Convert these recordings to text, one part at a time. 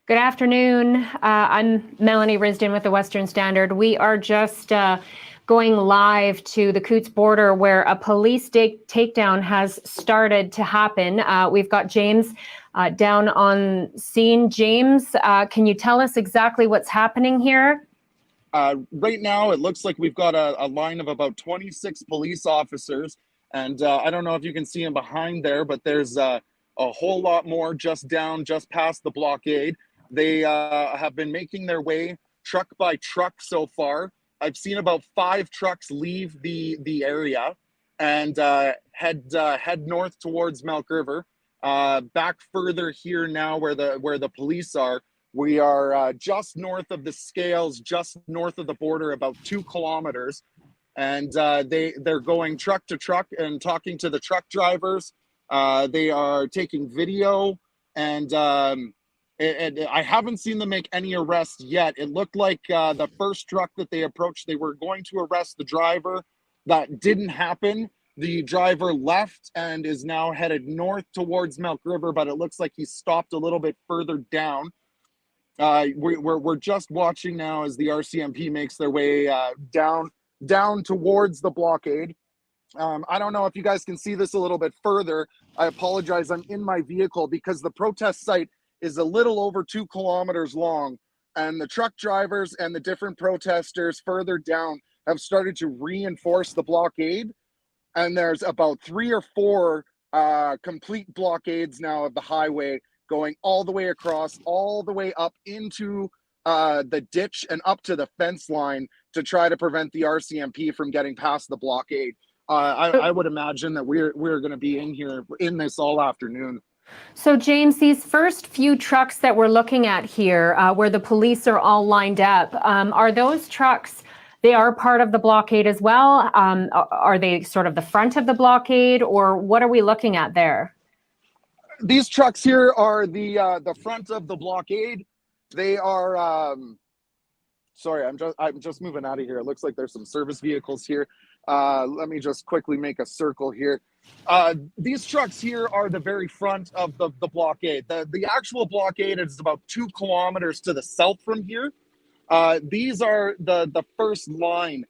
Good afternoon. I'm Melanie Risden with the Western Standard. We are just going live to the Coutts border where a police takedown has started to happen. We've got James down on scene. James, can you tell us exactly what's happening here? Right now, it looks like we've got a line of about 26 police officers. And I don't know if you can see them behind there, but there's a whole lot more just past the blockade. They have been making their way truck by truck so far. I've seen about 5 trucks leave the area and head north towards Milk River. Back further here now where the police are. We are just north of the scales, just north of the border, about 2 kilometers. And they're going truck to truck and talking to the truck drivers. They are taking video, and I haven't seen them make any arrests yet. It looked like the first truck that they approached, they were going to arrest the driver. That didn't happen. The driver left and is now headed north towards Milk River, but it looks like he stopped a little bit further down. We're just watching now as the Rcmp makes their way down towards the blockade. I don't know if you guys can see this a little bit further. I apologize. I'm in my vehicle because the protest site is a little over 2 kilometers long, and the truck drivers and the different protesters further down have started to reinforce the blockade. And there's about 3 or 4 complete blockades now of the highway, going all the way across, all the way up into the ditch and up to the fence line to try to prevent the Rcmp from getting past the blockade. I would imagine that we're going to be in this all afternoon. So, James, these first few trucks that we're looking at here, where the police are all lined up, are those trucks, they are part of the blockade as well? Are they sort of the front of the blockade, or what are we looking at there? These trucks here are the front of the blockade. They are sorry, I'm just moving out of here. It looks like there's some service vehicles here. Let me just quickly make a circle here. These trucks here are the very front of the blockade. The actual blockade is about 2 kilometers to the south from here. These are the first line.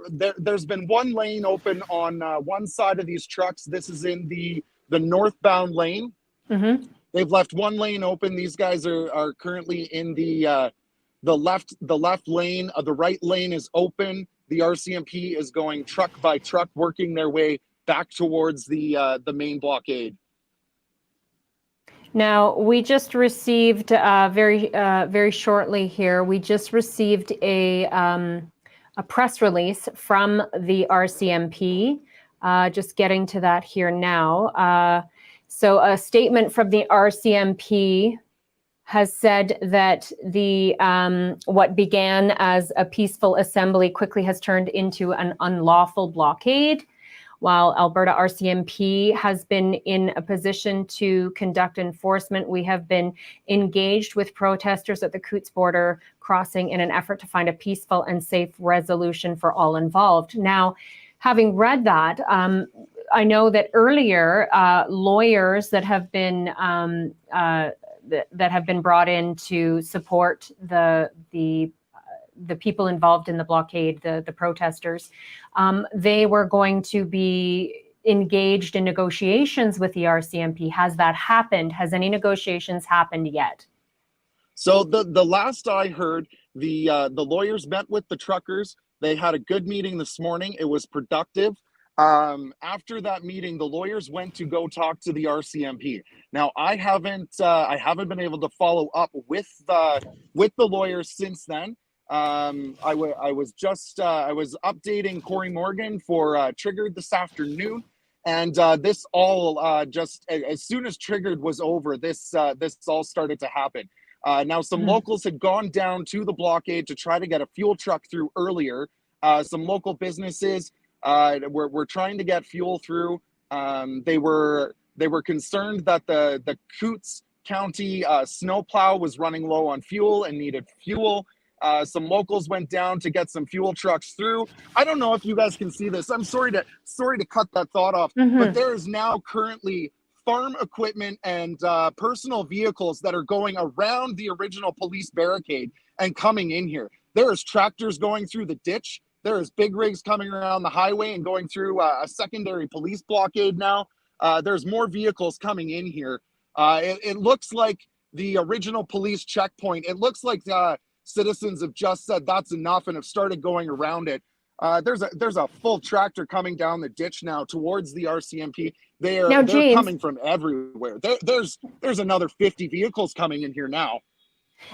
There's been 1 lane open on one side of these trucks. This is in the northbound lane. Mm-hmm. They've left 1 lane open. These guys are currently in the left lane. The right lane is open. The Rcmp is going truck by truck, working their way back towards the main blockade. Now, we just received very shortly here. We just received a press release from the Rcmp. Just getting to that here now. So a statement from the Rcmp has said that the what began as a peaceful assembly quickly has turned into an unlawful blockade. While Alberta Rcmp has been in a position to conduct enforcement, we have been engaged with protesters at the Coutts border crossing in an effort to find a peaceful and safe resolution for all involved. Now, having read that, I know that earlier lawyers that have been brought in to support the people involved in the blockade, the protesters, they were going to be engaged in negotiations with the Rcmp. Has that happened? Has any negotiations happened yet? So the last I heard, the lawyers met with the truckers. They had a good meeting this morning. It was productive. After that meeting, the lawyers went to go talk to the Rcmp. Now, I haven't been able to follow up with the lawyers since then. I was updating Corey Morgan for Triggered this afternoon, and this all just as soon as Triggered was over, this all started to happen. Now, some locals had gone down to the blockade to try to get a fuel truck through earlier. Some local businesses were trying to get fuel through. They were concerned that the Coutts County snowplow was running low on fuel and needed fuel. Some locals went down to get some fuel trucks through. I don't know if you guys can see this. I'm sorry to cut that thought off, but there is now currently farm equipment and personal vehicles that are going around the original police barricade and coming in here. There is tractors going through the ditch. There is big rigs coming around the highway and going through a secondary police blockade now. There's more vehicles coming in here. It looks like the original police checkpoint. It looks like citizens have just said that's enough and have started going around it. There's a full tractor coming down the ditch now towards the RCMP. They're coming from everywhere. There's another 50 vehicles coming in here now.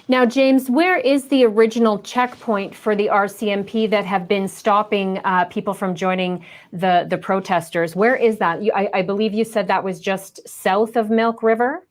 Now, James, where is the original checkpoint for the RCMP that have been stopping people from joining the protesters? Where is that? I believe you said that was just south of Milk River?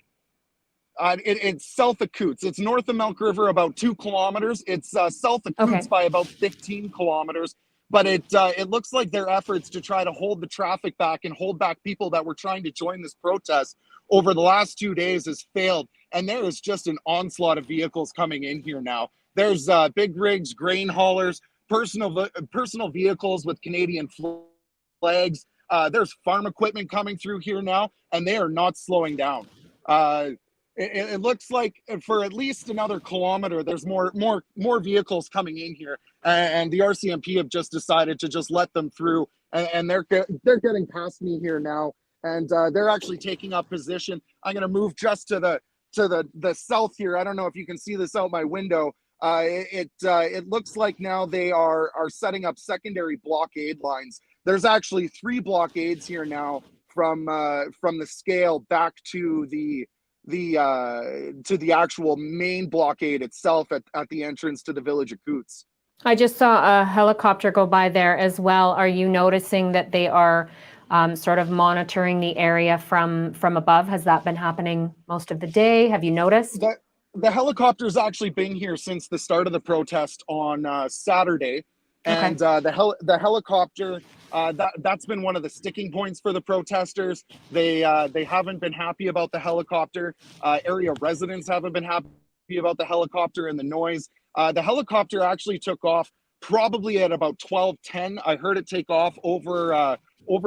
It's south of Coutts. It's north of Milk River, about 2 kilometers. It's south of Coutts by about 15 kilometers. But it looks like their efforts to try to hold the traffic back and hold back people that were trying to join this protest over the last 2 days has failed. And there is just an onslaught of vehicles coming in here now. There's big rigs, grain haulers, personal vehicles with Canadian flags. There's farm equipment coming through here now, and they are not slowing down. It looks like for at least another kilometer, there's more vehicles coming in here, and the RCMP have just decided to just let them through, and they're getting past me here now, and they're actually taking up position. I'm going to move just to the south here. I don't know if you can see this out my window. It looks like now they are setting up secondary blockade lines. There's actually 3 blockades here now from the scale back to the actual main blockade itself at the entrance to the village of Coutts. I just saw a helicopter go by there as well. Are you noticing that they are sort of monitoring the area from above? Has that been happening most of the day? Have you noticed? The helicopter's actually been here since the start of the protest on Saturday. And the helicopter, that's been one of the sticking points for the protesters. They haven't been happy about the helicopter. Area residents haven't been happy about the helicopter and the noise. The helicopter actually took off probably at about 12:10. I heard it take off over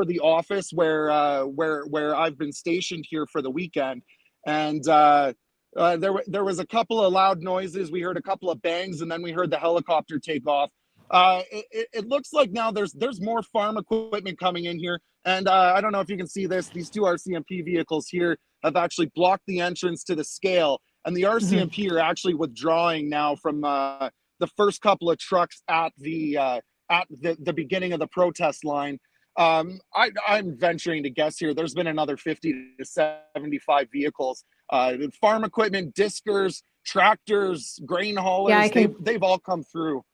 the office where I've been stationed here for the weekend. And there was a couple of loud noises. We heard a couple of bangs, and then we heard the helicopter take off. It looks like now there's more farm equipment coming in here, and I don't know if you can see this. These 2 RCMP vehicles here have actually blocked the entrance to the scale, and the RCMP are actually withdrawing now from the first couple of trucks at the beginning of the protest line. I'm venturing to guess here. There's been another 50 to 75 vehicles, farm equipment, diskers, tractors, grain haulers. They've all come through.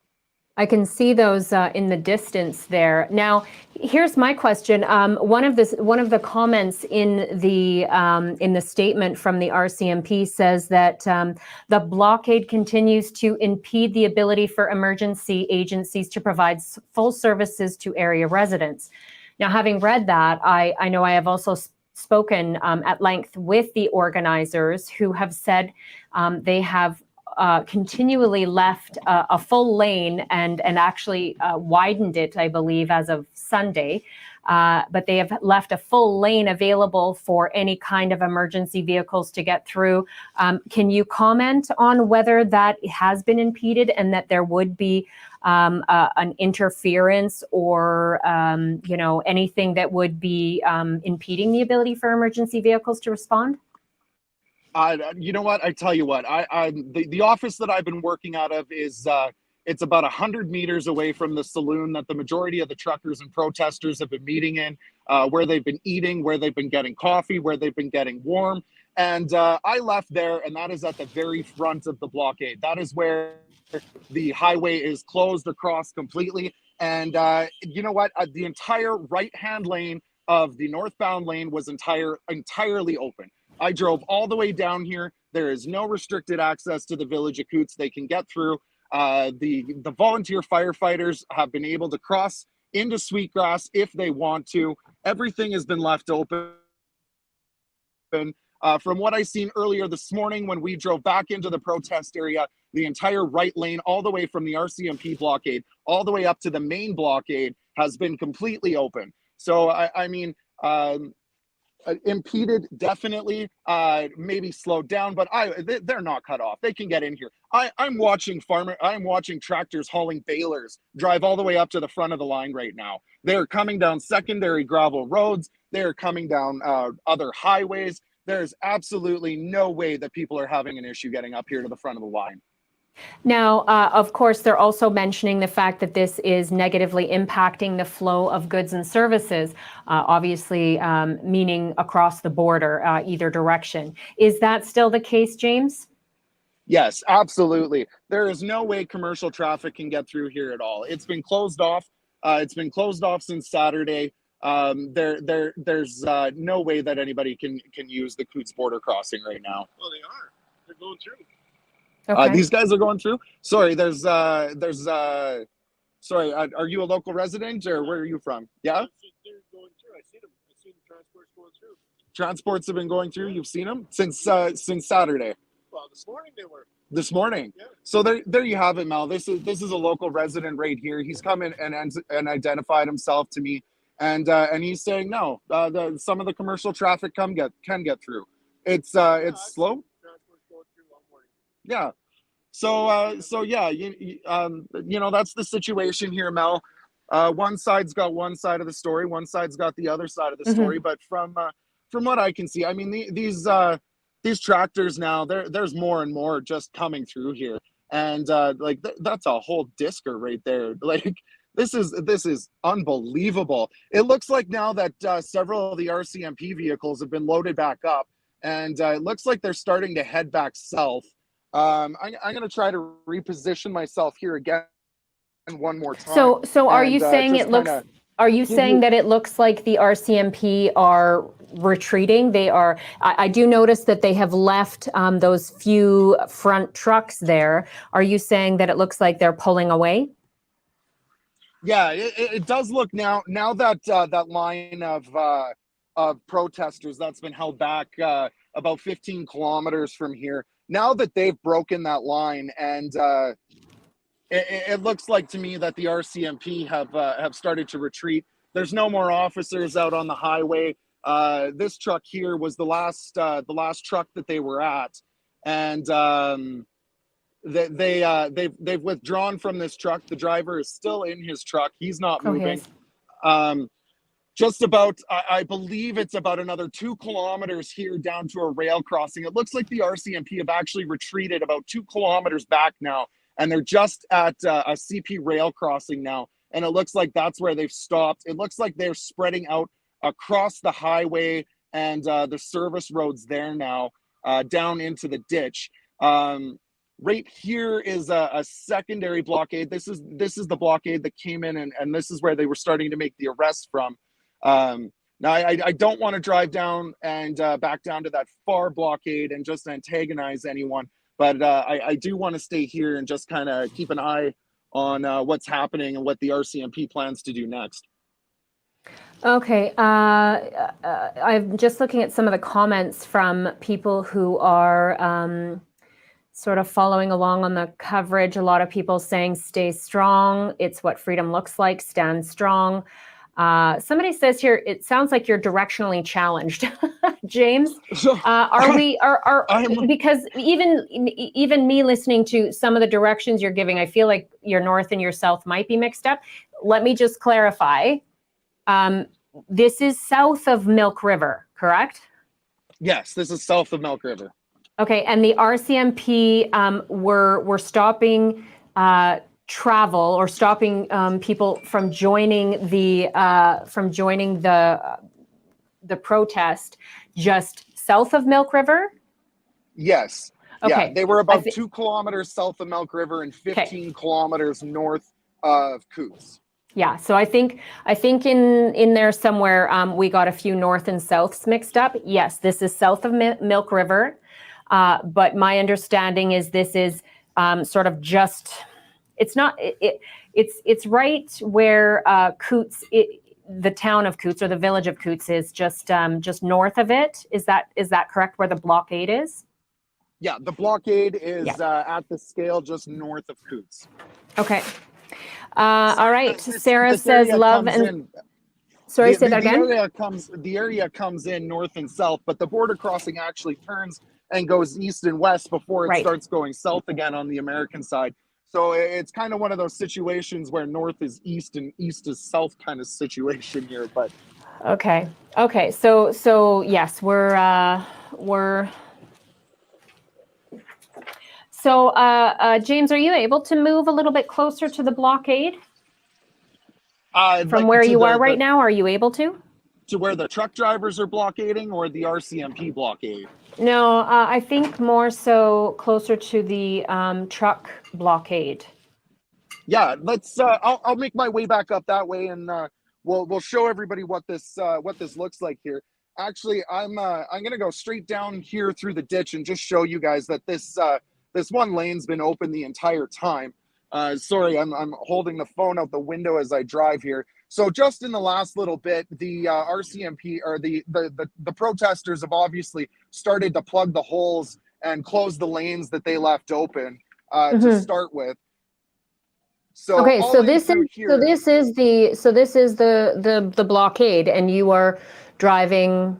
I can see those in the distance there. Now, here's my question. One of the comments in the statement from the RCMP says that the blockade continues to impede the ability for emergency agencies to provide full services to area residents. Now, having read that, I know I have also spoken at length with the organizers who have said they have continually left a full lane and actually widened it, I believe, as of Sunday. But they have left a full lane available for any kind of emergency vehicles to get through. Can you comment on whether that has been impeded and that there would be an interference or anything that would be impeding the ability for emergency vehicles to respond? You know what? I tell you what, the office that I've been working out of is it's about 100 meters away from the saloon that the majority of the truckers and protesters have been meeting in, where they've been eating, where they've been getting coffee, where they've been getting warm. And I left there, and that is at the very front of the blockade. That is where the highway is closed across completely. And you know what? The entire right-hand lane of the northbound lane was entirely open. I drove all the way down here. There is no restricted access to the village of Coutts. They can get through. The volunteer firefighters have been able to cross into Sweetgrass if they want to. Everything has been left open. From what I seen earlier this morning when we drove back into the protest area, the entire right lane, all the way from the RCMP blockade, all the way up to the main blockade, has been completely open. So, I mean, impeded, definitely, maybe slowed down, but they're not cut off. They can get in here. I'm watching tractors hauling balers drive all the way up to the front of the line right now. They're coming down secondary gravel roads. They're coming down other highways. There's absolutely no way that people are having an issue getting up here to the front of the line. Now, of course, they're also mentioning the fact that this is negatively impacting the flow of goods and services, obviously meaning across the border, either direction. Is that still the case, James? Yes, absolutely. There is no way commercial traffic can get through here at all. It's been closed off. It's been closed off since Saturday. There's no way that anybody can use the Coutts border crossing right now. Well, they are. They're going through. Okay. These guys are going through. Sorry, sorry, are you a local resident or where are you from? Yeah? They're going through. I see them. I see the transports going through. Transports have been going through. You've seen them since Saturday. Well, this morning they were. This morning. Yeah. So there you have it, Mel. This is a local resident right here. He's come in and identified himself to me, and he's saying no. Some of the commercial traffic can get through. It's slow. Transports going through all morning. Yeah. So yeah, you know, that's the situation here, Mel. One side's got one side of the story, one side's got the other side of the story. But from what I can see, I mean, these tractors now, there's more and more just coming through here, and like that's a whole disker right there. Like this is unbelievable. It looks like now that several of the Rcmp vehicles have been loaded back up, and it looks like they're starting to head back south. I'm going to try to reposition myself here again one more time. So are you saying it looks? Are you saying that it looks like the Rcmp are retreating? They are. I do notice that they have left those few front trucks there. Are you saying that it looks like they're pulling away? Yeah, it does look now that that line of protesters that's been held back about 15 kilometers from here. Now that they've broken that line, and it looks like to me that the Rcmp have started to retreat. There's no more officers out on the highway. This truck here was the last truck that they were at, and they've withdrawn from this truck. The driver is still in his truck. He's not moving. Just about, I believe it's about another 2 kilometers here down to a rail crossing. It looks like the Rcmp have actually retreated about 2 kilometers back now, and they're just at a CP rail crossing now. And it looks like that's where they've stopped. It looks like they're spreading out across the highway and the service roads there now, down into the ditch. Right here is a secondary blockade. This is the blockade that came in, and this is where they were starting to make the arrests from. Now I don't want to drive down and back down to that far blockade and just antagonize anyone, but I do want to stay here and just kind of keep an eye on what's happening and what the Rcmp plans to do next. Okay, I'm just looking at some of the comments from people who are sort of following along on the coverage. A lot of people saying, stay strong. It's what freedom looks like. Stand strong. Somebody says here, it sounds like you're directionally challenged. James, because even me listening to some of the directions you're giving, I feel like your north and your south might be mixed up. Let me just clarify. This is south of Milk River, correct? Yes, this is south of Milk River. Okay, and the Rcmp were stopping travel or stopping people from joining the protest just south of Milk River? Yes. Okay. Yeah, they were about 2 kilometers south of Milk River and 15 kilometers north of Coutts. Yeah, so I think in there somewhere we got a few north and souths mixed up. Yes, this is south of Milk River, but my understanding is this is sort of just. It's not. It's right where Coutts, the town of Coutts or the village of Coutts is just north of it. Is that correct? Where the blockade is? Yeah, the blockade is at the scale just north of Coutts. Okay. All right. Sarah says love and. Sorry, say that The again. area comes in north and south, but the border crossing actually turns and goes east and west before it Right. starts going south again on the American side. So it's kind of one of those situations where north is east and east is south kind of situation here. But Okay. Okay. So yes, we're so James, are you able to move a little bit closer to the blockade from like where to you are right now? Are you able to where the truck drivers are blockading, or the RCMP blockade? No, I think more so closer to the truck blockade. Yeah, let's. I'll make my way back up that way, and we'll show everybody what this looks like here. Actually, I'm gonna go straight down here through the ditch and just show you guys that this one lane's been open the entire time. Sorry, I'm holding the phone out the window as I drive here. So just in the last little bit, the RCMP or the protesters have obviously started to plug the holes and close the lanes that they left open to start with. So Okay, all so in this through is here, the blockade, and you are driving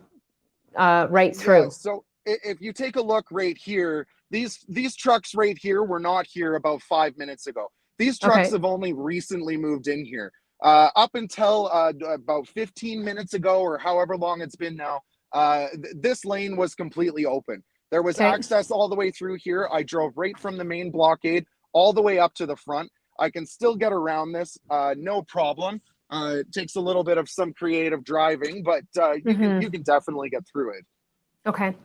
right yeah. through. So if you take a look right here, these trucks right here were not here about 5 minutes ago. These trucks Okay. have only recently moved in here. Up until about 15 minutes ago, or however long it's been now, this lane was completely open. There was Okay. access all the way through here. I drove right from the main blockade all the way up to the front. I can still get around this, no problem. It takes a little bit of some creative driving, but you can definitely get through it. Okay.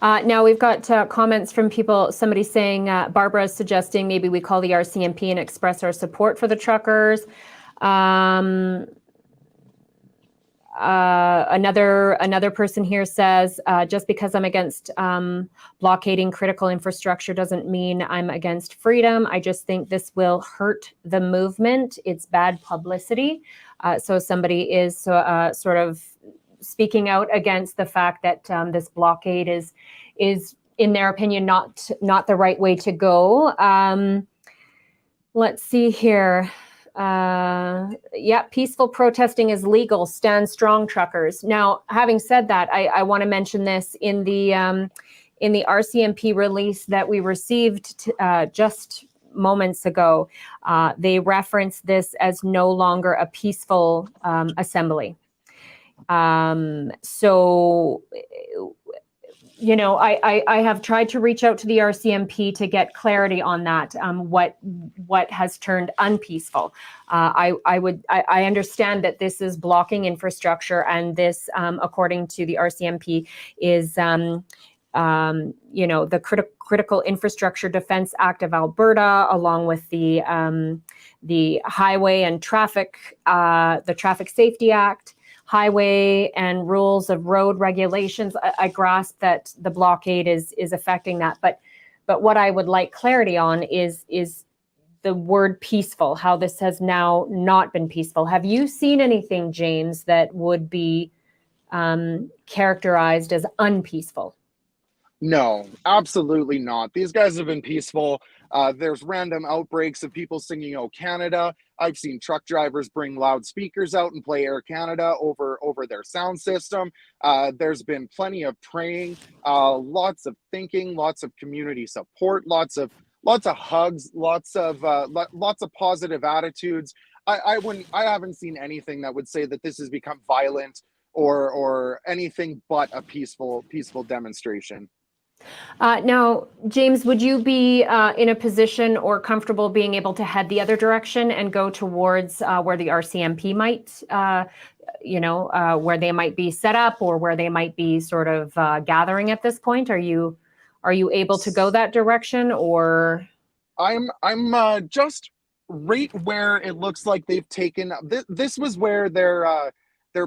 Now we've got comments from people. Somebody saying Barbara is suggesting maybe we call the RCMP and express our support for the truckers. Another person here says, just because I'm against blockading critical infrastructure doesn't mean I'm against freedom. I just think this will hurt the movement. It's bad publicity. So somebody is sort of speaking out against the fact that this blockade is, in their opinion, not the right way to go. Let's see here. Yeah, peaceful protesting is legal. Stand strong, truckers. Now, having said that, I want to mention this in the RCMP release that we received just moments ago. They referenced this as no longer a peaceful assembly. So, you know, I have tried to reach out to the RCMP to get clarity on that. What has turned unpeaceful? I understand that this is blocking infrastructure, and this, according to the RCMP, is you know, the Critical Infrastructure Defense Act of Alberta, along with the Highway and the Traffic Safety Act, highway and rules of road regulations. I grasp that the blockade is affecting that, but what I would like clarity on is the word peaceful, how this has now not been peaceful. Have you seen anything, James, that would be characterized as unpeaceful? No, absolutely not. These guys have been peaceful. There's random outbreaks of people singing "Oh Canada." I've seen truck drivers bring loudspeakers out and play Air Canada over their sound system. There's been plenty of praying, lots of thinking, lots of community support, lots of hugs, lots of positive attitudes. I haven't seen anything that would say that this has become violent or anything but a peaceful demonstration. Now, James, would you be in a position or comfortable being able to head the other direction and go towards where the RCMP might, you know, where they might be set up, or where they might be sort of gathering at this point? Are you able to go that direction, or? I'm just right where it looks like they've taken. This was where their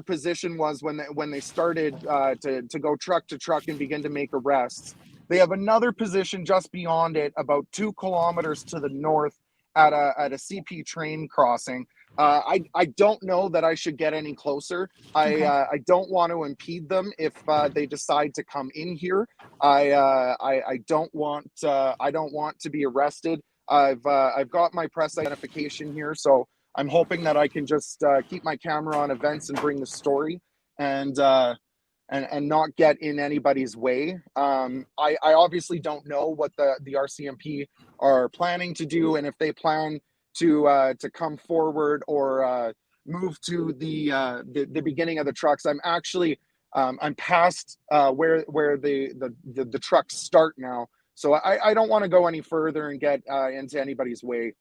position was when they started to go truck to truck and begin to make arrests. They have another position just beyond it, about 2 kilometers to the north, at a CP train crossing. I don't know that I should get any closer. Okay. I don't want to impede them if they decide to come in here. I don't want to be arrested. I've got my press identification here, so I'm hoping that I can just keep my camera on events and bring the story and not get in anybody's way. I obviously don't know what the RCMP are planning to do, and if they plan to come forward or move to the beginning of the trucks. I'm actually I'm past where the trucks start now, so I don't want to go any further and get into anybody's way.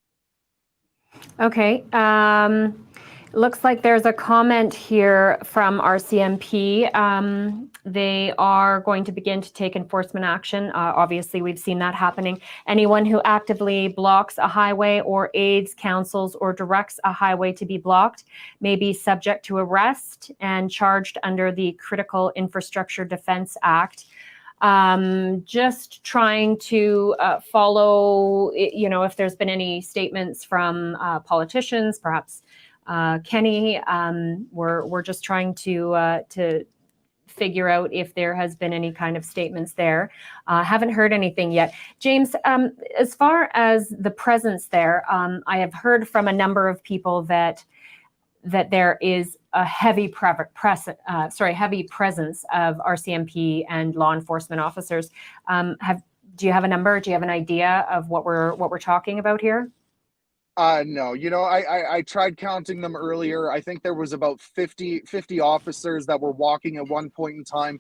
Okay. Looks like there's a comment here from RCMP. They are going to begin to take enforcement action. Obviously, we've seen that happening. Anyone who actively blocks a highway or aids, counsels, or directs a highway to be blocked may be subject to arrest and charged under the Critical Infrastructure Defense Act. Just trying to follow, if there's been any statements from politicians, perhaps Kenny. We're just trying to figure out if there has been any kind of statements there. Haven't heard anything yet. James, as far as the presence there, I have heard from a number of people that there is a heavy presence of RCMP and law enforcement officers. Do you have a number? Do you have an idea of what we're talking about here? No, I tried counting them earlier. I think there was about 50 officers that were walking at one point in time.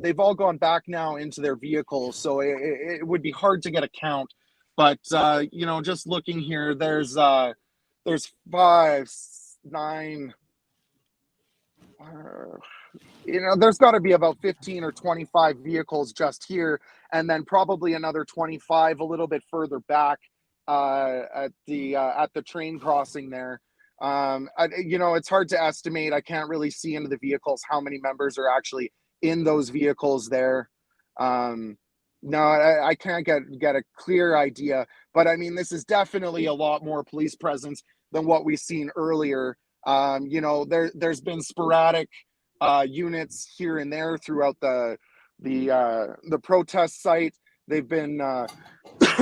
They've all gone back now into their vehicles, so it would be hard to get a count. But just looking here, there's 5, 9. There's got to be about 15 or 25 vehicles just here, and then probably another 25 a little bit further back. At the train crossing there. It's hard to estimate. I can't really see into the vehicles how many members are actually in those vehicles there. No, I can't get a clear idea, but I mean, this is definitely a lot more police presence than what we've seen earlier. There's been sporadic units here and there throughout the protest site. They've been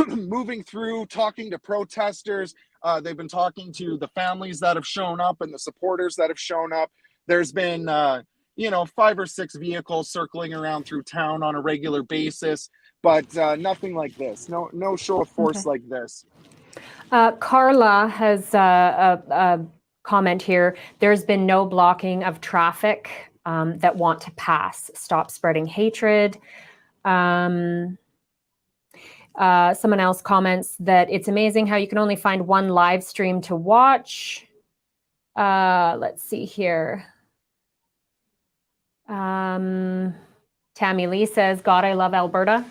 moving through, talking to protesters. They've been talking to the families that have shown up and the supporters that have shown up. There's been, 5 or 6 vehicles circling around through town on a regular basis, but nothing like this. No show of force like this. Carla has a comment here. There's been no blocking of traffic that want to pass. Stop spreading hatred. Someone else comments that it's amazing how you can only find one live stream to watch. Let's see here. Tammy Lee says, God, I love Alberta.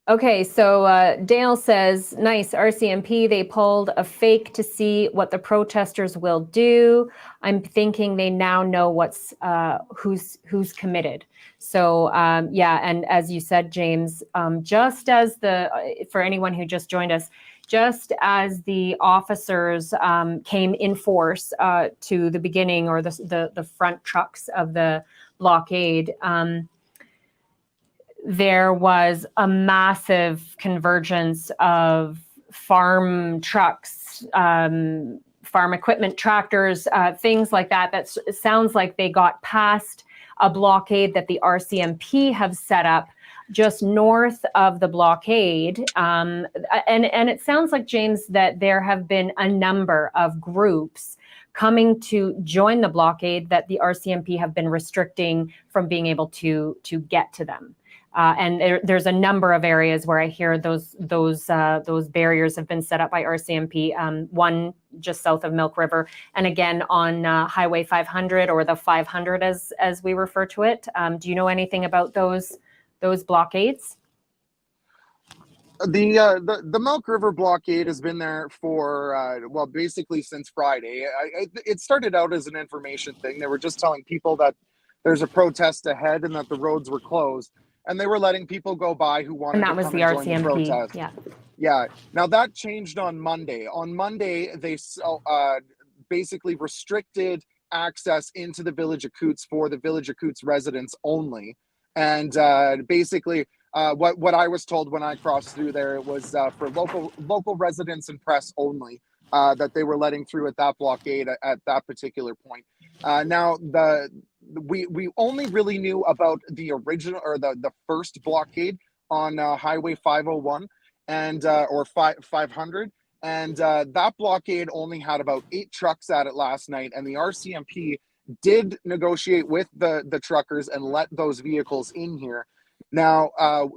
Okay, so Dale says, nice, RCMP, they pulled a fake to see what the protesters will do. I'm thinking they now know who's committed. So yeah, and as you said, James, just as for anyone who just joined us, just as the officers came in force to the beginning or the front trucks of the blockade, there was a massive convergence of farm trucks, farm equipment, tractors, things like that. That sounds like they got past a blockade that the RCMP have set up just north of the blockade. And it sounds like, James, that there have been a number of groups coming to join the blockade that the RCMP have been restricting from being able to get to them. And there's a number of areas where I hear those barriers have been set up by RCMP. One just south of Milk River, and again on Highway 500, or the 500 as we refer to it. Do you know anything about those blockades? The Milk River blockade has been there for basically since Friday. It started out as an information thing. They were just telling people that there's a protest ahead and that the roads were closed. And they were letting people go by who wanted to come and join the protest. Yeah. Now that changed on Monday. On Monday, they basically restricted access into the village of Coutts for the village of Coutts residents only. And basically, what I was told when I crossed through there, it was for local residents and press only, that they were letting through at that blockade at that particular point. Now we only really knew about the original, or the first blockade on Highway 501 and or 500. And that blockade only had about 8 trucks at it last night, and the RCMP did negotiate with the truckers and let those vehicles in here. Now,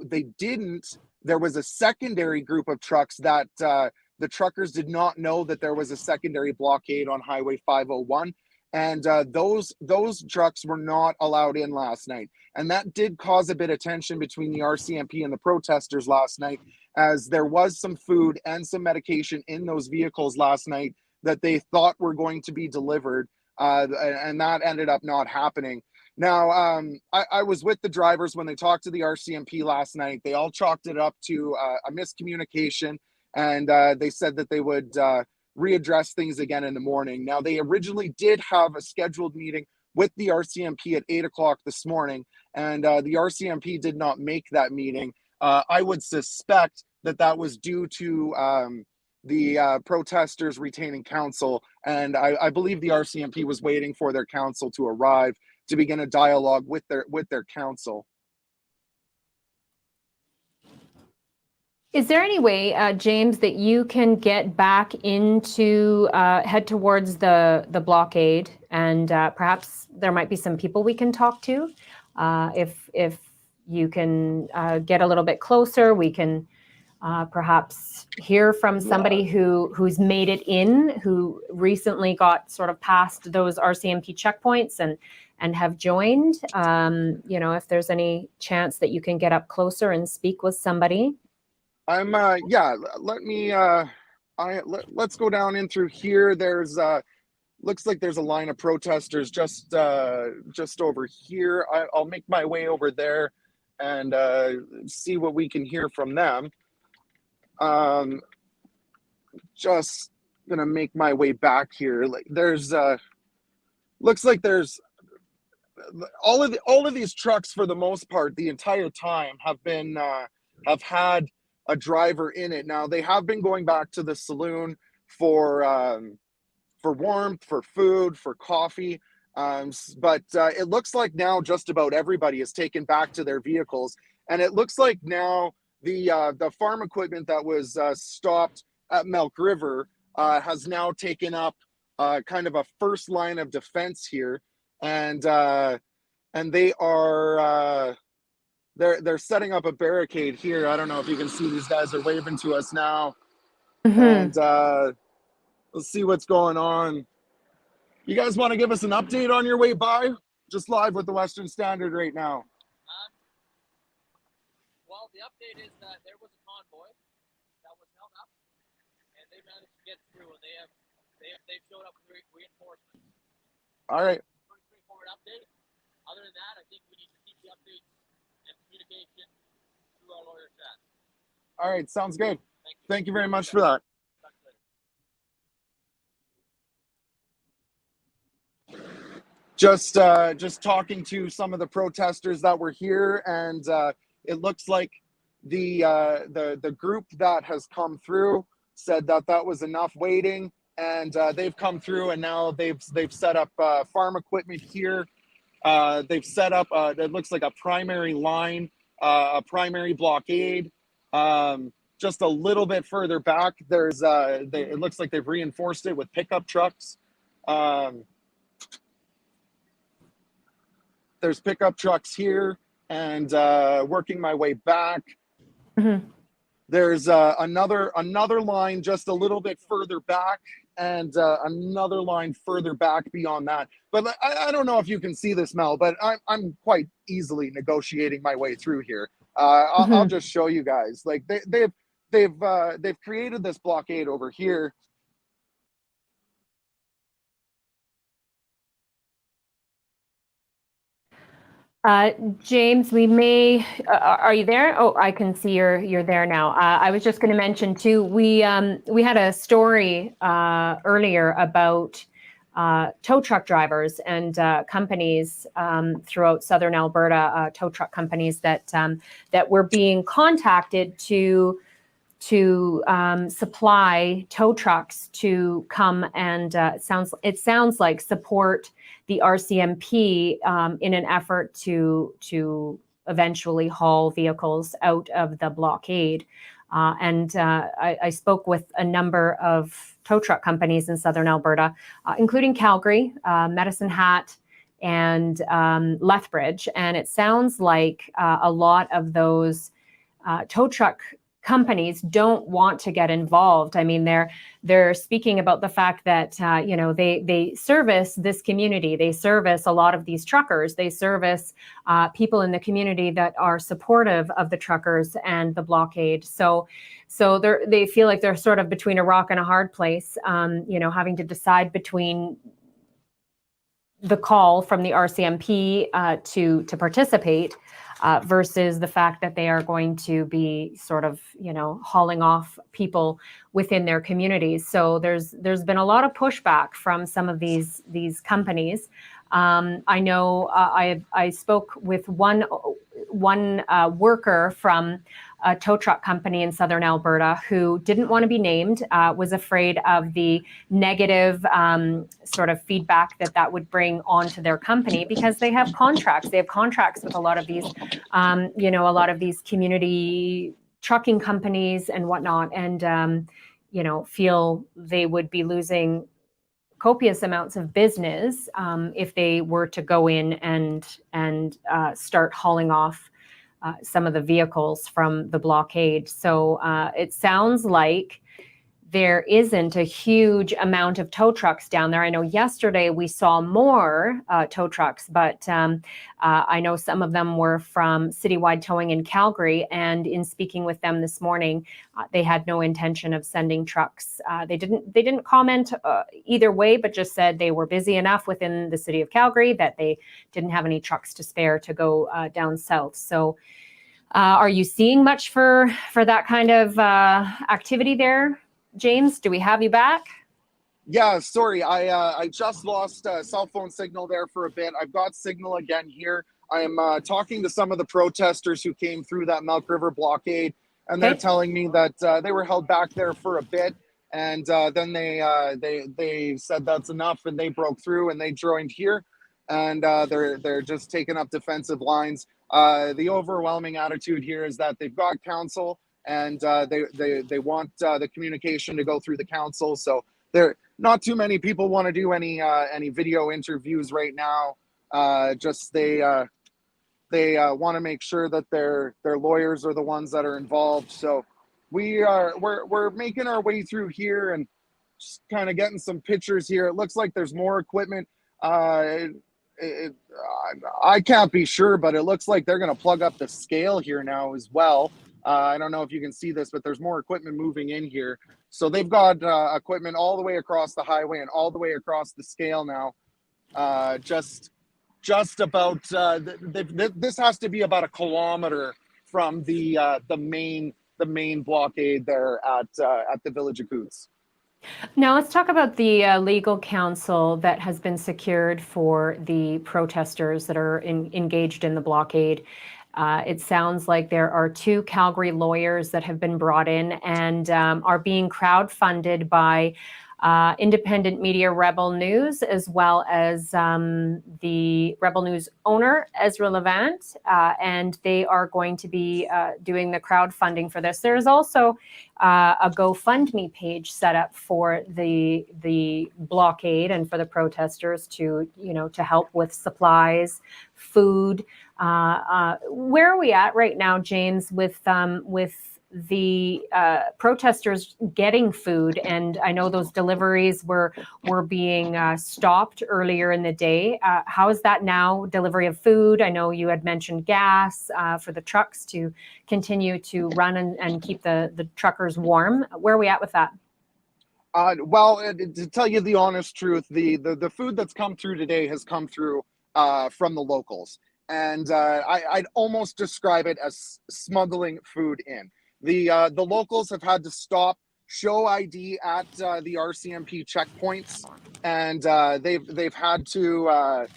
they didn't. There was a secondary group of trucks that the truckers did not know that there was a secondary blockade on Highway 501. And those trucks were not allowed in last night. And that did cause a bit of tension between the RCMP and the protesters last night, as there was some food and some medication in those vehicles last night that they thought were going to be delivered. And that ended up not happening. Now, I was with the drivers when they talked to the RCMP last night. They all chalked it up to a miscommunication, and they said that they would readdress things again in the morning. Now, they originally did have a scheduled meeting with the RCMP at 8 o'clock this morning, and the RCMP did not make that meeting. I would suspect that that was due to the protesters retaining counsel, and I believe the RCMP was waiting for their counsel to arrive to begin a dialogue with their counsel. Is there any way, James, that you can get back into, head towards the blockade, and perhaps there might be some people we can talk to? If you can get a little bit closer, we can perhaps hear from somebody who's made it in, who recently got sort of past those RCMP checkpoints and have joined. You know, if there's any chance that you can get up closer and speak with somebody. Yeah, let me let's go down in through here. There's looks like there's a line of protesters just over here. I'll make my way over there and see what we can hear from them. Just gonna make my way back here. Like there's looks like there's all of these trucks, for the most part, the entire time have been have had a driver in it. Now, they have been going back to the saloon for warmth, for food, for coffee, but it looks like now just about everybody is taken back to their vehicles, and it looks like now the farm equipment that was stopped at Milk River has now taken up kind of a first line of defense here, and they are they're setting up a barricade here. I don't know if you can see, these guys are waving to us now. And let's see what's going on. You guys want to give us an update on your way by? Just live with the Western Standard right now. Well, the update is that there was a convoy that was held up, and they managed to get through, and they've showed up with reinforcements. All right. Pretty straightforward update. Other than that, I think we need to keep the updates and communication through our lawyer chat. All right, sounds good. Thank you very much for that. Just talking to some of the protesters that were here, and it looks like the group that has come through said that was enough waiting, and they've come through, and now they've set up farm equipment here. They've set up it looks like a primary line, a primary blockade. Just a little bit further back, there's it looks like they've reinforced it with pickup trucks. There's pickup trucks here, and working my way back. Mm-hmm. There's another line just a little bit further back, and another line further back beyond that. But I don't know if you can see this, Mel, but I'm quite easily negotiating my way through here. I'll just show you guys. Like they've created this blockade over here. James, we may. Are you there? Oh, I can see you're there now. I was just going to mention too. We had a story earlier about tow truck drivers and companies throughout southern Alberta, tow truck companies that were being contacted to supply tow trucks to come and it sounds like support the RCMP in an effort to eventually haul vehicles out of the blockade. I spoke with a number of tow truck companies in southern Alberta, including Calgary, Medicine Hat, and Lethbridge. And it sounds like a lot of those tow truck companies don't want to get involved. I mean, they're speaking about the fact that they service this community. They service a lot of these truckers. They service people in the community that are supportive of the truckers and the blockade. So they feel like they're sort of between a rock and a hard place. Having to decide between the call from the RCMP to participate. Versus the fact that they are going to be sort of, hauling off people within their communities. So there's been a lot of pushback from some of these companies. I know I spoke with one worker from a tow truck company in southern Alberta who didn't want to be named, was afraid of the negative sort of feedback that would bring onto their company because they have contracts. They have contracts with a lot of these, community trucking companies and whatnot, and feel they would be losing copious amounts of business if they were to go in and start hauling off some of the vehicles from the blockade. So it sounds like there isn't a huge amount of tow trucks down there. I know yesterday we saw more tow trucks, but I know some of them were from Citywide Towing in Calgary. And in speaking with them this morning, they had no intention of sending trucks. They didn't comment either way, but just said they were busy enough within the city of Calgary that they didn't have any trucks to spare to go down south. So are you seeing much for that kind of activity there? James, do we have you back? Yeah, sorry, I just lost cell phone signal there for a bit. I've got signal again here. I am talking to some of the protesters who came through that Milk River blockade, and they're telling me that they were held back there for a bit, and then they said that's enough, and they broke through and they joined here, and they're just taking up defensive lines. The overwhelming attitude here is that they've got counsel. And they want the communication to go through the council. So there, not too many people want to do any video interviews right now. Just they want to make sure that their lawyers are the ones that are involved. So we're making our way through here and just kind of getting some pictures here. It looks like there's more equipment. I can't be sure, but it looks like they're going to plug up the scale here now as well. I don't know if you can see this, but there's more equipment moving in here. So they've got equipment all the way across the highway and all the way across the scale now. Just about, this has to be about a kilometer from the main blockade there at the village of Coutts. Now let's talk about the legal counsel that has been secured for the protesters that are engaged in the blockade. It sounds like there are 2 Calgary lawyers that have been brought in and are being crowdfunded by independent media Rebel News, as well as the Rebel News owner, Ezra Levant, and they are going to be doing the crowdfunding for this. There's also a GoFundMe page set up for the blockade and for the protesters to help with supplies, food. Where are we at right now, James, with the protesters getting food? And I know those deliveries were being stopped earlier in the day. How is that now, delivery of food? I know you had mentioned gas for the trucks to continue to run and keep the truckers warm. Where are we at with that? Well, to tell you the honest truth, the food that's come through today has come through from the locals. And I'd almost describe it as smuggling food in. The locals have had to stop show ID at the RCMP checkpoints, and they've had to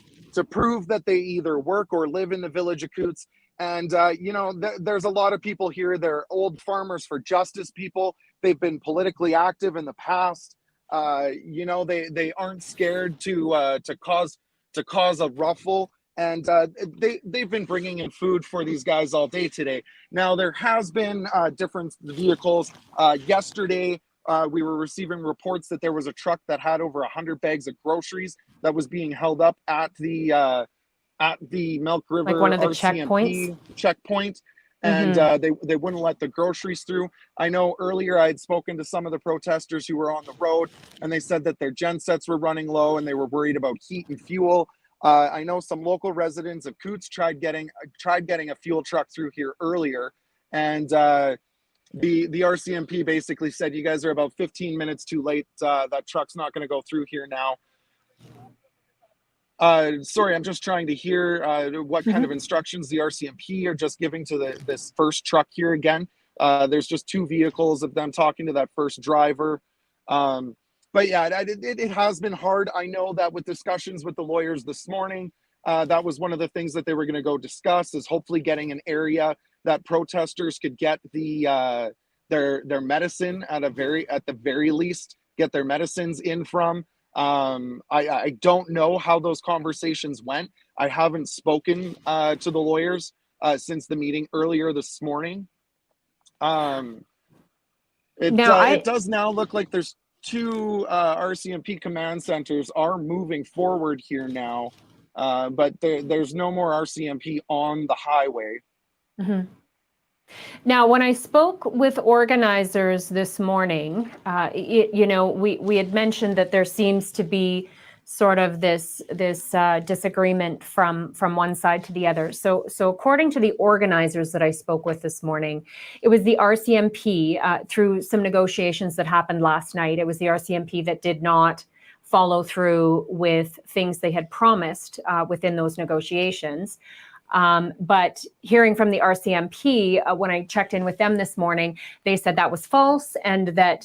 prove that they either work or live in the village of Coutts. And there's a lot of people here. They're old farmers for justice people. They've been politically active in the past. They aren't scared to cause a ruffle. And they've been bringing in food for these guys all day today. Now, there has been different vehicles. Yesterday, we were receiving reports that there was a truck that had over 100 bags of groceries that was being held up at the Milk River, like one of the RCMP checkpoint. And they wouldn't let the groceries through. I know earlier I had spoken to some of the protesters who were on the road, and they said that their gensets were running low and they were worried about heat and fuel. I know some local residents of Coutts tried getting a fuel truck through here earlier, and the RCMP basically said, you guys are about 15 minutes too late. That truck's not going to go through here now. Sorry, I'm just trying to hear what kind of instructions the RCMP are just giving to this first truck here again. There's just two vehicles of them talking to that first driver. But yeah, it has been hard. I know that with discussions with the lawyers this morning, that was one of the things that they were going to go discuss, is hopefully getting an area that protesters could get their medicine at the very least, get their medicines in from. I don't know how those conversations went. I haven't spoken to the lawyers since the meeting earlier this morning. It does now look like there's two RCMP command centers are moving forward here now, but there's no more RCMP on the highway. Now, when I spoke with organizers this morning, we had mentioned that there seems to be sort of this disagreement from one side to the other. So according to the organizers that I spoke with this morning, it was the RCMP through some negotiations that happened last night. It was the RCMP that did not follow through with things they had promised within those negotiations. But hearing from the RCMP, when I checked in with them this morning, they said that was false, and that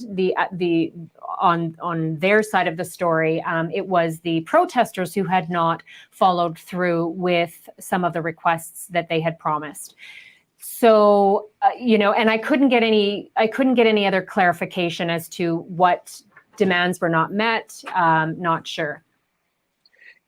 on their side of the story, it was the protesters who had not followed through with some of the requests that they had promised. So, and I couldn't get any other clarification as to what demands were not met. Not sure.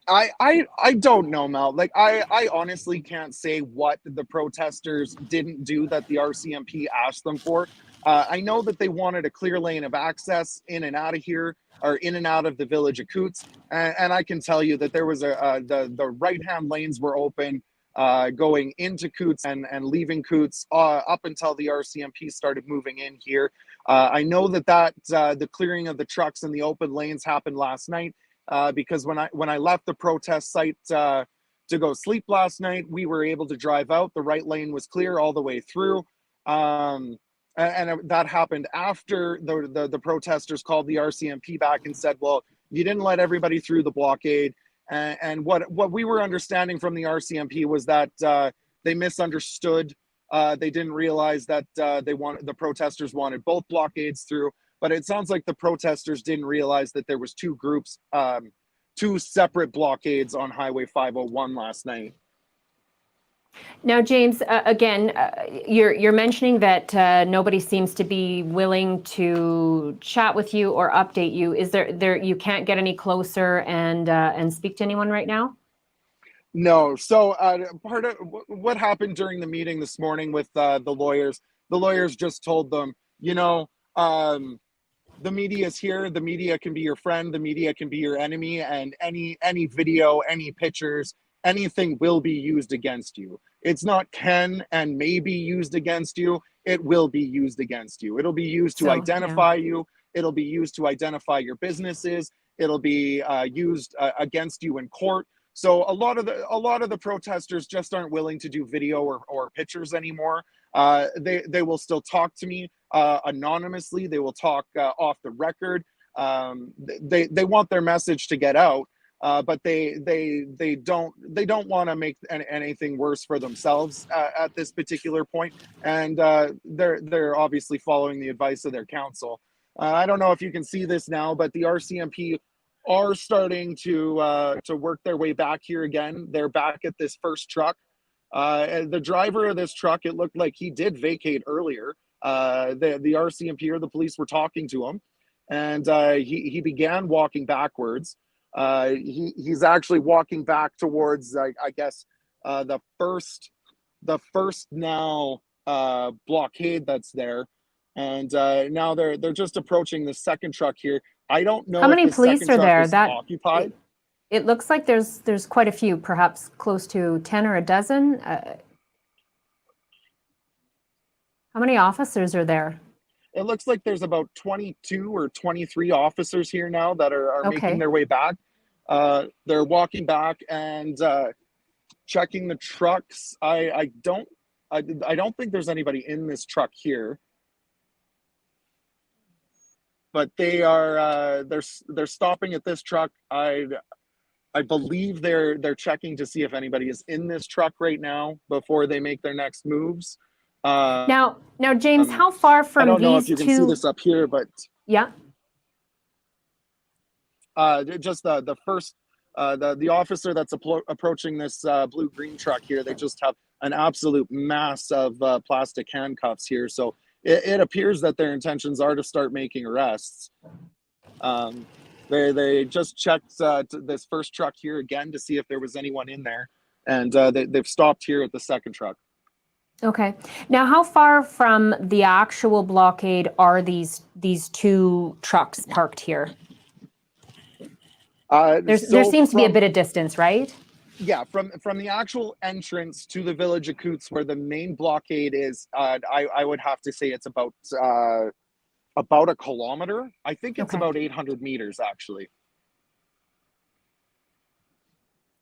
I don't know, Mel. Like, I honestly can't say what the protesters didn't do that the RCMP asked them for. I know that they wanted a clear lane of access in and out of here, or in and out of the village of Coutts. And I can tell you that there was the right-hand lanes were open going into Coutts and leaving Coutts up until the RCMP started moving in here. I know that the clearing of the trucks and the open lanes happened last night. Because when I left the protest site to go sleep last night, we were able to drive out. The right lane was clear all the way through, and that happened after the protesters called the RCMP back and said, "Well, you didn't let everybody through the blockade." And what we were understanding from the RCMP was that they misunderstood. They didn't realize that the protesters wanted both blockades through. But it sounds like the protesters didn't realize that there was two groups, two separate blockades on Highway 501 last night. Now, James, again, you're mentioning that nobody seems to be willing to chat with you or update you. Is there you can't get any closer and speak to anyone right now? No. So part of what happened during the meeting this morning with the lawyers just told them, the media is here. The media can be your friend. The media can be your enemy. And any video, any pictures, anything will be used against you. It's not can and may be used against you. It will be used against you. It'll be used to identify you. It'll be used to identify your businesses. It'll be used against you in court. So a lot of the protesters just aren't willing to do video or pictures anymore. They will still talk to me anonymously. They will talk off the record. They want their message to get out, but they don't want to make anything worse for themselves at this particular point. And they're obviously following the advice of their counsel. I don't know if you can see this now, but the RCMP are starting to work their way back here again. They're back at this first truck. The driver of this truck, it looked like he did vacate earlier. The RCMP or the police were talking to him, and he began walking backwards. He's actually walking back towards, I guess, the first now blockade that's there, and now they're just approaching the second truck here. I don't know How many if the police second are truck there? is occupied. It looks like there's quite a few, perhaps close to 10 or a dozen. How many officers are there? It looks like there's about 22 or 23 officers here now that are Okay. making their way back. They're walking back and checking the trucks. I don't think there's anybody in this truck here, but they're stopping at this truck. I believe they're checking to see if anybody is in this truck right now before they make their next moves. Now, James, how far from I don't know if these you can see two? this up here, but Yeah. just the first the officer that's approaching this blue-green truck here, they just have an absolute mass of plastic handcuffs here. So it appears that their intentions are to start making arrests. They just checked this first truck here again to see if there was anyone in there, and they've stopped here at the second truck. Okay. Now, how far from the actual blockade are these two trucks parked here? There seems to be a bit of distance, right? Yeah, from the actual entrance to the village of Coutts, where the main blockade is, I would have to say it's about a kilometer. I think it's about 800 meters, actually.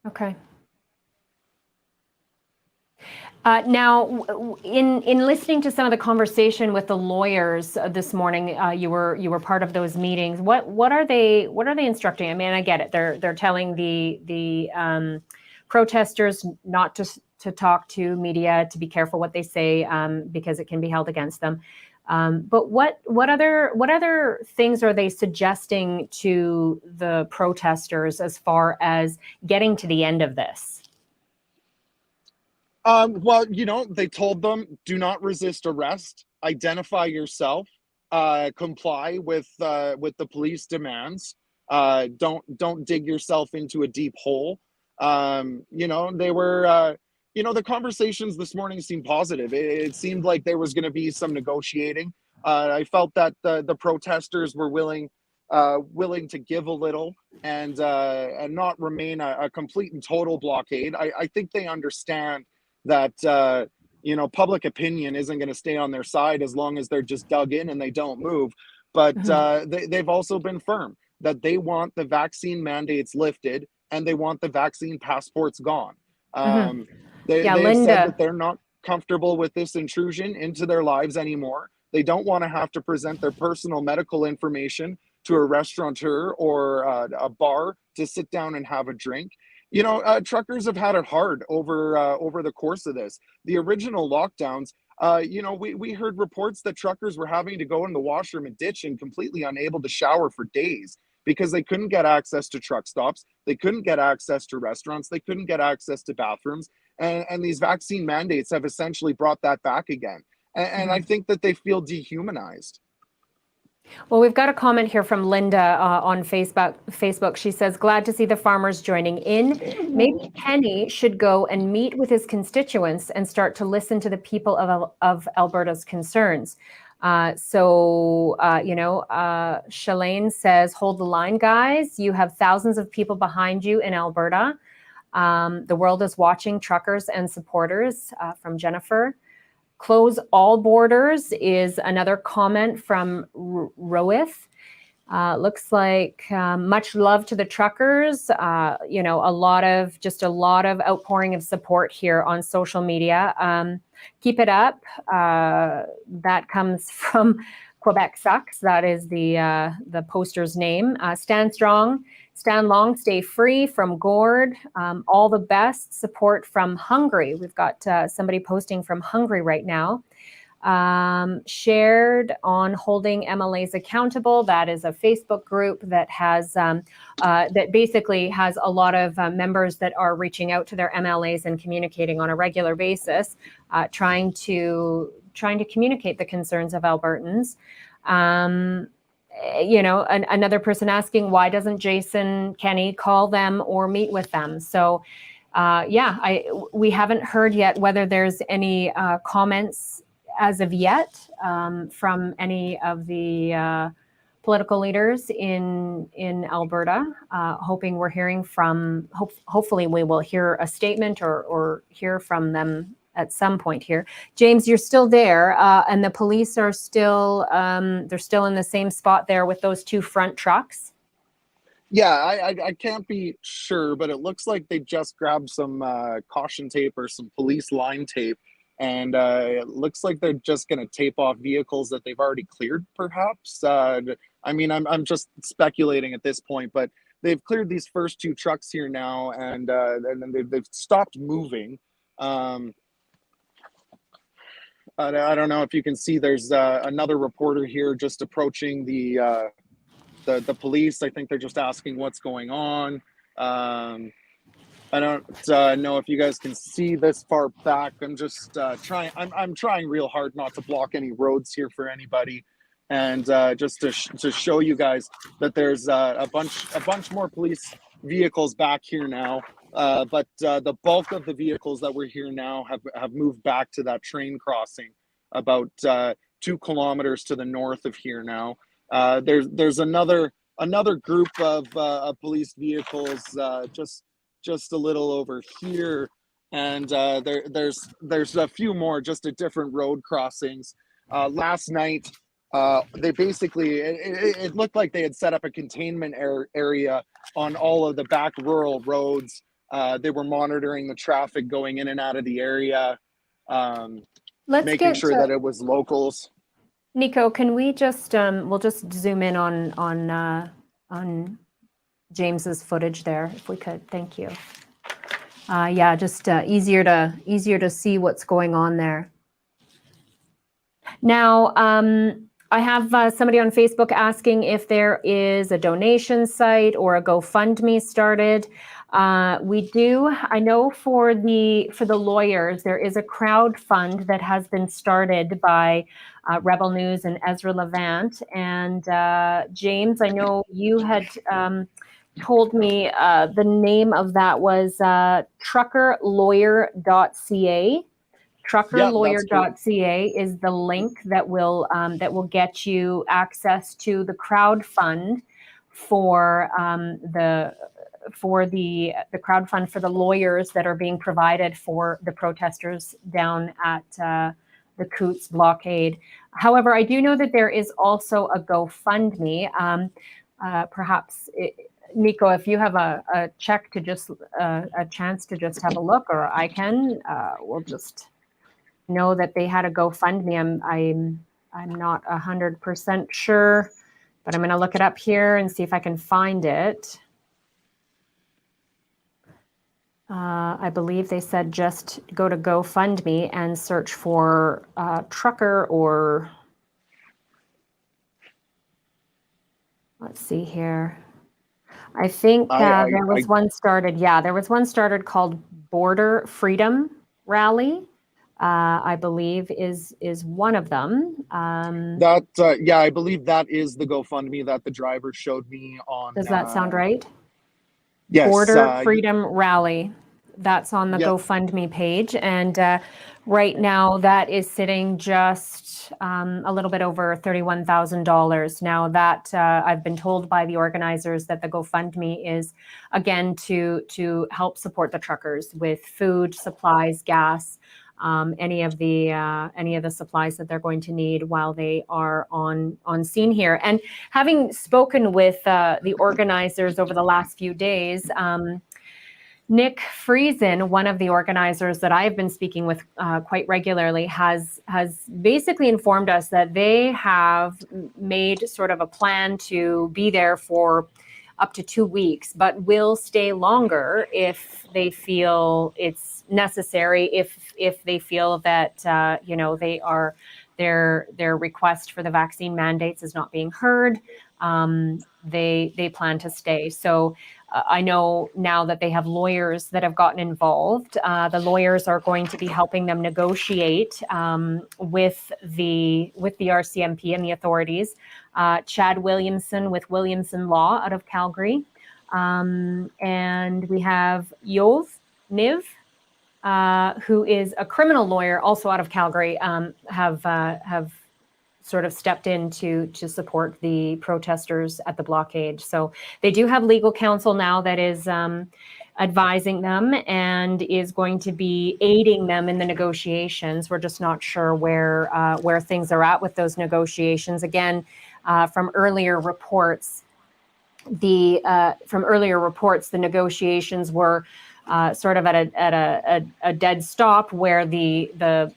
Okay. Now, in listening to some of the conversation with the lawyers this morning, you were part of those meetings. What are they instructing? I mean, I get it. They're telling the protesters not to talk to media, to be careful what they say, because it can be held against them. But what other things are they suggesting to the protesters as far as getting to the end of this? Well, they told them, do not resist arrest, identify yourself, comply with the police demands, don't dig yourself into a deep hole. They were, the conversations this morning seemed positive. It seemed like there was going to be some negotiating. I felt that the protesters were willing to give a little and not remain a complete and total blockade. I think they understand that public opinion isn't going to stay on their side as long as they're just dug in and they don't move. But they've also been firm that they want the vaccine mandates lifted and they want the vaccine passports gone. They've said that they're not comfortable with this intrusion into their lives anymore. They don't want to have to present their personal medical information to a restaurateur or a bar to sit down and have a drink. Truckers have had it hard over the course of this. The original lockdowns, we heard reports that truckers were having to go in the washroom and ditch and completely unable to shower for days because they couldn't get access to truck stops. They couldn't get access to restaurants. They couldn't get access to bathrooms. And these vaccine mandates have essentially brought that back again. And I think that they feel dehumanized. Well, we've got a comment here from Linda on Facebook. She says, glad to see the farmers joining in. Maybe Kenny should go and meet with his constituents and start to listen to the people of Alberta's concerns. Shalane says, hold the line, guys. You have thousands of people behind you in Alberta. The world is watching, truckers and supporters, from Jennifer. Close all borders is another comment from Roith. Looks like much love to the truckers. A lot of outpouring of support here on social media. Keep it up. That comes from Quebec Sucks. That is the poster's name. Stand strong, stand long, stay free from Gord. All the best. Support from Hungary. We've got somebody posting from Hungary right now. shared on holding MLAs accountable. That is a Facebook group that has that basically has a lot of members that are reaching out to their MLAs and communicating on a regular basis, trying to communicate the concerns of Albertans. Another person asking, why doesn't Jason Kenney call them or meet with them? So we haven't heard yet whether there's any comments as of yet from any of the political leaders in Alberta. Hoping we're hearing from, hopefully we will hear a statement or hear from them at some point here. James, you're still there, and the police are still, they're still in the same spot there with those two front trucks. Yeah, I can't be sure, but it looks like they just grabbed some caution tape or some police line tape, and it looks like they're just going to tape off vehicles that they've already cleared, perhaps. I mean, I'm just speculating at this point, but they've cleared these first two trucks here now, and then they've stopped moving. I don't know if you can see, there's another reporter here just approaching the police. I think they're just asking what's going on. I don't know if you guys can see this far back. I'm just I'm trying real hard not to block any roads here for anybody, and just to show you guys that there's a bunch more police vehicles back here now. But the bulk of the vehicles that were here now have moved back to that train crossing about 2 kilometers to the north of here now. There's another group of police vehicles just a little over here, and there's a few more just at different road crossings. Last night, they basically, it looked like they had set up a containment area on all of the back rural roads. They were monitoring the traffic going in and out of the area, making sure that it was locals. Nico, can we just we'll just zoom in on James's footage there, if we could. Thank you. Yeah, just easier to see what's going on there. Now, I have somebody on Facebook asking if there is a donation site or a GoFundMe started. We do. I know for the lawyers, there is a crowd fund that has been started by Rebel News and Ezra Levant. And James, I know you had told me the name of that was truckerlawyer.ca. Truckerlawyer.ca is the link that will get you access to the crowd fund for the crowd fund for the lawyers that are being provided for the protesters down at the Coutts blockade. However, I do know that there is also a GoFundMe. Perhaps Nico, if you have a check to just a chance to just have a look, or I can, we'll just know that they had a GoFundMe. I'm not 100% sure, but I'm going to look it up here and see if I can find it. I believe they said just go to GoFundMe and search for trucker, or let's see here. I think there was one started. Yeah, there was one started called Border Freedom Rally. I believe is one of them. Yeah, I believe that is the GoFundMe that the driver showed me on. Does that sound right? Yes. Border Freedom Rally. That's on the GoFundMe page, and right now that is sitting just a little bit over $31,000. Now that I've been told by the organizers that the GoFundMe is again to help support the truckers with food, supplies, gas, any of the supplies that they're going to need while they are on scene here. And having spoken with the organizers over the last few days, Nick Friesen, one of the organizers that I've been speaking with quite regularly, has basically informed us that they have made sort of a plan to be there for up to 2 weeks, but will stay longer if they feel it's necessary, if they feel that their request for the vaccine mandates is not being heard, they plan to stay. So I know now that they have lawyers that have gotten involved. The lawyers are going to be helping them negotiate with the RCMP and the authorities. Chad Williamson with Williamson Law out of Calgary. And we have Yov Niv, who is a criminal lawyer, also out of Calgary, have sort of stepped in to support the protesters at the blockade. So they do have legal counsel now that is advising them and is going to be aiding them in the negotiations. We're just not sure where things are at with those negotiations. Again, from earlier reports, the negotiations were sort of at a dead stop, where the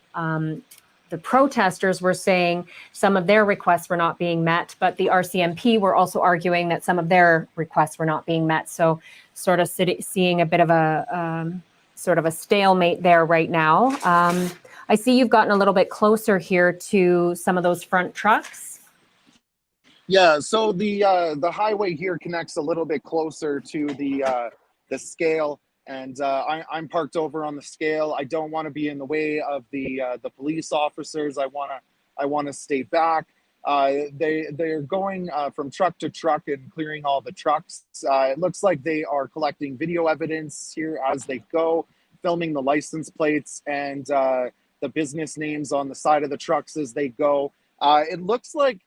protesters were saying some of their requests were not being met, but the RCMP were also arguing that some of their requests were not being met. So sort of seeing a bit of a sort of a stalemate there right now. I see you've gotten a little bit closer here to some of those front trucks. Yeah, so the highway here connects a little bit closer to the scale. And I'm parked over on the scale. I don't want to be in the way of the police officers. I want to stay back. They're going from truck to truck and clearing all the trucks. It looks like they are collecting video evidence here as they go, filming the license plates and the business names on the side of the trucks as they go. It looks like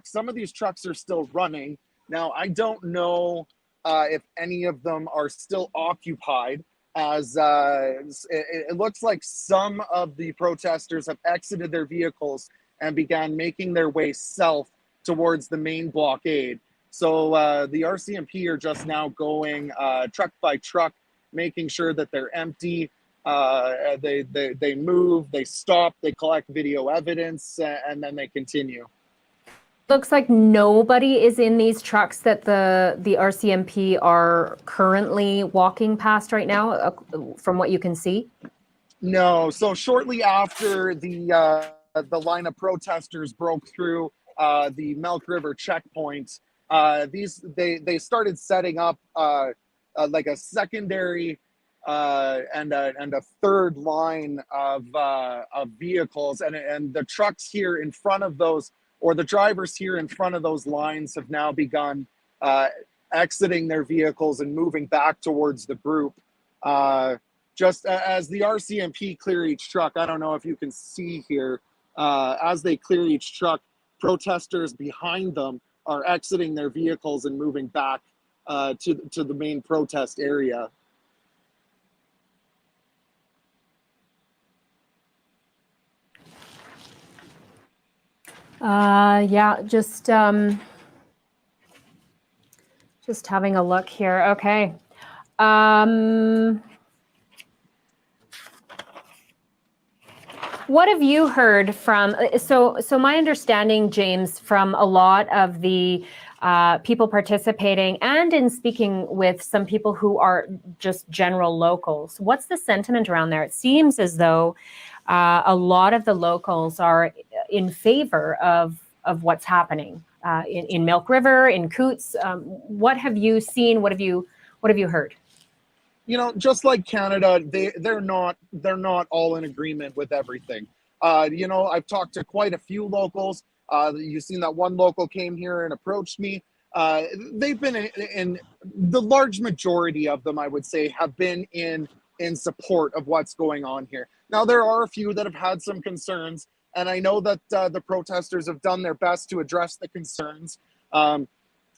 some of these trucks are still running. Now, I don't know if any of them are still occupied, as it looks like some of the protesters have exited their vehicles and began making their way south towards the main blockade. So the RCMP are just now going truck by truck, making sure that they're empty. They move, they stop, they collect video evidence, and then they continue. Looks like nobody is in these trucks that the RCMP are currently walking past right now, from what you can see. No. So shortly after the line of protesters broke through the Milk River checkpoint, they started setting up like a secondary and a third line of vehicles, and the trucks here in front of those, or the drivers here in front of those lines, have now begun exiting their vehicles and moving back towards the group. Just as the RCMP clear each truck, I don't know if you can see here, as they clear each truck, protesters behind them are exiting their vehicles and moving back to the main protest area. Yeah, just having a look here. Okay. What have you heard from, so my understanding, James, from a lot of the people participating and in speaking with some people who are just general locals, what's the sentiment around there? It seems as though a lot of the locals are in favor of what's happening in Milk River, in Coutts. What have you seen? What have you heard? You know, just like Canada, they're not all in agreement with everything. You know, I've talked to quite a few locals. You've seen that one local came here and approached me. They've been in the large majority of them, I would say, have been in support of what's going on here. Now, there are a few that have had some concerns, and I know that the protesters have done their best to address the concerns.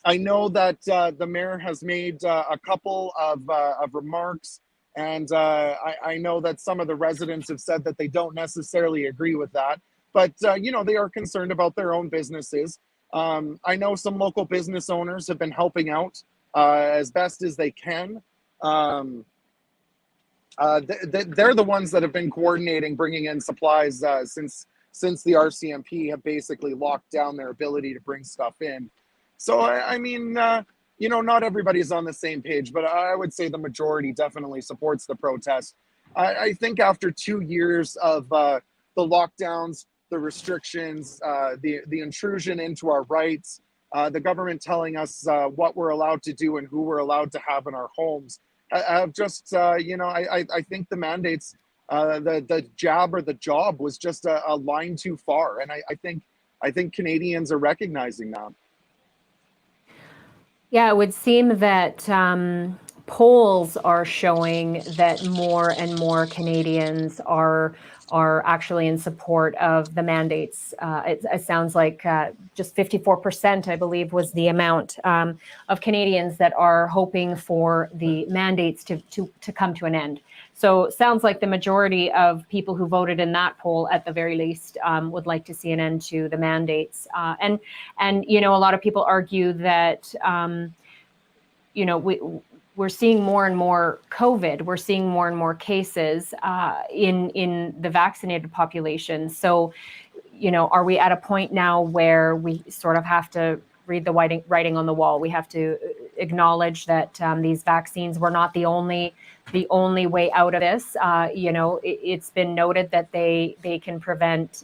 I know that the mayor has made a couple of remarks, and I know that some of the residents have said that they don't necessarily agree with that, but you know, they are concerned about their own businesses. I know some local business owners have been helping out as best as they can. They're the ones that have been coordinating, bringing in supplies since the RCMP have basically locked down their ability to bring stuff in. So, I mean, you know, not everybody's on the same page, but I would say the majority definitely supports the protest. I think after 2 years of the lockdowns, the restrictions, the intrusion into our rights, the government telling us what we're allowed to do and who we're allowed to have in our homes. Have just, I think the mandates, the jab or the job was just a line too far. And I think Canadians are recognizing that. Yeah, it would seem that polls are showing that more and more Canadians are actually in support of the mandates. It sounds like just 54%, I believe, was the amount of Canadians that are hoping for the mandates to come to an end. So it sounds like the majority of people who voted in that poll, at the very least, would like to see an end to the mandates. And a lot of people argue that we're seeing more and more COVID. We're seeing more and more cases in the vaccinated population. So, are we at a point now where we sort of have to read the writing on the wall? We have to acknowledge that these vaccines were not the only way out of this. It's been noted that they can prevent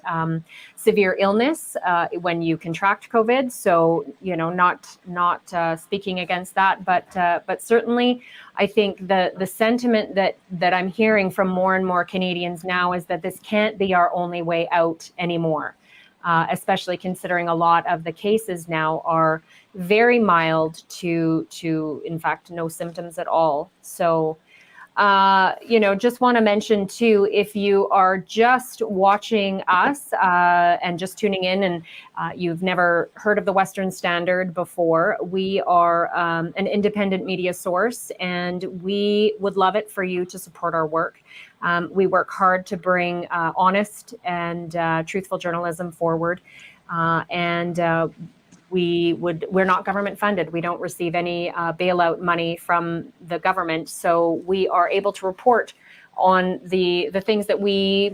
severe illness when you contract COVID. So, not speaking against that, but certainly, I think the sentiment that I'm hearing from more and more Canadians now is that this can't be our only way out anymore. Especially considering a lot of the cases now are very mild to in fact, no symptoms at all. So, just want to mention too, if you are just watching us and just tuning in and you've never heard of the Western Standard before, we are an independent media source, and we would love it for you to support our work. We work hard to bring honest and truthful journalism forward, and we're not government funded. We don't receive any bailout money from the government, so we are able to report on the things that we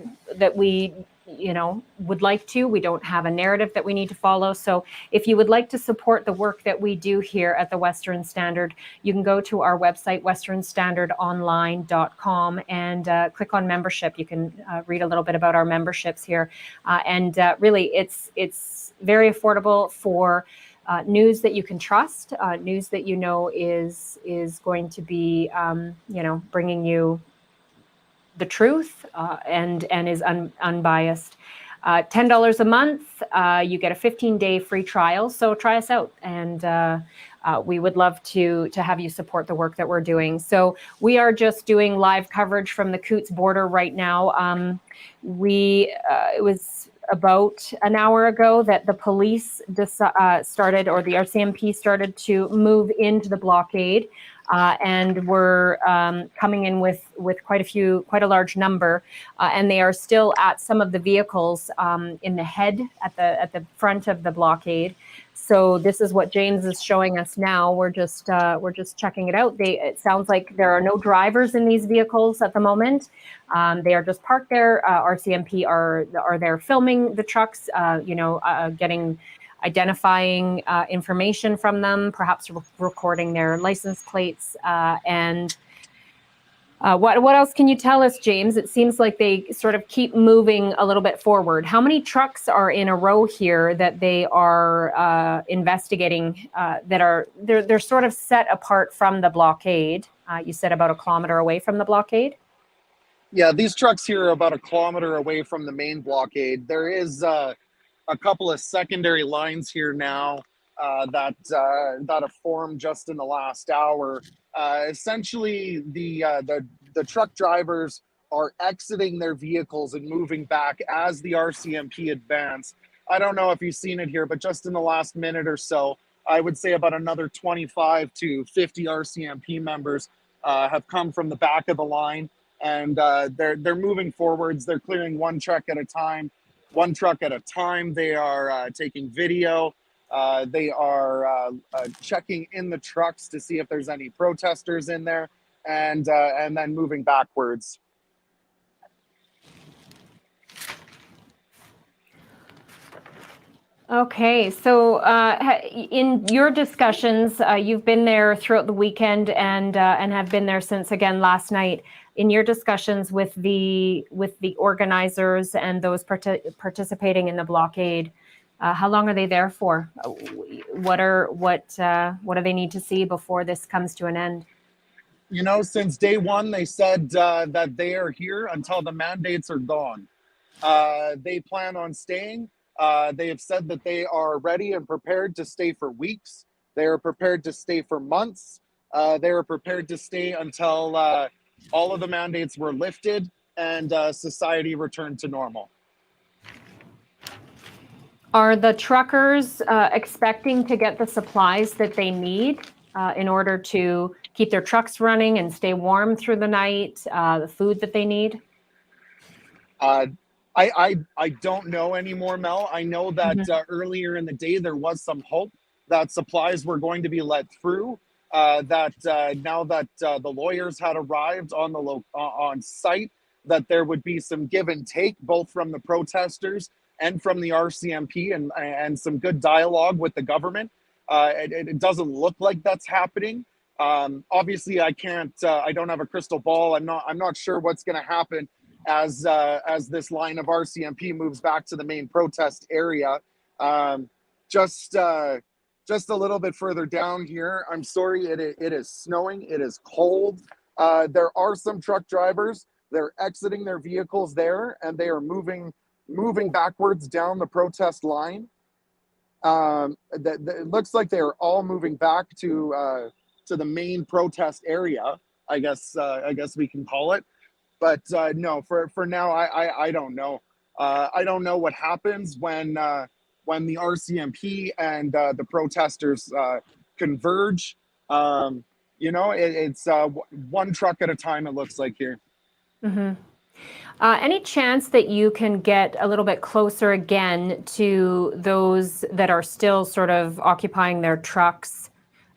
would like to. We don't have a narrative that we need to follow. So if you would like to support the work that we do here at the Western Standard, you can go to our website, westernstandardonline.com, and click on membership. You can read a little bit about our memberships here. And really, it's very affordable for news that you can trust, news that is going to be, bringing you the truth and is unbiased. $10 a month, you get a 15-day free trial. So try us out, and we would love to have you support the work that we're doing. So we are just doing live coverage from the Coutts border right now. It was about an hour ago that the police started, or the Rcmp started to move into the blockade. And we're coming in with quite a large number, and they are still at some of the vehicles in the head at the front of the blockade. So this is what James is showing us now. We're just checking it out. It sounds like there are no drivers in these vehicles at the moment. They are just parked there. Rcmp are there filming the trucks, identifying information from them, perhaps recording their license plates. And what else can you tell us, James? It seems like they sort of keep moving a little bit forward. How many trucks are in a row here that they are investigating, they're sort of set apart from the blockade? You said about a kilometer away from the blockade? Yeah, these trucks here are about a kilometer away from the main blockade. There is a couple of secondary lines here now that have formed just in the last hour. Essentially, the truck drivers are exiting their vehicles and moving back as the Rcmp advance. I don't know if you've seen it here, but just in the last minute or so, I would say about another 25 to 50 Rcmp members have come from the back of the line, and they're moving forwards. They're clearing one truck at a time. They are taking video. They are checking in the trucks to see if there's any protesters in there, and then moving backwards. Okay, so in your discussions, you've been there throughout the weekend and have been there since, again, last night. in your discussions with the organizers and those participating in the blockade, how long are they there for? What do they need to see before this comes to an end? You know, since day one, they said that they are here until the mandates are gone. They plan on staying. They have said that they are ready and prepared to stay for weeks. They are prepared to stay for months. They are prepared to stay until all of the mandates were lifted and society returned to normal. Are the truckers expecting to get the supplies that they need in order to keep their trucks running and stay warm through the night, the food that they need? I don't know anymore, Mel. I know that earlier in the day there was some hope that supplies were going to be let through. That now that the lawyers had arrived on on site, that there would be some give and take, both from the protesters and from the RCMP, and some good dialogue with the government. It doesn't look like that's happening. Obviously, I can't. I don't have a crystal ball. I'm not sure what's going to happen as this line of RCMP moves back to the main protest area. Just a little bit further down here, I'm sorry, it is snowing, it is cold. There are some truck drivers, they're exiting their vehicles there, and they are moving backwards down the protest line. It looks like they are all moving back to the main protest area, I guess we can call it. But no, for now, I don't know. I don't know what happens when the RCMP and the protesters converge. You know, it's one truck at a time, it looks like here. Mm-hmm. Any chance that you can get a little bit closer again to those that are still sort of occupying their trucks?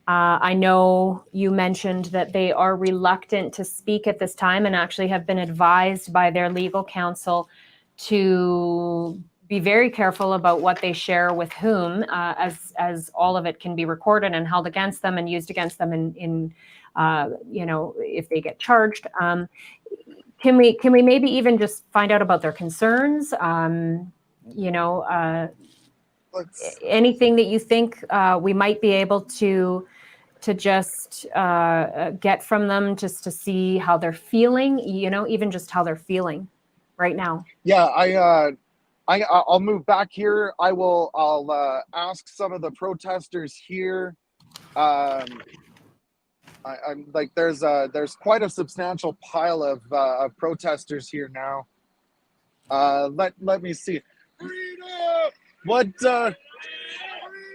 I know you mentioned that they are reluctant to speak at this time and actually have been advised by their legal counsel to be very careful about what they share with whom, as all of it can be recorded and held against them and used against them in you know, if they get charged. Can we maybe even just find out about their concerns? You know, anything that you think we might be able to just get from them, just to see how they're feeling, you know, even just how they're feeling right now. Yeah, I'll move back here. I'll ask some of the protesters here. I'm like, there's quite a substantial pile of protesters here now. Let me see. What?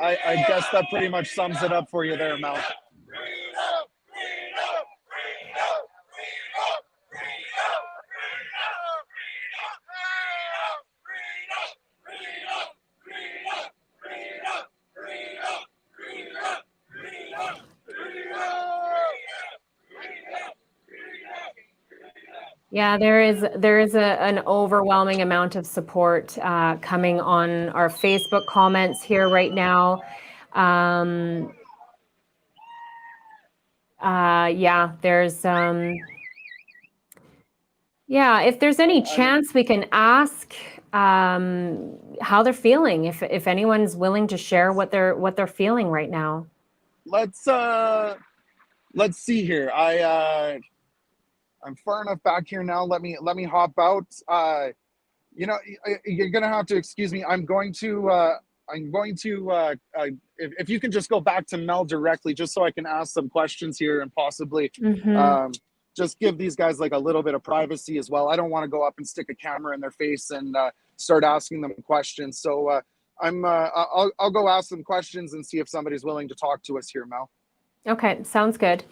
I guess that pretty much sums it up for you there, Mel. Yeah, there is an overwhelming amount of support coming on our Facebook comments here right now. Yeah, there's yeah, if there's any chance we can ask how they're feeling, if anyone's willing to share what they're feeling right now. Let's see here. I'm far enough back here now. Let me hop out. You know, you're gonna have to excuse me. I'm going to if you can just go back to Mel directly, just so I can ask some questions here and possibly just give these guys like a little bit of privacy as well. I don't want to go up and stick a camera in their face and start asking them questions. So I'll go ask them questions and see if somebody's willing to talk to us here, Mel. Okay, sounds good.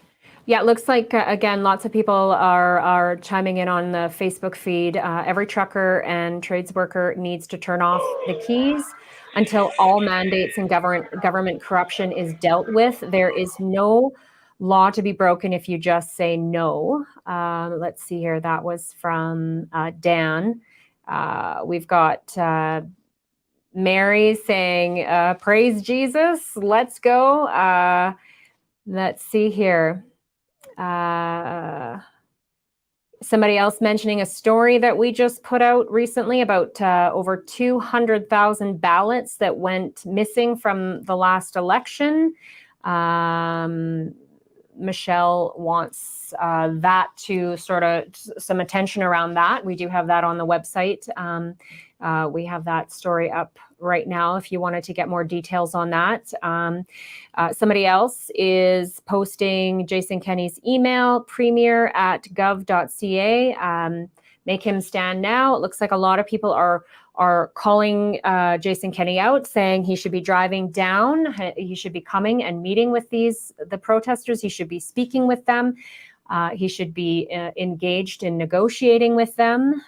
Yeah, it looks like, again, lots of people are chiming in on the Facebook feed. Every trucker and trades worker needs to turn off the keys until all mandates and government corruption is dealt with. There is no law to be broken if you just say no. Let's see here. That was from Dan. We've got Mary saying, praise Jesus, let's go. Let's see here. Somebody else mentioning a story that we just put out recently about over 200,000 ballots that went missing from the last election. Michelle wants that to sort of some attention around that. We do have that on the website. We have that story up right now if you wanted to get more details on that. Somebody else is posting Jason Kenney's email, premier@gov.ca. Make him stand now. It looks like a lot of people are calling Jason Kenney out, saying he should be driving down. He should be coming and meeting with the protesters. He should be speaking with them. He should be engaged in negotiating with them.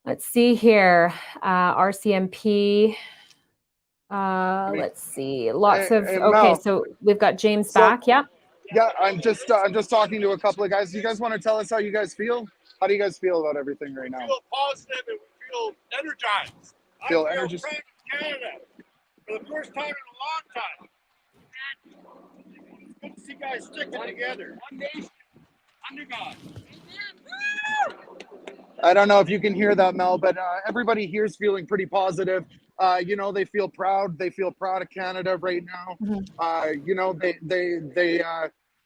Let's see here. Rcmp. Let's see. Lots of. Okay, Mel, so we've got James back. Yeah. Yeah, I'm just talking to a couple of guys. Do you guys want to tell us how you guys feel? How do you guys feel about everything right now? We feel positive and we feel energized. Feel I feel energized? proud of Canada for the first time in a long time. It's good to see guys sticking together. One nation, under God. I don't know if you can hear that, Mel, but everybody here is feeling pretty positive. They feel proud. They feel proud of Canada right now.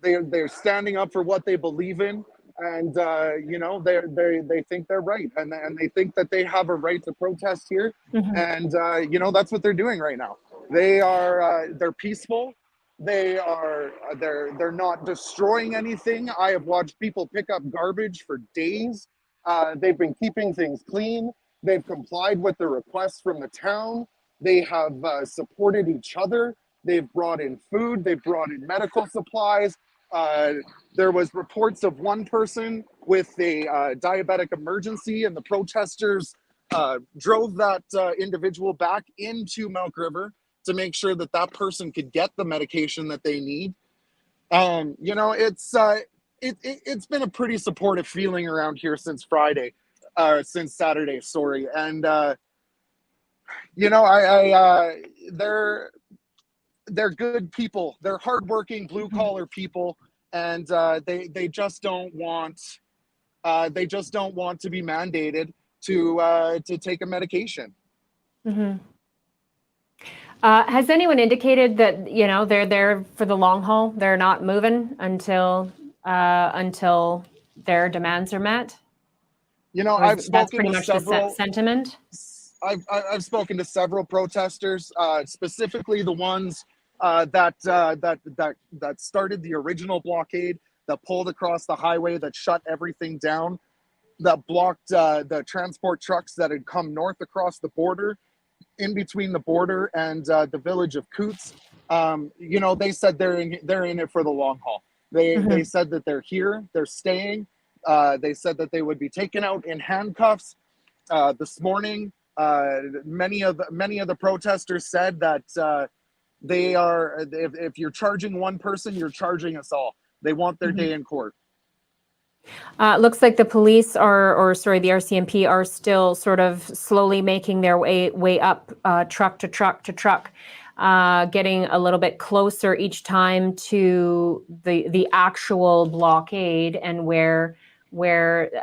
They're standing up for what they believe in, and they think they're right, and they think that they have a right to protest here, and that's what they're doing right now. They're peaceful. They're not destroying anything. I have watched people pick up garbage for days. They've been keeping things clean. They've complied with the requests from the town. They have supported each other. They've brought in food. They've brought in medical supplies. There was reports of one person with a diabetic emergency, and the protesters drove that individual back into Milk River to make sure that that person could get the medication that they need. It's been a pretty supportive feeling around here since Saturday, sorry. And, they're good people. They're hardworking, blue collar people. And they just don't want to be mandated to take a medication. Has anyone indicated that, they're there for the long haul? They're not moving until their demands are met? I've spoken that's pretty to much several the sentiment. I've spoken to several protesters, specifically the ones that started the original blockade, that pulled across the highway, that shut everything down, that blocked the transport trucks that had come north across the border, in between the border and the village of Coutts. They said they're in it for the long haul. They said that they're here, they're staying. They said that they would be taken out in handcuffs. This morning, many of the protesters said that they are, if you're charging one person, you're charging us all. They want their day in court. Looks like the police the RCMP are still sort of slowly making their way up, truck to truck to truck, getting a little bit closer each time to the actual blockade, and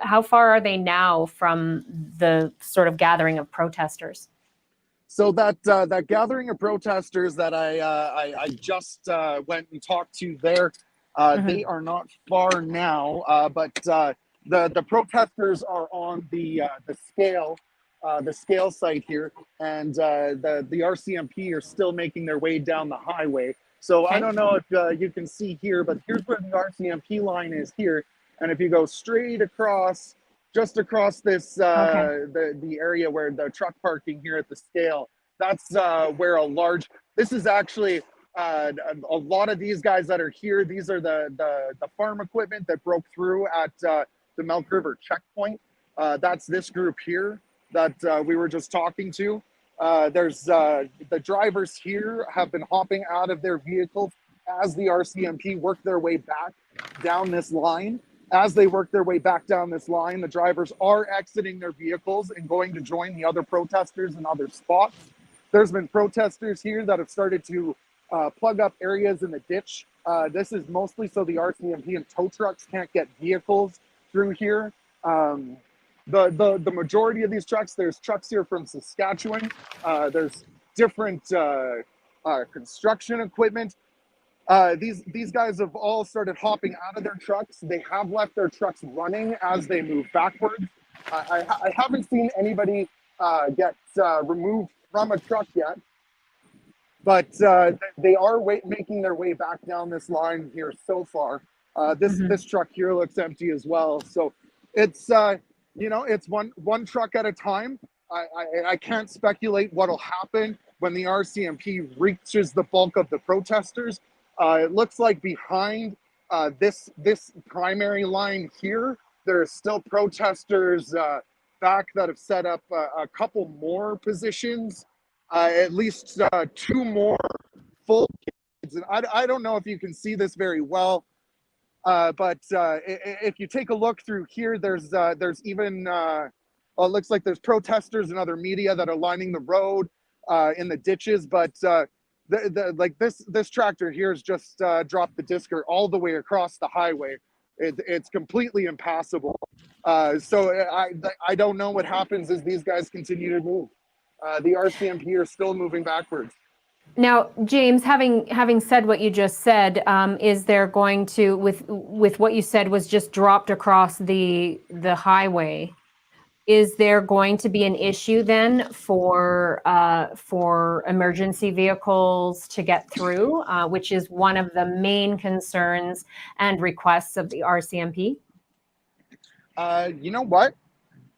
how far are they now from the sort of gathering of protesters? So that gathering of protesters that I just went and talked to there, they are not far now, but the protesters are on the scale site here, and the RCMP are still making their way down the highway. So I don't know if you can see here, but here's where the RCMP line is here, and if you go straight across, just across this the area where the truck parking here at the scale, that's where this is actually a lot of these guys that are here. These are the farm equipment that broke through at the Milk River checkpoint. That's this group here that we were just talking to. There's the drivers here have been hopping out of their vehicles as the RCMP work their way back down this line. As they work their way back down this line, the drivers are exiting their vehicles and going to join the other protesters in other spots. There's been protesters here that have started to plug up areas in the ditch. This is mostly so the RCMP and tow trucks can't get vehicles through here. The majority of these trucks, there's trucks here from Saskatchewan. There's different construction equipment. These guys have all started hopping out of their trucks. They have left their trucks running as they move backwards. I haven't seen anybody get removed from a truck yet, but they are making their way back down this line here so far. This truck here looks empty as well. So it's it's one truck at a time. I can't speculate what'll happen when the RCMP reaches the bulk of the protesters. It looks like behind this primary line here, there's still protesters back that have set up a couple more positions, at least 2 more full kids. And I don't know if you can see this very well, but if you take a look through here, there's even it looks like there's protesters and other media that are lining the road in the ditches, but like this tractor here has just dropped the disc all the way across the highway. It's completely impassable. So I don't know what happens as these guys continue to move. The RCMP are still moving backwards. Now, James, having said what you just said, is there going to, with what you said was just dropped across the highway, is there going to be an issue then for emergency vehicles to get through, which is one of the main concerns and requests of the RCMP? You know what?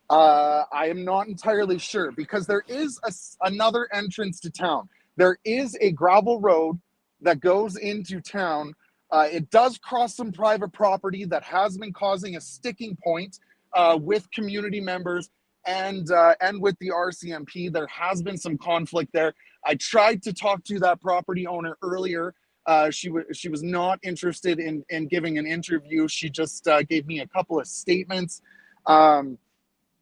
I am not entirely sure, because there is another entrance to town. There is a gravel road that goes into town. It does cross some private property that has been causing a sticking point with community members and with the RCMP. There has been some conflict there. I tried to talk to that property owner earlier. She was not interested in giving an interview. She just gave me a couple of statements. And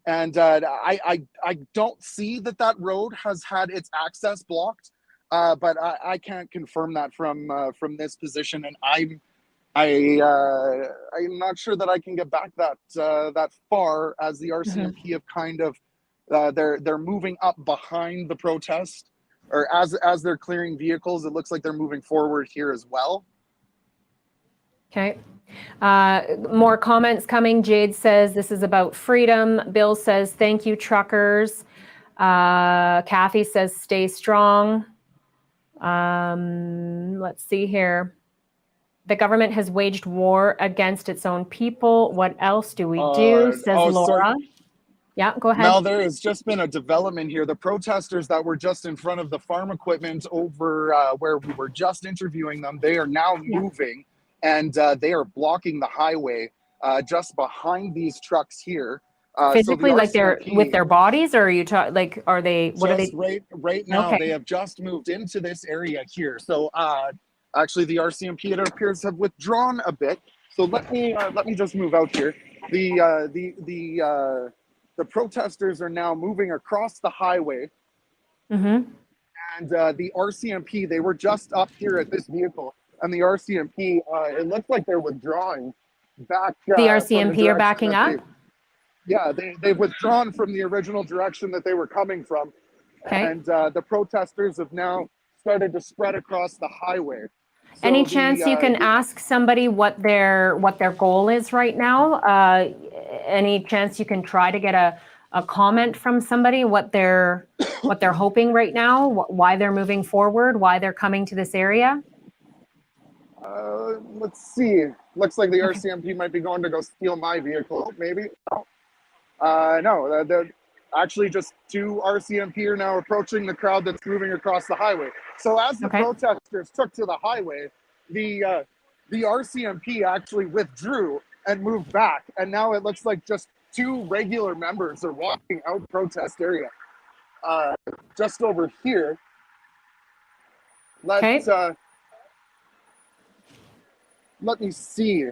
I don't see that road has had its access blocked, but I can't confirm that from this position, and I'm not sure that I can get back that far, as the RCMP have kind of they're moving up behind the protest, or as they're clearing vehicles. It looks like they're moving forward here as well. Okay. More comments coming. Jade says this is about freedom. Bill says thank you, truckers. Kathy says stay strong. Let's see here. The government has waged war against its own people. What else do we do? Says Laura. Sorry. Yeah, go ahead. Now, there has just been a development here. The protesters that were just in front of the farm equipment over where we were just interviewing them, they are now moving, and they are blocking the highway just behind these trucks here. Physically, so like they're with their bodies, or are you like, are they, what are they? Right now, Okay. they have just moved into this area here. So actually, the RCMP, it appears, have withdrawn a bit. So let me just move out here. The protesters are now moving across the highway, and the RCMP, they were just up here at this vehicle, and the RCMP, it looks like they're withdrawing back. The RCMP are backing up? They've withdrawn from the original direction that they were coming from. Okay. And the protesters have now started to spread across the highway. So Any chance you can ask somebody what their goal is right now? Any chance you can try to get a comment from somebody, what they're hoping right now, why they're moving forward, why they're coming to this area? Let's see. Looks like the RCMP might be going to go steal my vehicle, maybe. No, they're actually just 2 RCMP are now approaching the crowd that's moving across the highway. So as the protesters took to the highway, the RCMP actually withdrew and moved back, and now it looks like just 2 regular members are walking out the protest area. Just over here. Let me see.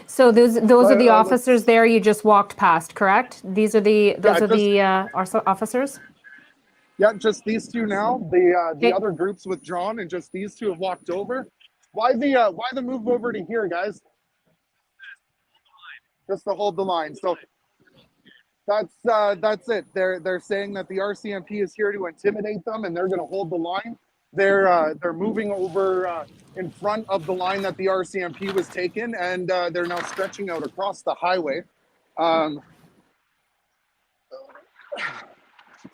So those are the officers there you just walked past, correct? Those are the officers? Yeah, just these two now. The Okay. other group's withdrawn, and just these two have walked over. Why the move over to here, guys? Just to hold the line. So that's it. They're saying that the RCMP is here to intimidate them, and they're going to hold the line. They're moving over in front of the line that the RCMP was taken, and they're now stretching out across the highway.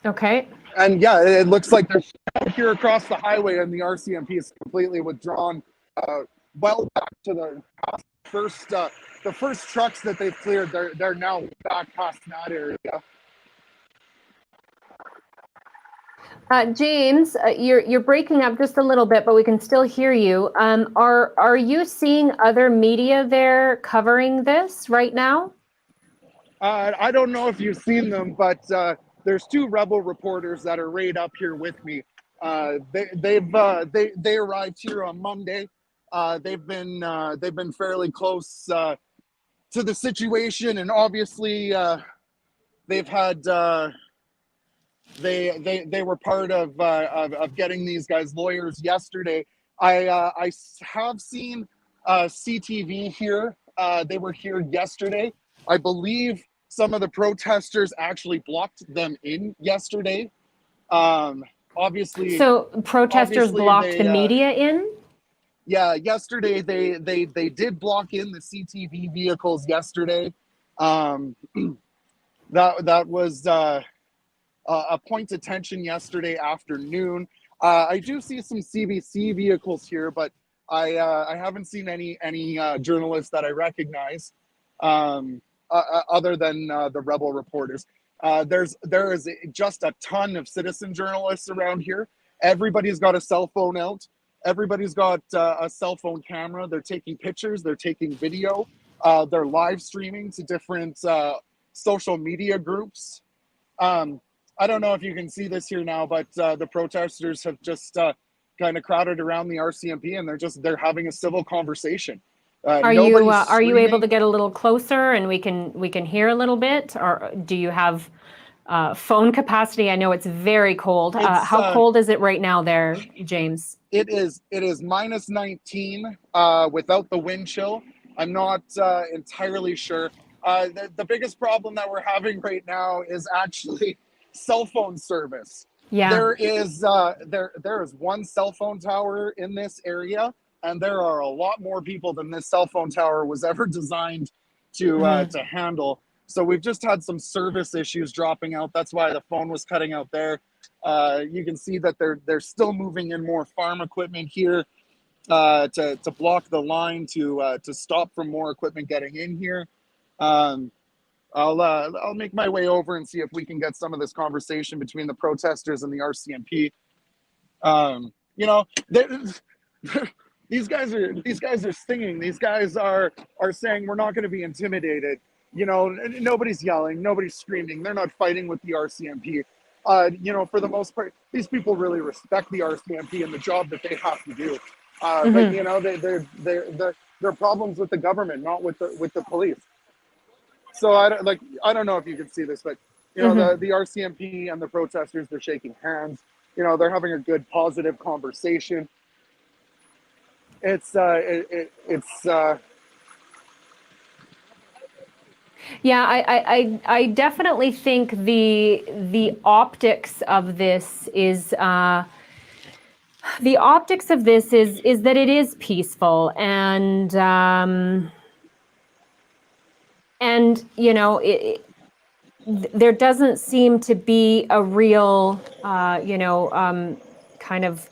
Okay. And yeah, it looks like they're here across the highway, and the RCMP is completely withdrawn. Well back to the first trucks that they've cleared. They're now back past that area. James, you're breaking up just a little bit, but we can still hear you. Are you seeing other media there covering this right now? I don't know if you've seen them, but there's two rebel reporters that are right up here with me. They arrived here on Monday. They've been fairly close to the situation, and obviously they've had they were part of getting these guys lawyers yesterday. I have seen CTV here. They were here yesterday. I believe some of the protesters actually blocked them in yesterday. Obviously, So protesters blocked the media in? Yeah, yesterday they did block in the CTV vehicles yesterday. That was a point of tension yesterday afternoon. I do see some CBC vehicles here, but I haven't seen any journalists that I recognize other than the rebel reporters. There is just a ton of citizen journalists around here. Everybody's got a cell phone out. Everybody's got a cell phone camera. They're taking pictures. They're taking video. They're live streaming to different social media groups. I don't know if you can see this here now, but the protesters have just kind of crowded around the RCMP, and they're having a civil conversation. Are you able to get a little closer and we can hear a little bit, or do you have phone capacity? I know it's very cold. How cold is it right now there, James? It is minus 19 without the wind chill. I'm not entirely sure. The biggest problem that we're having right now is actually cell phone service. Yeah. There is one cell phone tower in this area, and there are a lot more people than this cell phone tower was ever designed to handle. So we've just had some service issues dropping out. That's why the phone was cutting out there. You can see that they're still moving in more farm equipment here to block the line to stop from more equipment getting in here. I'll make my way over and see if we can get some of this conversation between the protesters and the RCMP. These guys are stinging. These guys are saying we're not going to be intimidated. Nobody's yelling, nobody's screaming. They're not fighting with the RCMP. For the most part, these people really respect the RCMP and the job that they have to do. But they're problems with the government, not with the police. So I don't know if you can see this, but the RCMP and the protesters, they're shaking hands. They're having a good, positive conversation. Yeah, I definitely think the optics of this is that it is peaceful, and there doesn't seem to be a real kind of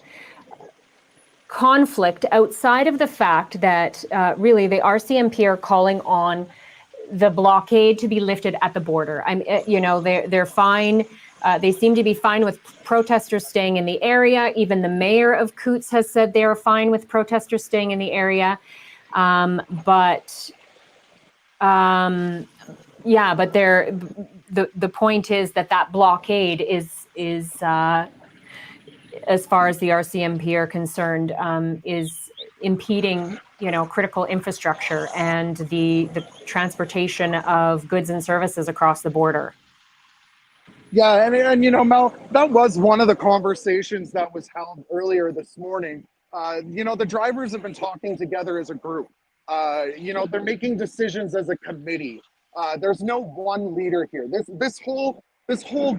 conflict outside of the fact that really the RCMP are calling on the blockade to be lifted at the border. They're fine. They seem to be fine with protesters staying in the area. Even the mayor of Coutts has said they are fine with protesters staying in the area. But the point is that blockade is as far as the RCMP are concerned, is impeding, critical infrastructure and the transportation of goods and services across the border. Yeah, and you know, Mel, that was one of the conversations that was held earlier this morning. You know, the drivers have been talking together as a group. You know, they're making decisions as a committee. There's no one leader here. This whole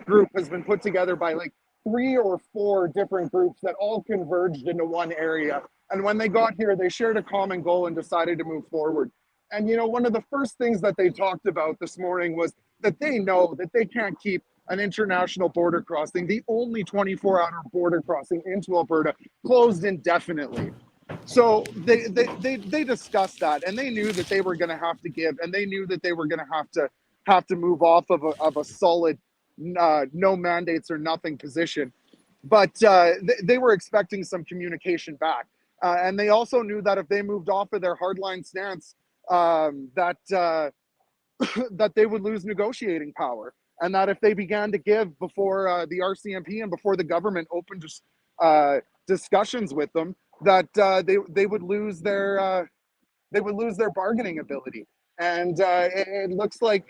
group has been put together by like 3 or 4 different groups that all converged into one area. And when they got here, they shared a common goal and decided to move forward. And you know, one of the first things that they talked about this morning was that they know that they can't keep an international border crossing, the only 24-hour border crossing into Alberta, closed indefinitely. So they discussed that, and they knew that they were going to have to give, and they knew that they were going to have to move off of a solid no mandates or nothing position. But they were expecting some communication back, and they also knew that if they moved off of their hardline stance, that they would lose negotiating power. And that if they began to give before the RCMP and before the government opened discussions with them, that they would lose their bargaining ability. And it looks like,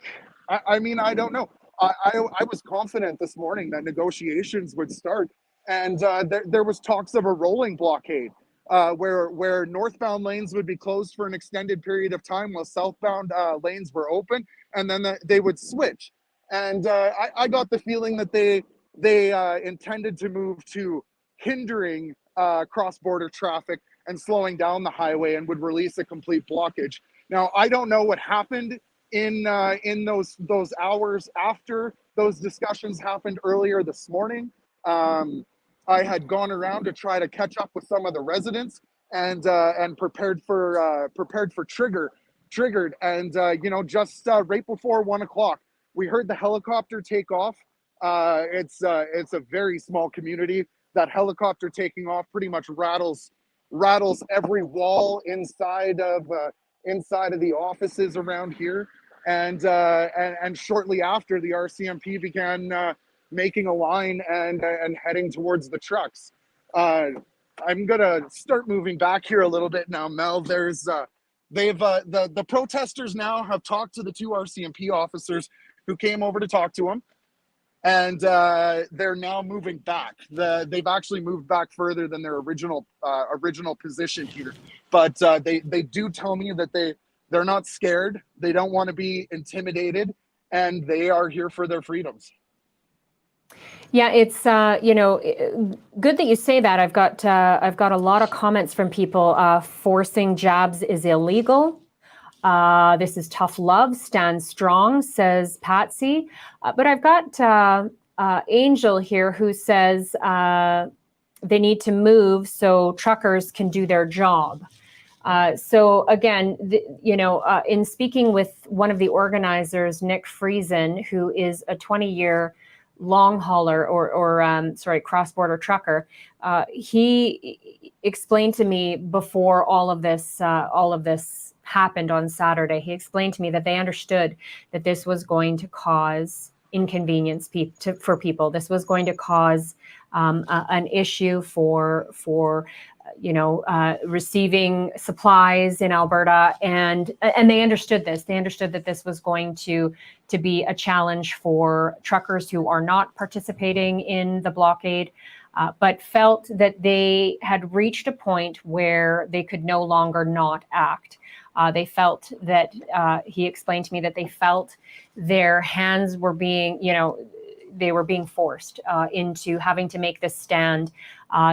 I mean, I don't know. I was confident this morning that negotiations would start, and there was talks of a rolling blockade, where northbound lanes would be closed for an extended period of time while southbound lanes were open, and then they would switch. And I got the feeling that they intended to move to hindering cross-border traffic and slowing down the highway, and would release a complete blockage. Now, I don't know what happened in those hours after those discussions happened earlier this morning. I had gone around to try to catch up with some of the residents, and prepared for triggered, and you know, just right before 1 o'clock, we heard the helicopter take off. It's a very small community. That helicopter taking off pretty much rattles every wall inside of the offices around here. And shortly after, the RCMP began making a line and heading towards the trucks. I'm gonna start moving back here a little bit now, Mel. There's the protesters now have talked to the 2 RCMP officers who came over to talk to them, and they're now moving back. They've actually moved back further than their original position here, but they do tell me that they're not scared. They don't want to be intimidated, and they are here for their freedoms. Yeah, it's you know, good that you say that. I've got a lot of comments from people. Forcing jabs is illegal. This is tough love. Stand strong, says Patsy. But I've got Angel here who says they need to move so truckers can do their job. So again, you know, in speaking with one of the organizers, Nick Friesen, who is a 20-year long hauler or cross-border trucker, he explained to me before all of this happened on Saturday. He explained to me that they understood that this was going to cause inconvenience for people. This was going to cause an issue for receiving supplies in Alberta, and they understood this. They understood that this was going to be a challenge for truckers who are not participating in the blockade, but felt that they had reached a point where they could no longer not act. They felt that, he explained to me that they felt their hands were being, they were being forced into having to make this stand.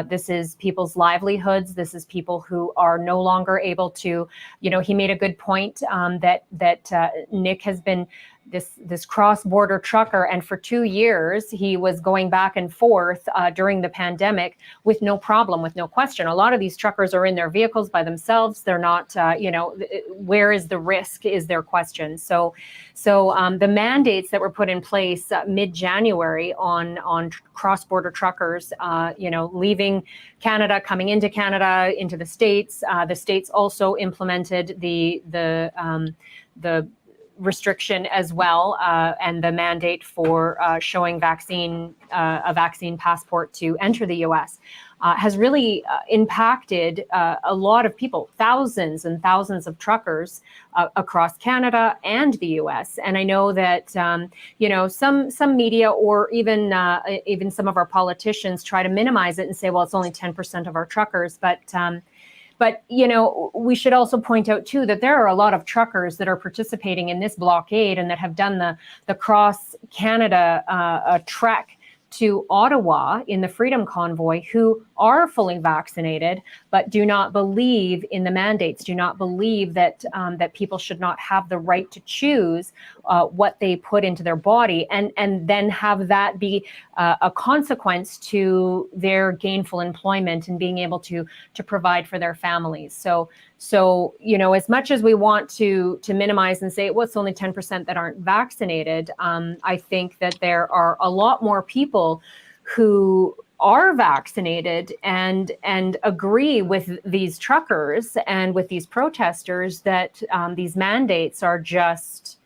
This is people's livelihoods. This is people who are no longer able to, he made a good point that Nick has been this cross-border trucker, and for 2 years he was going back and forth during the pandemic with no problem, with no question. A lot of these truckers are in their vehicles by themselves. They're not, where is the risk is their question. So the mandates that were put in place mid-January on cross-border truckers, leaving Canada, coming into Canada, into the States. The States also implemented the restriction as well, and the mandate for showing a vaccine passport to enter the U.S. Has really impacted a lot of people, thousands and thousands of truckers across Canada and the U.S. And I know that some media or even some of our politicians try to minimize it and say, well, it's only 10% of our truckers, But we should also point out too that there are a lot of truckers that are participating in this blockade and that have done the cross Canada trek to Ottawa in the Freedom Convoy, who are fully vaccinated but do not believe in the mandates, do not believe that that people should not have the right to choose what they put into their body, and then have that be a consequence to their gainful employment and being able to provide for their families. So as much as we want to minimize and say, well, it's only 10% that aren't vaccinated, I think that there are a lot more people who are vaccinated and agree with these truckers and with these protesters that these mandates are just,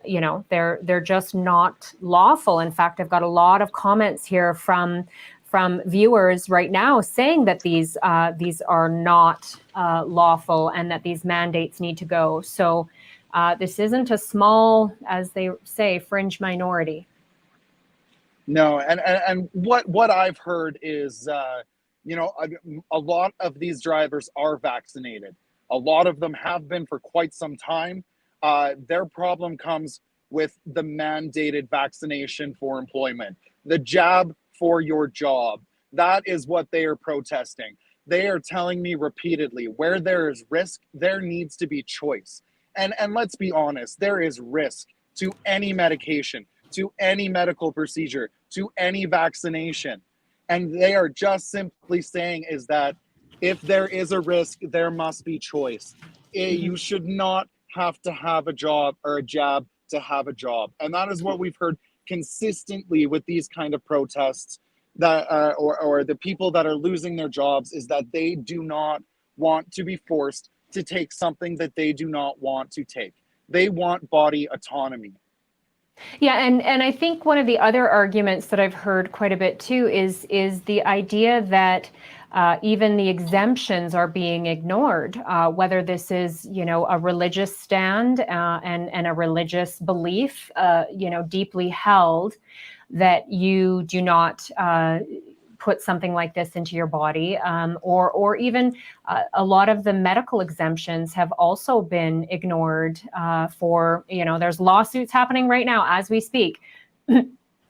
they're just not lawful. In fact, I've got a lot of comments here from viewers right now saying that these are not lawful and that these mandates need to go. So this isn't a small, as they say, fringe minority. No, and what I've heard is, a lot of these drivers are vaccinated. A lot of them have been for quite some time. Their problem comes with the mandated vaccination for employment, the jab for your job. That is what they are protesting. They are telling me repeatedly, where there is risk, there needs to be choice. And let's be honest, there is risk to any medication, to any medical procedure, to any vaccination. And they are just simply saying is that if there is a risk, there must be choice. You should not have to have a job or a jab to have a job. And that is what we've heard consistently with these kind of protests, that or the people that are losing their jobs, is that they do not want to be forced to take something that they do not want to take. They want body autonomy. Yeah, and I think one of the other arguments that I've heard quite a bit too is the idea that even the exemptions are being ignored, whether this is, a religious stand and a religious belief, deeply held, that you do not put something like this into your body, or even a lot of the medical exemptions have also been ignored for, there's lawsuits happening right now as we speak,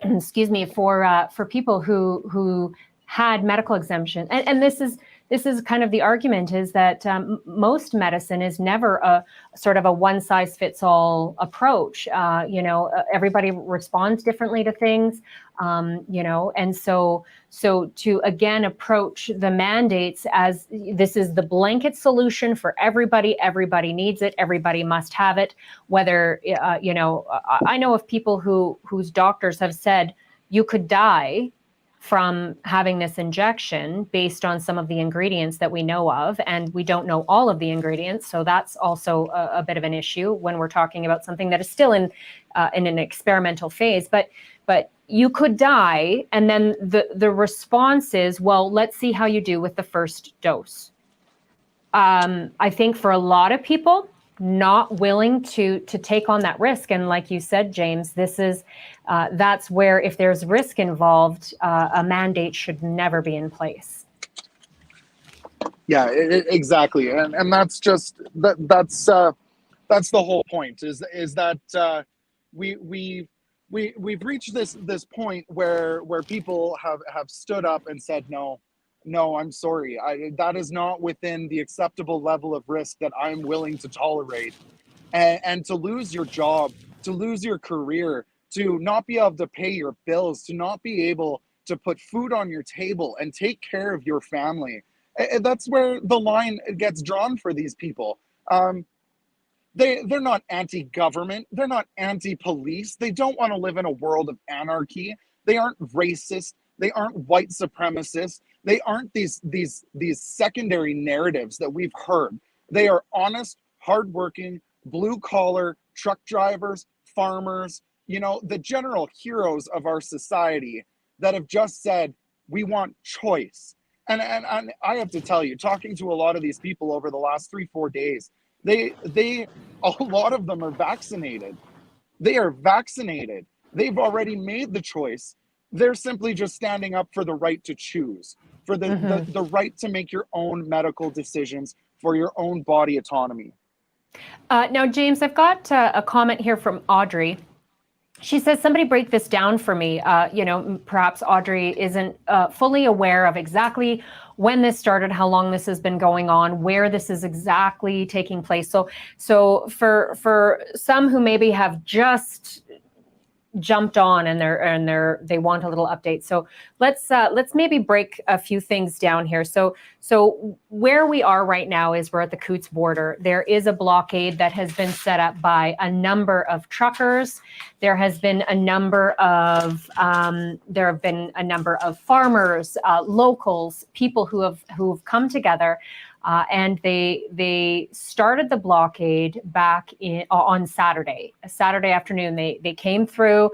excuse me, for people who had medical exemption. And this is kind of the argument, is that most medicine is never a sort of a one size fits all approach. Everybody responds differently to things, and so to again approach the mandates as this is the blanket solution for everybody needs it, everybody must have it, whether, I know of people whose doctors have said you could die from having this injection based on some of the ingredients that we know of, and we don't know all of the ingredients, so that's also a bit of an issue when we're talking about something that is still in an experimental phase. But you could die, and then the response is, well, let's see how you do with the first dose. I think for a lot of people, not willing to take on that risk, and like you said, James, this is that's where, if there's risk involved, a mandate should never be in place. Yeah, exactly, and that's just that's the whole point. Is that we've reached this point where people have stood up and said, no, I'm sorry, that is not within the acceptable level of risk that I'm willing to tolerate, and to lose your job, to lose your career, to not be able to pay your bills, to not be able to put food on your table and take care of your family. That's where the line gets drawn for these people. They're not anti-government. They're not anti-police. They don't want to live in a world of anarchy. They aren't racist. They aren't white supremacists. They aren't these secondary narratives that we've heard. They are honest, hardworking, blue-collar truck drivers, farmers, you know, the general heroes of our society that have just said, we want choice. And I have to tell you, talking to a lot of these people over the last 3-4 days, a lot of them are vaccinated. They are vaccinated. They've already made the choice. They're simply just standing up for the right to choose, for the right to make your own medical decisions, for your own body autonomy. Now, James, I've got a comment here from Audrey. She says, somebody break this down for me. You know, perhaps Audrey isn't fully aware of exactly when this started, how long this has been going on, where this is exactly taking place. So for some who maybe have just jumped on and they want a little update. So let's maybe break a few things down here. So where we are right now is we're at the Coutts border. There is a blockade that has been set up by a number of truckers. There has been a number of farmers, locals, people who've come together. And they started the blockade back on Saturday afternoon. They came through,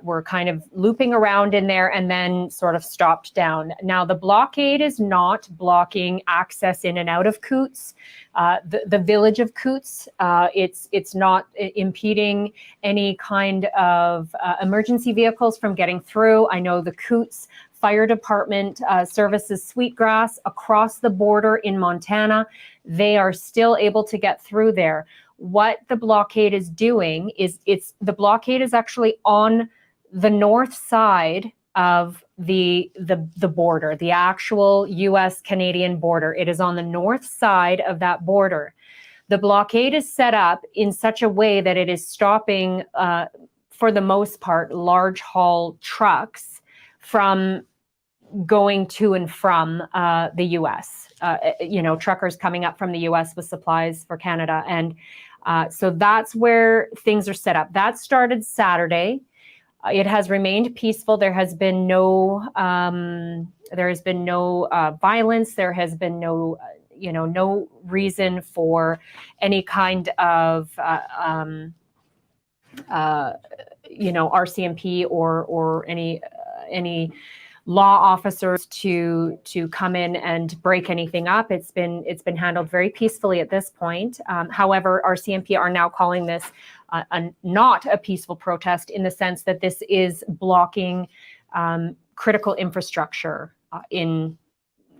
were kind of looping around in there, and then sort of stopped down. Now, the blockade is not blocking access in and out of Coutts, the village of Coutts. It's not impeding any kind of emergency vehicles from getting through. I know the Coutts Fire Department services Sweetgrass across the border in Montana. They are still able to get through there. What the blockade is doing is the blockade is actually on the north side of the border, the actual US-Canadian border. It is on the north side of that border. The blockade is set up in such a way that it is stopping, for the most part, large haul trucks from going to and from the U.S., you know, truckers coming up from the U.S. with supplies for Canada. And so that's where things are set up. That started Saturday. It has remained peaceful. There has been no violence. There has been no, no reason for any kind of, Rcmp or any law officers to come in and break anything up. It's been handled very peacefully at this point. However, Rcmp are now calling this not a peaceful protest, in the sense that this is blocking critical infrastructure in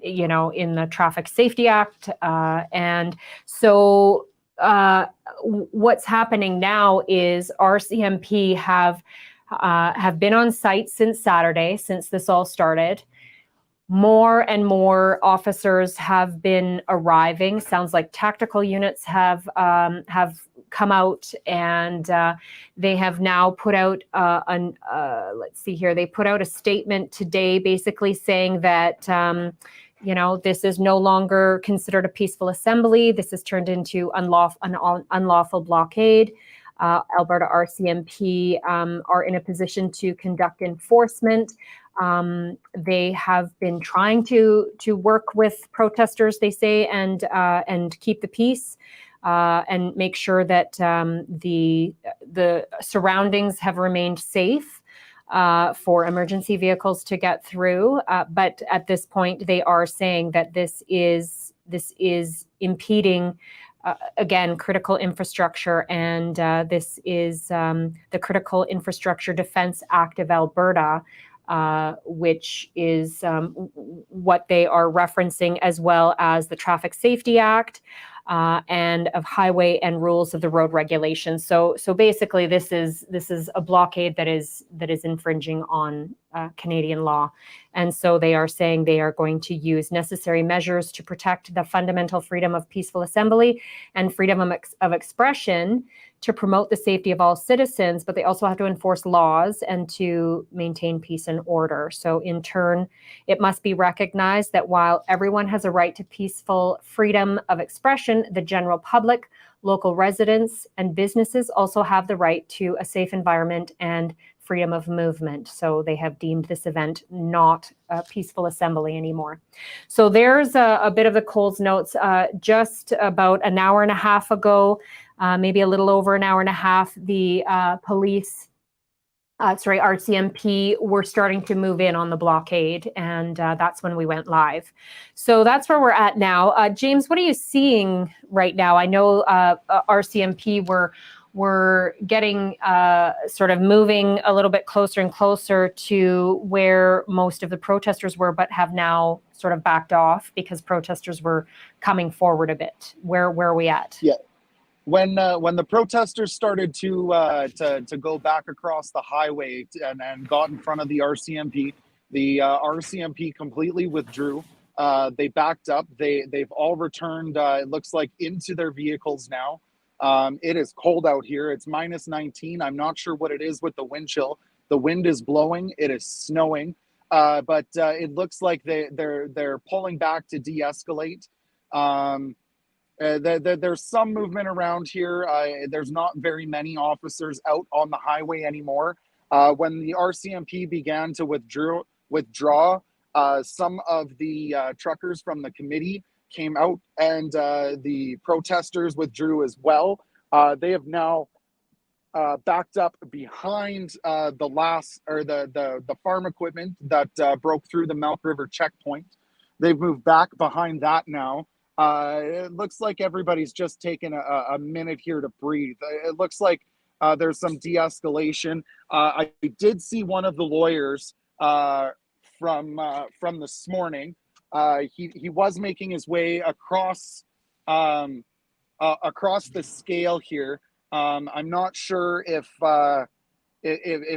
the Traffic Safety Act, and so what's happening now is Rcmp have been on site since Saturday, since this all started. More and more officers have been arriving. Sounds like tactical units have come out, and they have now put out let's see here. They put out a statement today, basically saying that this is no longer considered a peaceful assembly. This has turned into unlawful blockade. Alberta Rcmp are in a position to conduct enforcement. They have been trying to work with protesters, they say, and keep the peace, and make sure that the surroundings have remained safe for emergency vehicles to get through. But at this point, they are saying that this is impeding, again, critical infrastructure, and this is the Critical Infrastructure Defence Act of Alberta, which is what they are referencing, as well as the Traffic Safety Act and of highway and rules of the road regulations. So basically, this is a blockade that is infringing on Canadian law, and so they are saying they are going to use necessary measures to protect the fundamental freedom of peaceful assembly and freedom of expression, to promote the safety of all citizens, but they also have to enforce laws and to maintain peace and order. So in turn, it must be recognized that while everyone has a right to peaceful freedom of expression, the general public, local residents, and businesses also have the right to a safe environment and freedom of movement. So they have deemed this event not a peaceful assembly anymore. So there's a bit of the Coles notes. Just about an hour and a half ago, maybe a little over an hour and a half, the RCMP were starting to move in on the blockade, and that's when we went live. So that's where we're at now. James, what are you seeing right now? I know RCMP were getting sort of moving a little bit closer and closer to where most of the protesters were, but have now sort of backed off because protesters were coming forward a bit. Where are we at? Yeah. When the protesters started to go back across the highway and got in front of the RCMP, the RCMP completely withdrew. They backed up. They've all returned. It looks like into their vehicles now. It is cold out here. It's minus 19. I'm not sure what it is with the wind chill. The wind is blowing. It is snowing. But it looks like they're pulling back to de-escalate. There's some movement around here. There's not very many officers out on the highway anymore. When the RCMP began to withdraw, some of the truckers from the committee came out, and the protesters withdrew as well. They have now backed up behind the farm equipment that broke through the Milk River checkpoint. They've moved back behind that now. It looks like everybody's just taken a minute here to breathe. It looks like there's some de-escalation. I did see one of the lawyers from this morning. He was making his way across the scale here. I'm not sure if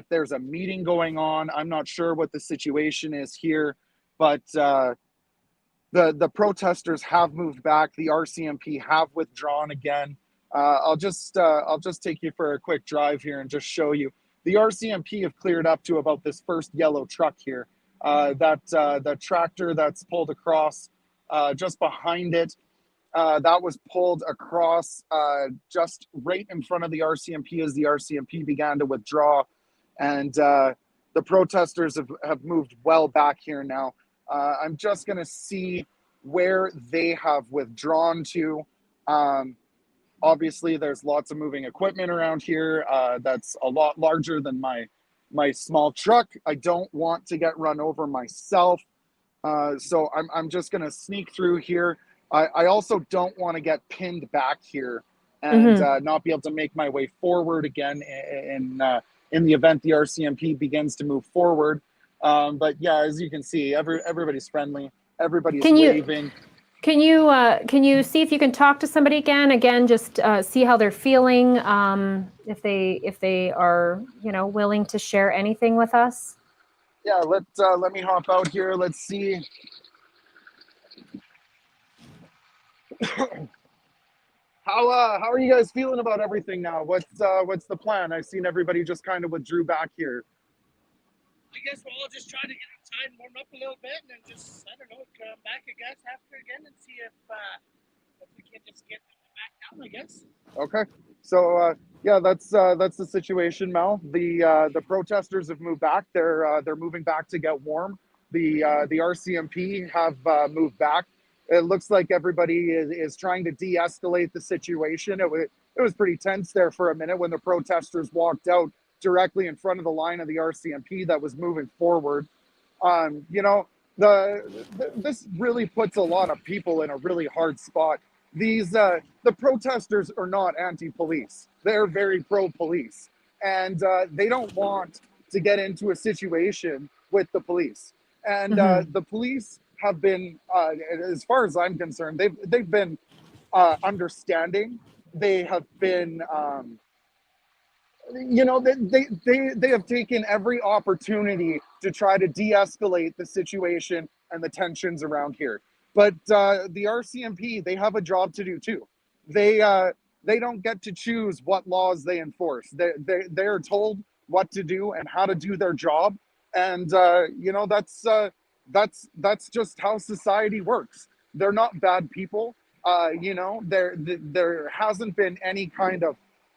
there's a meeting going on. I'm not sure what the situation is here, but the protesters have moved back. The RCMP have withdrawn again. I'll just take you for a quick drive here and just show you. The RCMP have cleared up to about this first yellow truck here. That tractor that's pulled across just behind it, that was pulled across just right in front of the RCMP as the RCMP began to withdraw. And the protesters have moved well back here now. I'm just going to see where they have withdrawn to. Obviously, there's lots of moving equipment around here. That's a lot larger than my small truck. I don't want to get run over myself. So I'm just going to sneak through here. I also don't want to get pinned back here and not be able to make my way forward again in the event the RCMP begins to move forward. But yeah, as you can see, everybody's friendly. Everybody's waving. Can you see if you can talk to somebody again? Just see how they're feeling. If they are willing to share anything with us. Yeah, let me hop out here. Let's see. How are you guys feeling about everything now? What's the plan? I've seen everybody just kind of withdrew back here. I guess we'll all just try to get outside and warm up a little bit, and then just, I don't know, come back, I guess, after again and see if we can just get back down, I guess. Okay. So yeah, that's the situation, Mel. The protesters have moved back. They're moving back to get warm. The RCMP have moved back. It looks like everybody is trying to de-escalate the situation. It was pretty tense there for a minute when the protesters walked out directly in front of the line of the RCMP that was moving forward. This really puts a lot of people in a really hard spot. The protesters are not anti-police. They're very pro-police, and they don't want to get into a situation with the police. And the police have been, as far as I'm concerned, they've been understanding. They have been, they have taken every opportunity to try to de-escalate the situation and the tensions around here. But the RCMP, they have a job to do too. They don't get to choose what laws they enforce. They are told what to do and how to do their job. And that's just how society works. They're not bad people. There hasn't been any kind of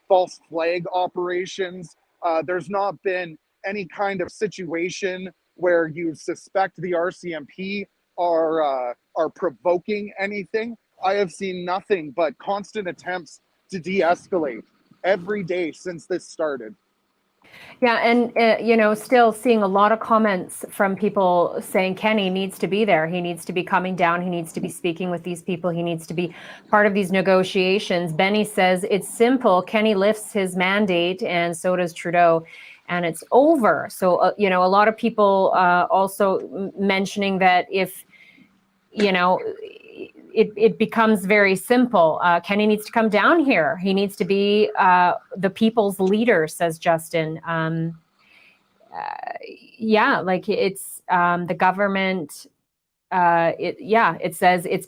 false flag operations. There's not been any kind of situation where you suspect the RCMP are provoking anything. I have seen nothing but constant attempts to de-escalate every day since this started. Yeah, and still seeing a lot of comments from people saying Kenny needs to be there. He needs to be coming down. He needs to be speaking with these people. He needs to be part of these negotiations. Benny says it's simple. Kenny lifts his mandate, and so does Trudeau, and it's over. So a lot of people also mentioning that if it becomes very simple. Kenny needs to come down here. He needs to be the people's leader, says Justin. It's the government. It says it's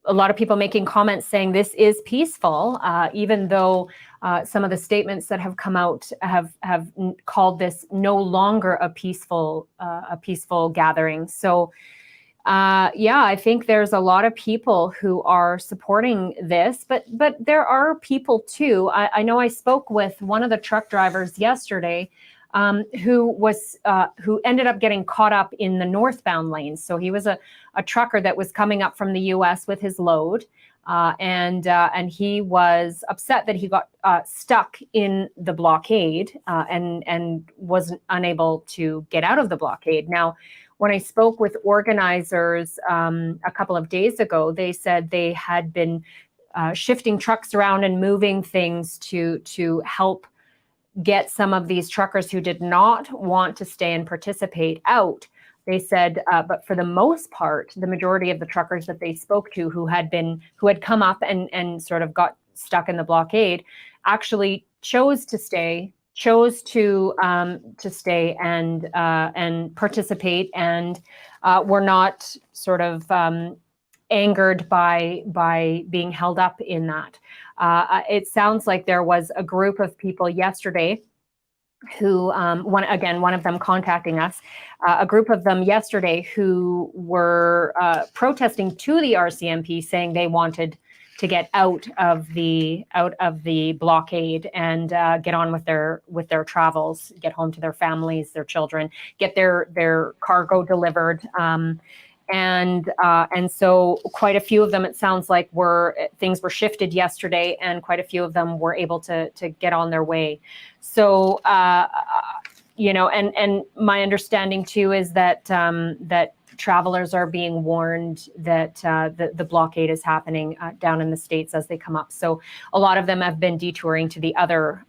a lot of people making comments saying this is peaceful, even though some of the statements that have come out have called this no longer a peaceful gathering. So. I think there's a lot of people who are supporting this, but there are people too. I know I spoke with one of the truck drivers yesterday, who ended up getting caught up in the northbound lanes. So he was a trucker that was coming up from the U.S. with his load, and he was upset that he got stuck in the blockade and wasn't unable to get out of the blockade. Now, when I spoke with organizers a couple of days ago, they said they had been shifting trucks around and moving things to help get some of these truckers who did not want to stay and participate out. They said, but for the most part, the majority of the truckers that they spoke to who had come up and sort of got stuck in the blockade actually chose to stay and participate, and were not sort of angered by being held up in that. It sounds like there was a group of people yesterday who, one of them contacting us, a group of them yesterday who were protesting to the RCMP, saying they wanted to get out of the blockade and get on with their travels, get home to their families, their children, get their cargo delivered. And so quite a few of them, it sounds like, things were shifted yesterday, and quite a few of them were able to get on their way. So and my understanding too is that that travelers are being warned that the blockade is happening down in the States as they come up. So a lot of them have been detouring to the other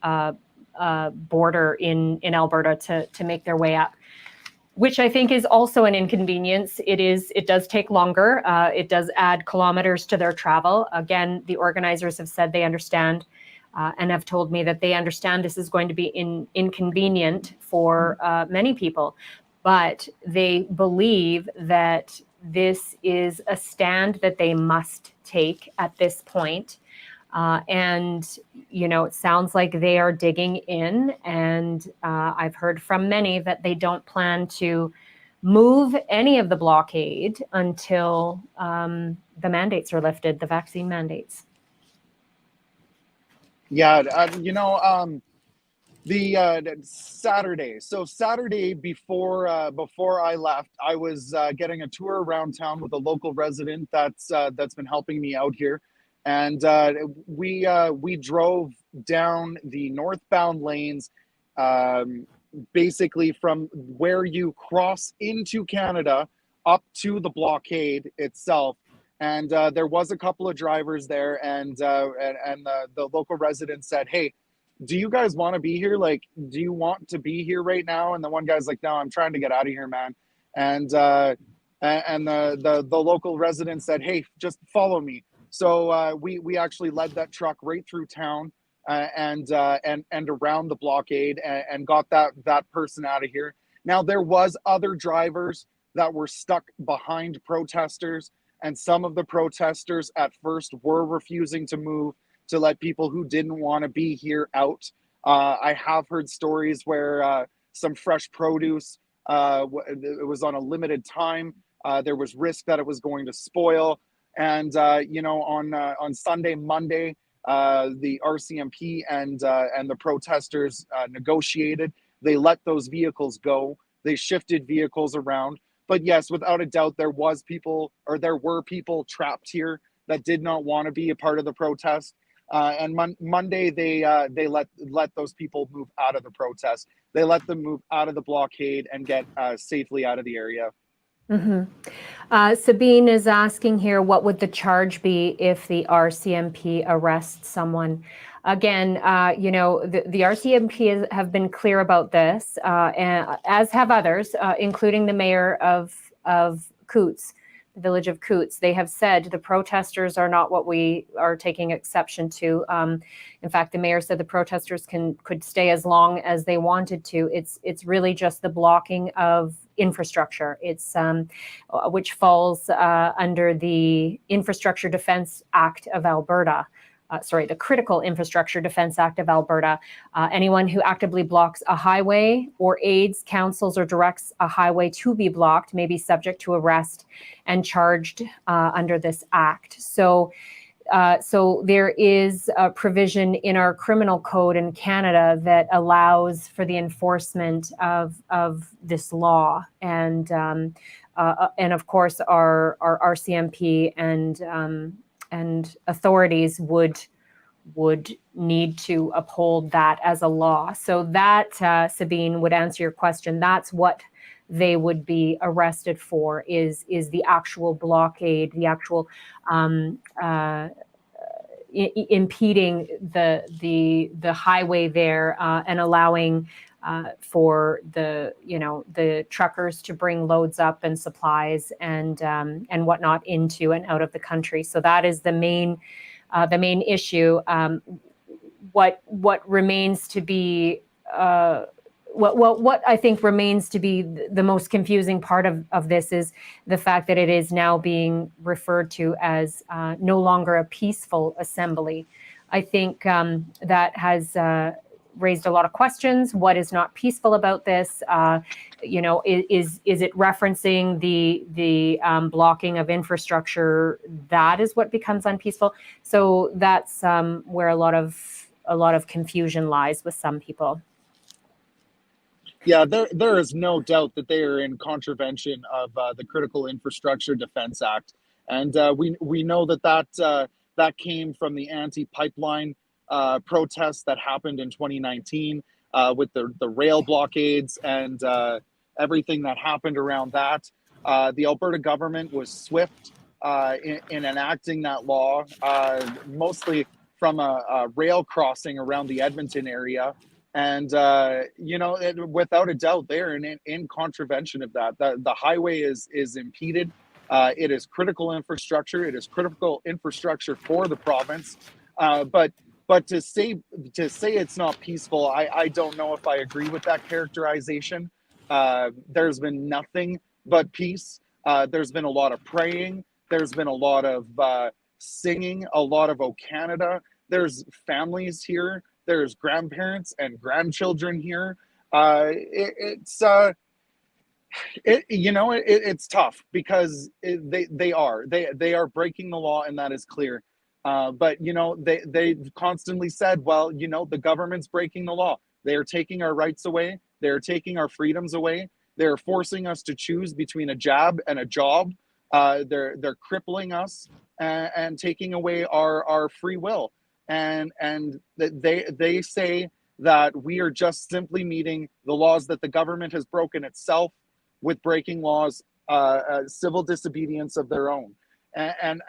border in Alberta to make their way up, which I think is also an inconvenience. It does take longer. It does add kilometers to their travel. Again, the organizers have said they understand and have told me that they understand this is going to be inconvenient for many people, but they believe that this is a stand that they must take at this point. And it sounds like they are digging in, and I've heard from many that they don't plan to move any of the blockade until the mandates are lifted, the vaccine mandates. Yeah, the Saturday. So Saturday before I left, I was getting a tour around town with a local resident that's been helping me out here, and we drove down the northbound lanes, basically from where you cross into Canada up to the blockade itself. And there was a couple of drivers there, and the local resident said, "Hey, do you guys want to be here? Like, do you want to be here right now?" And the one guy's like, "No, I'm trying to get out of here, man." And the local resident said, "Hey, just follow me." So we actually led that truck right through town and around the blockade and got that person out of here. Now, there was other drivers that were stuck behind protesters, and some of the protesters at first were refusing to move to let people who didn't want to be here out. I have heard stories where some fresh produce, it was on a limited time. There was risk that it was going to spoil. And, on Sunday, Monday, the RCMP and the protesters negotiated. They let those vehicles go. They shifted vehicles around. But yes, without a doubt, there were people trapped here that did not want to be a part of the protest. And Monday they let those people move out of the protest. They let them move out of the blockade and get safely out of the area. Sabine is asking here, what would the charge be if the RCMP arrests someone? Again, the RCMP have been clear about this, and as have others, including the mayor of Coutts, the village of Coutts. They have said the protesters are not what we are taking exception to. In fact, the mayor said the protesters could stay as long as they wanted to. It's really just the blocking of infrastructure. It's which falls under the Infrastructure Defense Act of Alberta. The Critical Infrastructure Defense Act of Alberta. Anyone who actively blocks a highway or aids, counsels, or directs a highway to be blocked may be subject to arrest and charged under this act. So there is a provision in our criminal code in Canada that allows for the enforcement of this law, and of course our RCMP and authorities would need to uphold that as a law. So that, Sabine, would answer your question. That's what they would be arrested for, is the actual blockade, the actual impeding the highway there, and allowing for the truckers to bring loads up and supplies and whatnot into and out of the country. So that is the main issue. What remains to be what I think remains to be the most confusing part of this is the fact that it is now being referred to as no longer a peaceful assembly. I think that has raised a lot of questions. What is not peaceful about this? Is it referencing the blocking of infrastructure? That is what becomes unpeaceful. So that's where a lot of confusion lies with some people. Yeah, there is no doubt that they are in contravention of the Critical Infrastructure Defense Act, and we know that came from the anti-pipeline protests that happened in 2019 with the rail blockades and everything that happened around that. The Alberta government was swift in enacting that law, mostly from a rail crossing around the Edmonton area. And, without a doubt, they're in contravention of that. The highway is impeded. It is critical infrastructure. It is critical infrastructure for the province. But to say it's not peaceful, I don't know if I agree with that characterization. There's been nothing but peace. There's been a lot of praying. There's been a lot of singing, a lot of "O Canada." There's families here. There's grandparents and grandchildren here. It's tough because they are breaking the law, and that is clear. But they constantly said, well, the government's breaking the law. They are taking our rights away. They are taking our freedoms away. They're forcing us to choose between a jab and a job. They're crippling us and taking away our free will. And they say that we are just simply meeting the laws that the government has broken itself with breaking laws, civil disobedience of their own, and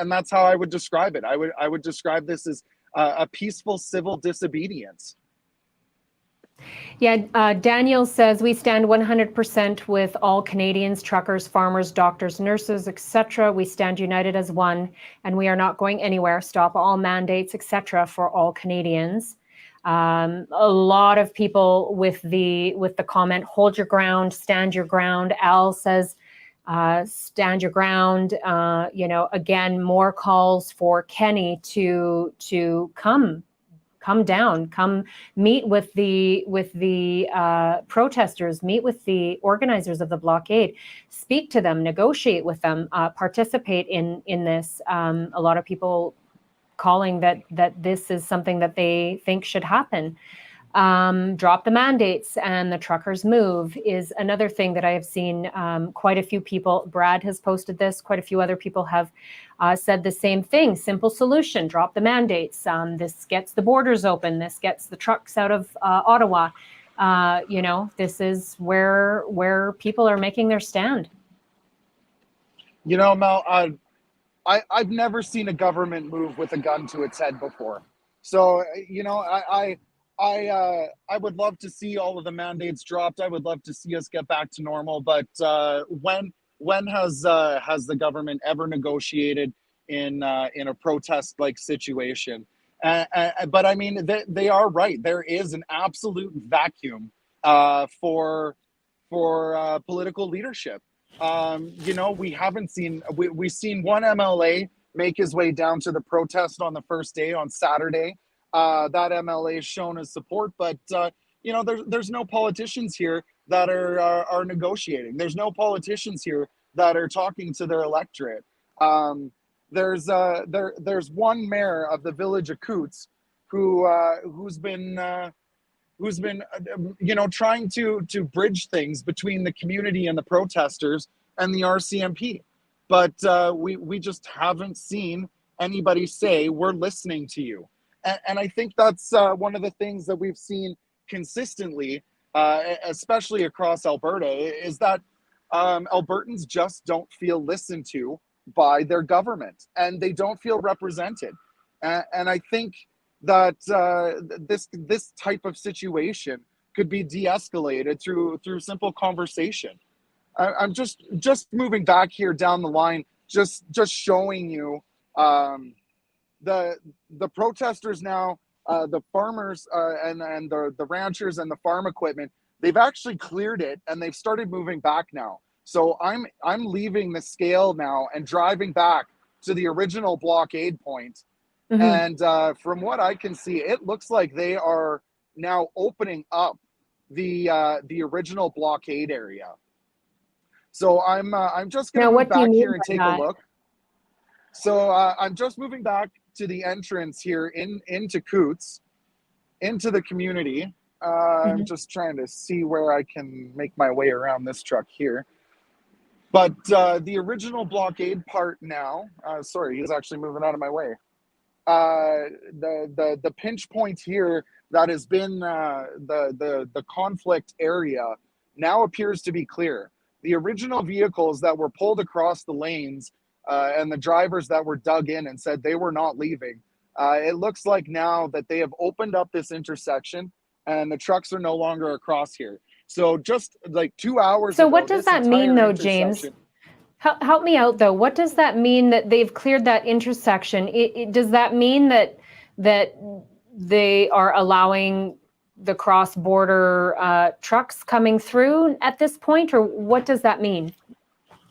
that's how I would describe it. I would describe this as a peaceful civil disobedience. Yeah, Daniel says we stand 100% with all Canadians, truckers, farmers, doctors, nurses, etc. We stand united as one, and we are not going anywhere. Stop all mandates, etc. for all Canadians. A lot of people with the comment, hold your ground, stand your ground. Al says, stand your ground. Again, more calls for Kenny to come down, come meet with the protesters, meet with the organizers of the blockade, speak to them, negotiate with them, participate in this. A lot of people calling that this is something that they think should happen. drop the mandates and the truckers move is another thing that I have seen quite a few people. Brad has posted this. Quite a few other people have said the same thing. Simple solution: drop the mandates. This gets the borders open. This gets the trucks out of Ottawa. This is where people are making their stand. Mel, I've never seen a government move with a gun to its head before. So, I would love to see all of the mandates dropped. I would love to see us get back to normal. But when has the government ever negotiated in a protest like situation? But I mean, they are right. There is an absolute vacuum for political leadership. We haven't seen, we've seen one MLA make his way down to the protest on the first day on Saturday. That MLA has shown his support, but there's no politicians here that are negotiating. There's no politicians here that are talking to their electorate. There's one mayor of the village of Coutts who's been trying to bridge things between the community and the protesters and the Rcmp. But we just haven't seen anybody say, we're listening to you. And I think that's one of the things that we've seen consistently, especially across Alberta, is that Albertans just don't feel listened to by their government, and they don't feel represented. And I think that this type of situation could be de-escalated through simple conversation. I'm just moving back here down the line, just showing you the protesters now, the farmers and the ranchers and the farm equipment. They've actually cleared it and they've started moving back now. So I'm leaving the scale now and driving back to the original blockade point. Mm-hmm. And from what I can see, it looks like they are now opening up the original blockade area. So I'm just going to move back here and take a look. So I'm just moving back to the entrance here into Coutts, into the community. I'm just trying to see where I can make my way around this truck here. But the original blockade part now, sorry, he's actually moving out of my way. The pinch point here that has been the conflict area now appears to be clear. The original vehicles that were pulled across the lanes and the drivers that were dug in and said they were not leaving, it looks like now that they have opened up this intersection and the trucks are no longer across here. So just like 2 hours ago, what does that mean though, James? Help me out though. What does that mean that they've cleared that intersection? Does that mean that they are allowing the cross-border trucks coming through at this point, or what does that mean?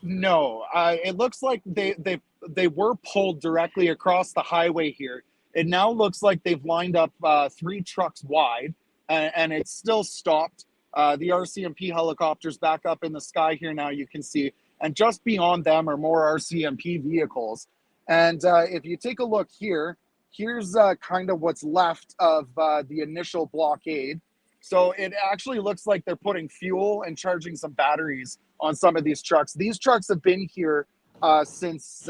No, it looks like they were pulled directly across the highway here. It now looks like they've lined up 3 trucks wide, and it's still stopped. The Rcmp helicopters back up in the sky here now, you can see. And just beyond them are more Rcmp vehicles. And if you take a look here, here's kind of what's left of the initial blockade. So it actually looks like they're putting fuel and charging some batteries on some of these trucks. These trucks have been here since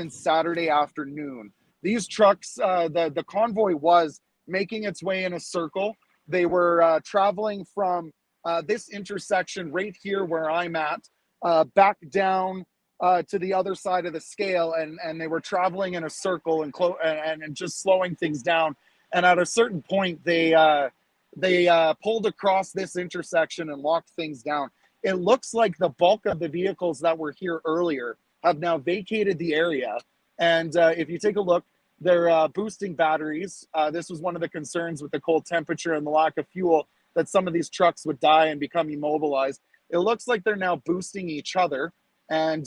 Saturday afternoon. These trucks, the convoy was making its way in a circle. They were traveling from this intersection right here where I'm at, back down to the other side of the scale, and they were traveling in a circle and just slowing things down. And at a certain point, they pulled across this intersection and locked things down. It looks like the bulk of the vehicles that were here earlier have now vacated the area. And if you take a look, they're boosting batteries. This was one of the concerns with the cold temperature and the lack of fuel, that some of these trucks would die and become immobilized. It looks like they're now boosting each other and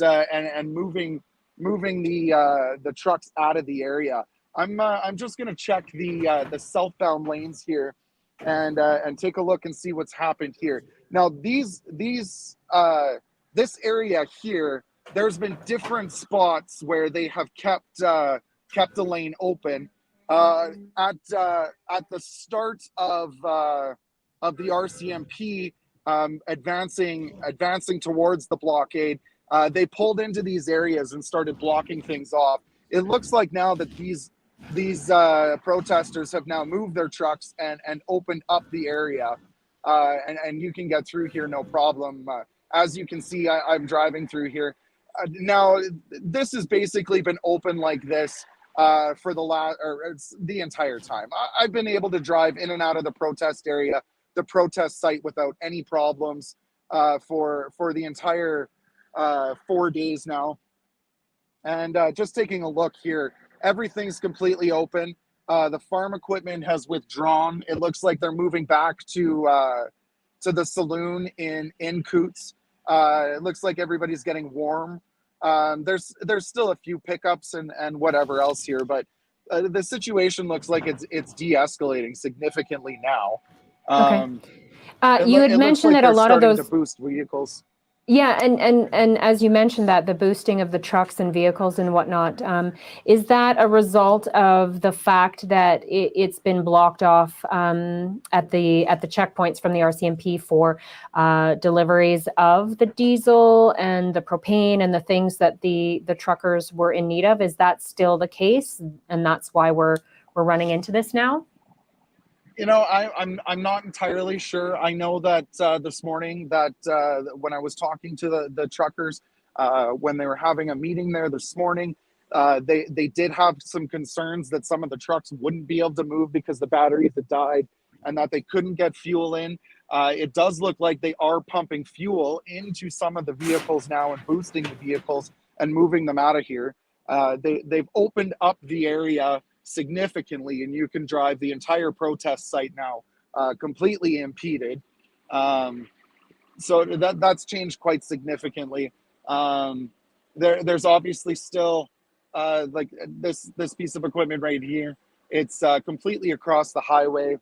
moving the trucks out of the area. I'm just going to check the southbound lanes here and take a look and see what's happened here. Now this area here, there's been different spots where they have kept the lane open, At the start of the RCMP advancing towards the blockade, they pulled into these areas and started blocking things off. It looks like now that these protesters have now moved their trucks and opened up the area, and you can get through here no problem. As you can see, I'm driving through here. Now, this has basically been open like this for the entire time. I've been able to drive in and out of the protest area, the protest site, without any problems for the entire 4 days now. And just taking a look here, everything's completely open. The farm equipment has withdrawn. It looks like they're moving back to the saloon in Coutts. It looks like everybody's getting warm. There's still a few pickups and whatever else here, but the situation looks like it's de-escalating significantly now. You had mentioned that a lot of those to boost vehicles. Yeah, and as you mentioned that the boosting of the trucks and vehicles and whatnot, is that a result of the fact that it's been blocked off at the checkpoints from the RCMP for deliveries of the diesel and the propane and the things that the truckers were in need of? Is that still the case, and that's why we're running into this now? You know, I'm not entirely sure. I know that this morning that when I was talking to the truckers, when they were having a meeting there this morning, they did have some concerns that some of the trucks wouldn't be able to move because the batteries had died and that they couldn't get fuel in. It does look like they are pumping fuel into some of the vehicles now and boosting the vehicles and moving them out of here. They've opened up the area significantly, and you can drive the entire protest site now completely impeded. So that's changed quite significantly. There's obviously still like this piece of equipment right here. It's completely across the highway.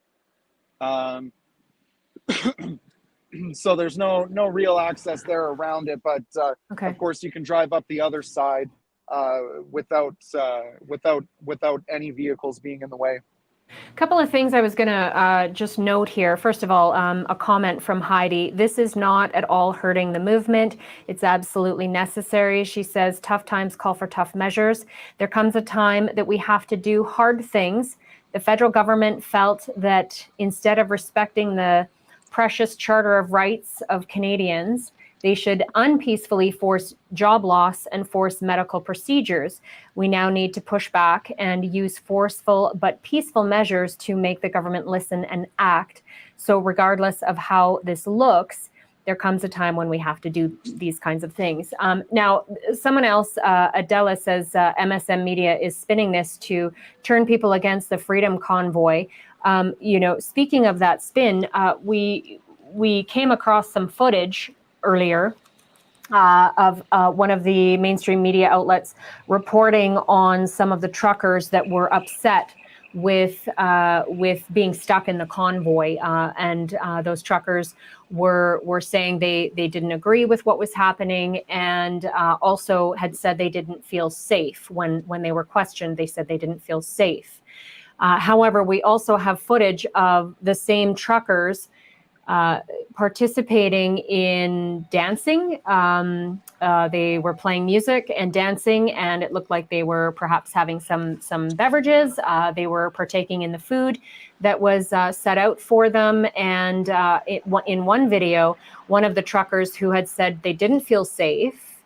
So there's no real access there around it, but of course you can drive up the other side without any vehicles being in the way. A couple of things I was going to just note here. First of all, a comment from Heidi. This is not at all hurting the movement. It's absolutely necessary. She says, tough times call for tough measures. There comes a time that we have to do hard things. The federal government felt that instead of respecting the precious Charter of Rights of Canadians, they should unpeacefully force job loss and force medical procedures. We now need to push back and use forceful but peaceful measures to make the government listen and act. So regardless of how this looks, there comes a time when we have to do these kinds of things. Now, someone else, Adela, says MSM Media is spinning this to turn people against the Freedom Convoy. You know, speaking of that spin, we came across some footage earlier of one of the mainstream media outlets reporting on some of the truckers that were upset with being stuck in the convoy, and those truckers were saying they didn't agree with what was happening, and also had said they didn't feel safe when they were questioned. They said they didn't feel safe. However, we also have footage of the same truckers participating in dancing. They were playing music and dancing, and it looked like they were perhaps having some beverages. They were partaking in the food that was set out for them. And in one video, one of the truckers who had said they didn't feel safe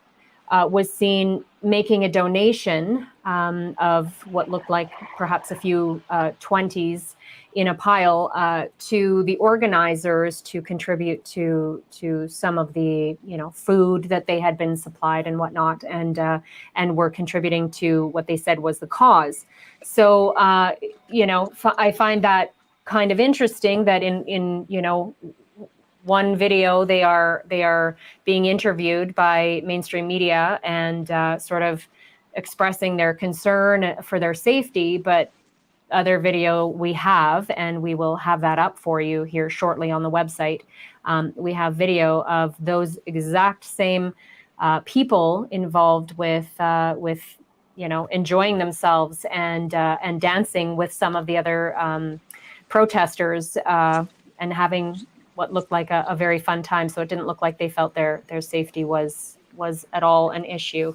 was seen making a donation of what looked like perhaps a few 20s in a pile to the organizers to contribute to some of the food that they had been supplied and whatnot, and were contributing to what they said was the cause. So I find that kind of interesting that in one video they are being interviewed by mainstream media and sort of expressing their concern for their safety, but other video we have, and we will have that up for you here shortly on the website. We have video of those exact same people involved with enjoying themselves and dancing with some of the other protesters and having what looked like a very fun time. So it didn't look like they felt their safety was at all an issue.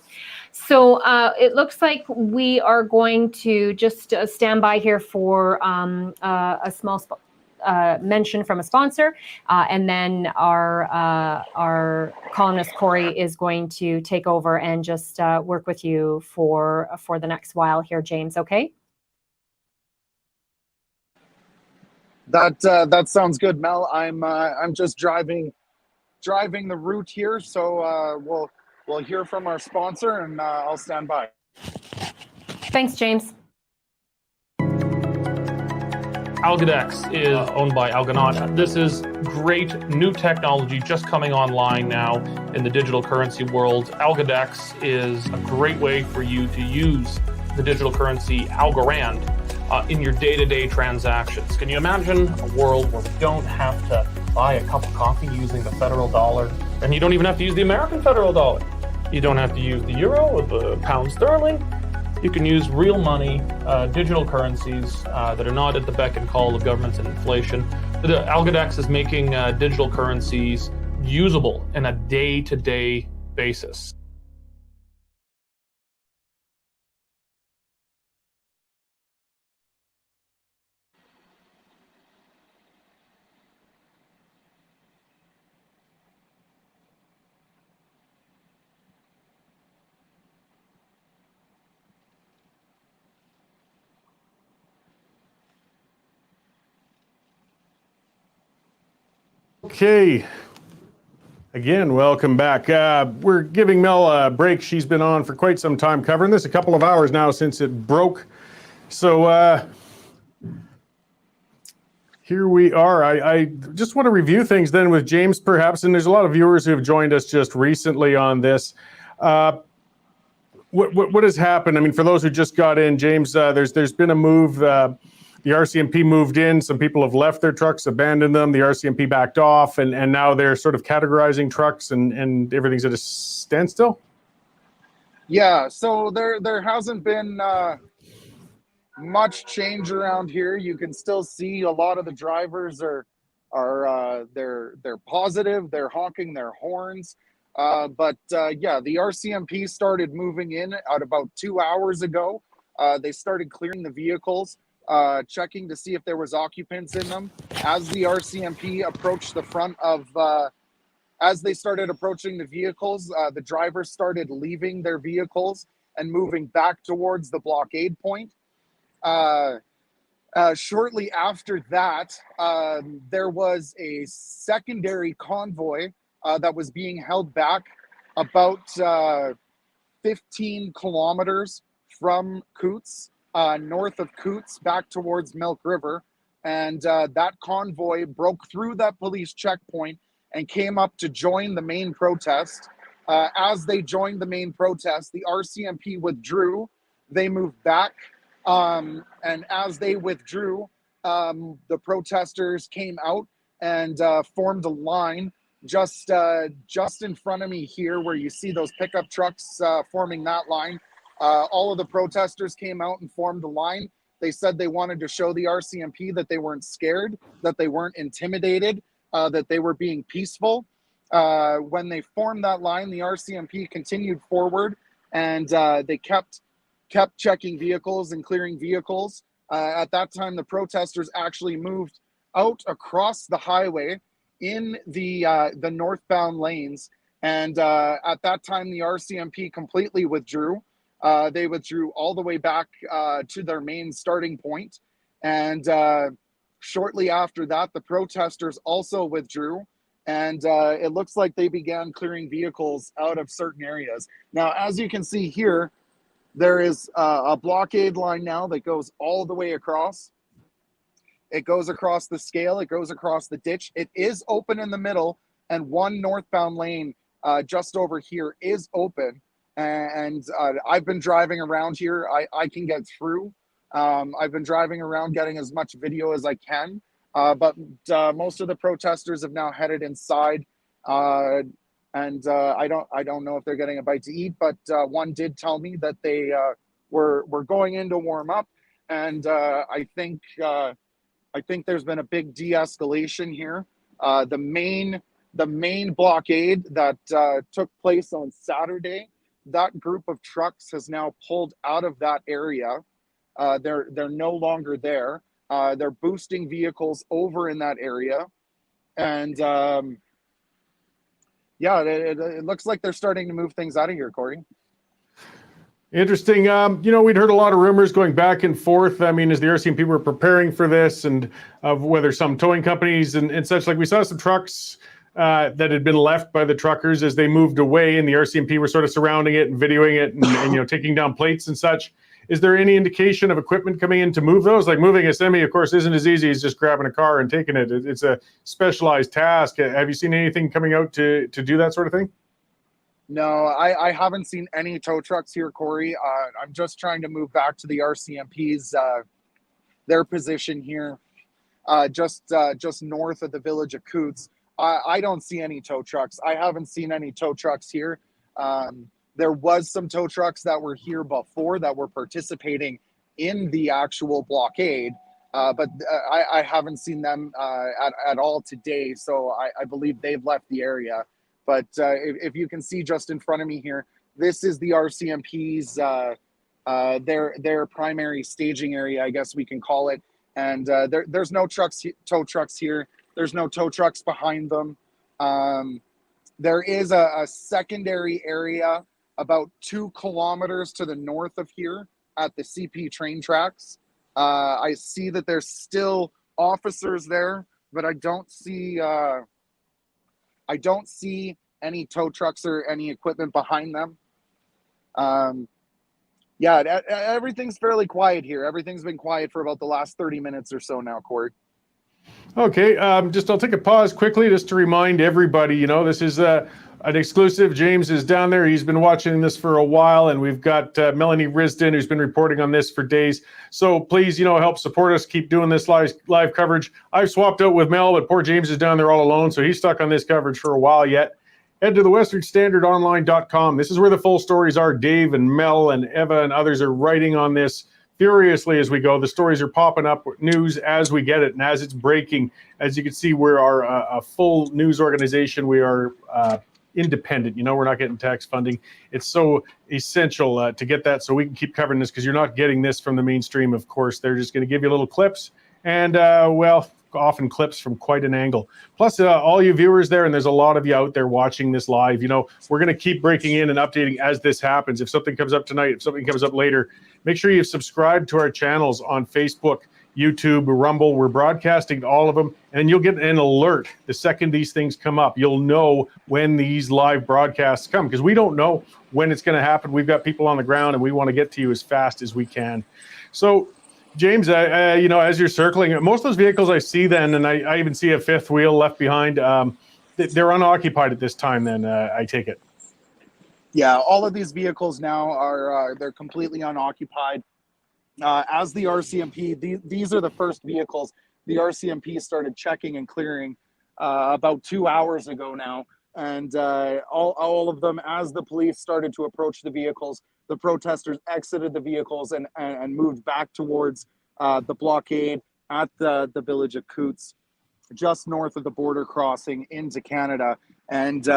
So it looks like we are going to just stand by here for a small mention from a sponsor, and then our columnist Corey is going to take over and just work with you for the next while here, James. Okay. That sounds good, Mel. I'm just driving the route here, so we'll hear from our sponsor, and I'll stand by. Thanks, James. Algodex is owned by Algonaut. This is great new technology just coming online now in the digital currency world. Algodex is a great way for you to use the digital currency Algorand in your day-to-day transactions. Can you imagine a world where we don't have to buy a cup of coffee using the federal dollar, and you don't even have to use the American federal dollar? You don't have to use the euro or the pound sterling. You can use real money, digital currencies that are not at the beck and call of governments and inflation. The Algodex is making digital currencies usable in a day-to-day basis. Okay. Again, welcome back. We're giving Mel a break. She's been on for quite some time covering this, a couple of hours now since it broke. So here we are. I just want to review things then with James perhaps, and there's a lot of viewers who have joined us just recently on this. What has happened? I mean, for those who just got in, James, there's been a move. The Rcmp moved in. Some people have left their trucks, abandoned them. The Rcmp backed off, and now they're sort of categorizing trucks, and everything's at a standstill. Yeah, so there hasn't been much change around here. You can still see a lot of the drivers are they're positive. They're honking their horns. But yeah, the Rcmp started moving in at about 2 hours ago. They started clearing the vehicles, checking to see if there was occupants in them. As the Rcmp approached the front of, as they started approaching the vehicles, the drivers started leaving their vehicles and moving back towards the blockade point. Shortly after that, there was a secondary convoy that was being held back about 15 kilometers from Coutts, north of Coutts, back towards Milk River. And that convoy broke through that police checkpoint and came up to join the main protest. As they joined the main protest, the Rcmp withdrew. They moved back. And as they withdrew, the protesters came out and formed a line just in front of me here, where you see those pickup trucks forming that line. All of the protesters came out and formed a line. They said they wanted to show the Rcmp that they weren't scared, that they weren't intimidated, that they were being peaceful. When they formed that line, the Rcmp continued forward, and they kept checking vehicles and clearing vehicles. At that time, the protesters actually moved out across the highway in the northbound lanes, and at that time, the Rcmp completely withdrew. They withdrew all the way back to their main starting point, and shortly after that, the protesters also withdrew, and it looks like they began clearing vehicles out of certain areas. Now, as you can see here, there is a blockade line now that goes all the way across. It goes across the scale. It goes across the ditch. It is open in the middle, and one northbound lane just over here is open. And I've been driving around here. I can get through. I've been driving around getting as much video as I can. But most of the protesters have now headed inside. And I don't know if they're getting a bite to eat, but one did tell me that they we're going in to warm up, and I think there's been a big de-escalation here. The main blockade that took place on Saturday, that group of trucks has now pulled out of that area. They're no longer there. They're boosting vehicles over in that area, and yeah, it looks like they're starting to move things out of here, Corey. Interesting. We'd heard a lot of rumors going back and forth. I mean, as the RCMP were preparing for this, and of whether some towing companies and such, like we saw some trucks that had been left by the truckers as they moved away, and the RCMP were sort of surrounding it and videoing it, and taking down plates and such. Is there any indication of equipment coming in to move those? Like moving a semi, of course, isn't as easy as just grabbing a car and taking it. It's a specialized task. Have you seen anything coming out to do that sort of thing? No, I haven't seen any tow trucks here, Corey. I'm just trying to move back to the RCMP's their position here, just north of the village of Coutts. I don't see any tow trucks. I haven't seen any tow trucks here. There was some tow trucks that were here before that were participating in the actual blockade, but I haven't seen them at all today. So I believe they've left the area. But if you can see just in front of me here, this is the RCMP's their primary staging area, I guess we can call it. And there's no tow trucks here. There's no tow trucks behind them. There is a secondary area about 2 kilometers to the north of here at the CP train tracks. I see that there's still officers there, but I don't see any tow trucks or any equipment behind them. Yeah, everything's fairly quiet here. Everything's been quiet for about the last 30 minutes or so now, Corey. Okay, I'll take a pause quickly just to remind everybody, this is an exclusive. James is down there. He's been watching this for a while, and we've got Melanie Risden, who's been reporting on this for days. So please, help support us. Keep doing this live coverage. I've swapped out with Mel, but poor James is down there all alone, so he's stuck on this coverage for a while yet. Head to the westernstandardonline.com. This is where the full stories are. Dave and Mel and Eva and others are writing on this furiously as we go. The stories are popping up, news as we get it and as it's breaking. As you can see, we are a full news organization. We are independent. We're not getting tax funding. It's so essential to get that so we can keep covering this, because you're not getting this from the mainstream, of course. They're just going to give you little clips and, often clips from quite an angle. Plus, all you viewers there, and there's a lot of you out there watching this live, we're going to keep breaking in and updating as this happens. If something comes up tonight, if something comes up later, make sure you've subscribed to our channels on Facebook, YouTube, Rumble. We're broadcasting to all of them, and you'll get an alert the second these things come up. You'll know when these live broadcasts come, because we don't know when it's going to happen. We've got people on the ground, and we want to get to you as fast as we can. So, James, as you're circling, most of those vehicles I see then, and I even see a fifth wheel left behind, they're unoccupied at this time then, I take it. Yeah, all of these vehicles now are they're completely unoccupied. As the RCMP, these are the first vehicles the RCMP started checking and clearing about 2 hours ago now. And all of them, as the police started to approach the vehicles, the protesters exited the vehicles and moved back towards the blockade at the village of Coutts, just north of the border crossing into Canada. And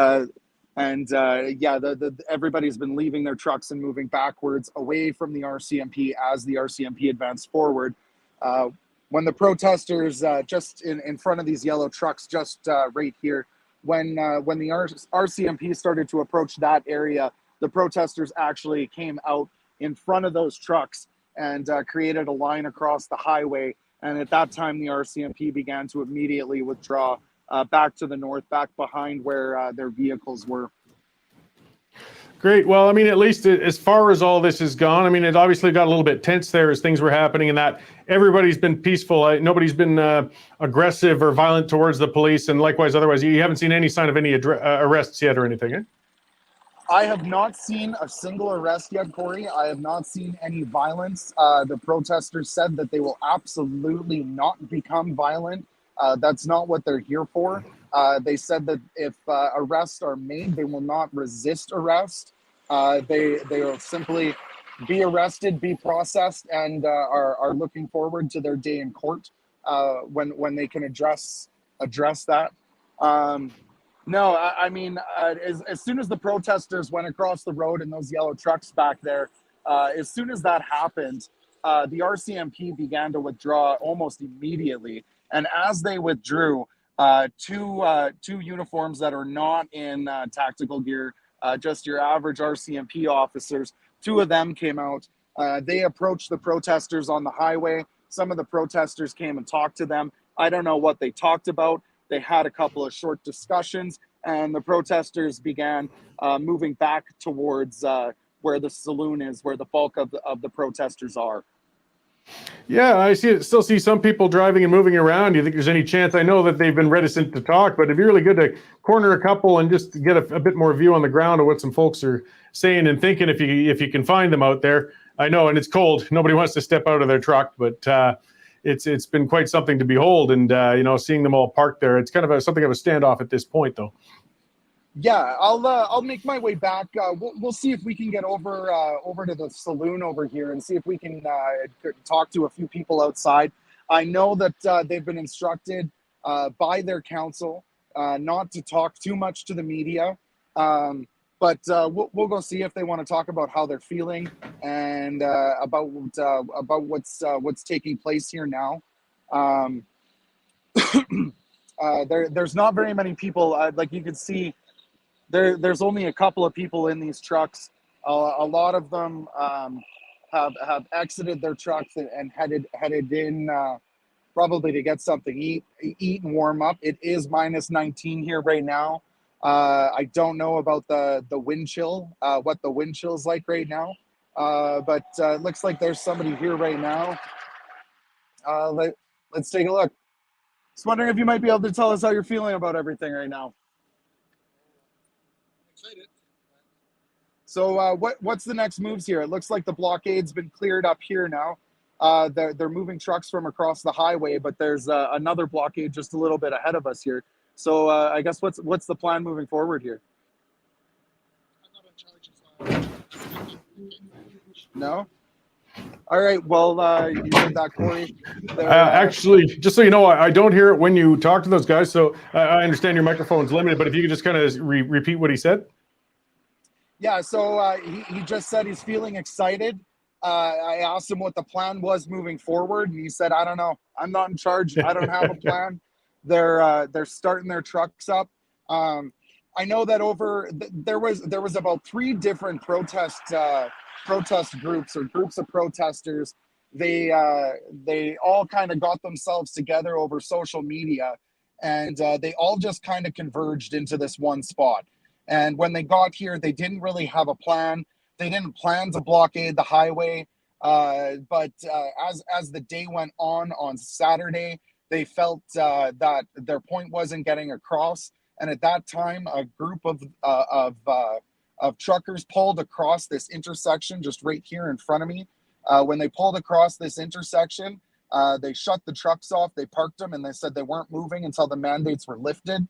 everybody's been leaving their trucks and moving backwards away from the RCMP as the RCMP advanced forward. When the protesters just in front of these yellow trucks, just right here, when the RCMP started to approach that area, the protesters actually came out in front of those trucks and created a line across the highway. And at that time, the RCMP began to immediately withdraw back to the north, back behind where their vehicles were. Great. Well, at least as far as all this has gone, it obviously got a little bit tense there as things were happening, and that everybody's been peaceful. Nobody's been aggressive or violent towards the police, and likewise, otherwise, you haven't seen any sign of any arrests yet or anything, eh? I have not seen a single arrest yet, Corey. I have not seen any violence. The protesters said that they will absolutely not become violent. That's not what they're here for. They said that if arrests are made, they will not resist arrest. They will simply be arrested, be processed, and are looking forward to their day in court when they can address that. No, I mean, as soon as the protesters went across the road in those yellow trucks back there, as soon as that happened, the RCMP began to withdraw almost immediately. And as they withdrew, two uniforms that are not in tactical gear, just your average RCMP officers, two of them came out. They approached the protesters on the highway. Some of the protesters came and talked to them. I don't know what they talked about. They had a couple of short discussions, and the protesters began moving back towards where the saloon is, where the bulk of the protesters are. Yeah, I still see some people driving and moving around. Do you think there's any chance? I know that they've been reticent to talk, but it'd be really good to corner a couple and just get a bit more view on the ground of what some folks are saying and thinking. If you can find them out there, I know, and it's cold. Nobody wants to step out of their truck, but it's been quite something to behold. And seeing them all parked there, it's kind of something of a standoff at this point, though. Yeah, I'll make my way back. We'll see if we can get over to the saloon over here and see if we can talk to a few people outside. I know that they've been instructed by their council not to talk too much to the media, but we'll go see if they want to talk about how they're feeling and about what's taking place here now. There's not very many people. Like you can see. There's only a couple of people in these trucks. A lot of them have exited their trucks and headed in probably to get something eat and warm up. It is minus 19 here right now. I don't know about the wind chill, what the wind chill is like right now, but it looks like there's somebody here right now. Let's take a look. Just wondering if you might be able to tell us how you're feeling about everything right now. Excited. So what's the next moves here? It looks like the blockade's been cleared up here now. They're moving trucks from across the highway, but there's another blockade just a little bit ahead of us here. So I guess what's the plan moving forward here? I'm not in charge of No? All right, well, you heard that, Corey. Actually, just so you know, I don't hear it when you talk to those guys, so I understand your microphone's limited, but if you could just kind of repeat what he said. Yeah, so he just said he's feeling excited. I asked him what the plan was moving forward, and he said, I don't know. I'm not in charge. I don't have a plan. They're starting their trucks up. I know that there was about 3 different protest groups or groups of protesters. They all kind of got themselves together over social media, and they all just kind of converged into this one spot. And when they got here, they didn't really have a plan. They didn't plan to blockade the highway, but as the day went on Saturday, they felt that their point wasn't getting across. And at that time, a group of truckers pulled across this intersection just right here in front of me. When they pulled across this intersection, they shut the trucks off, they parked them, and they said they weren't moving until the mandates were lifted.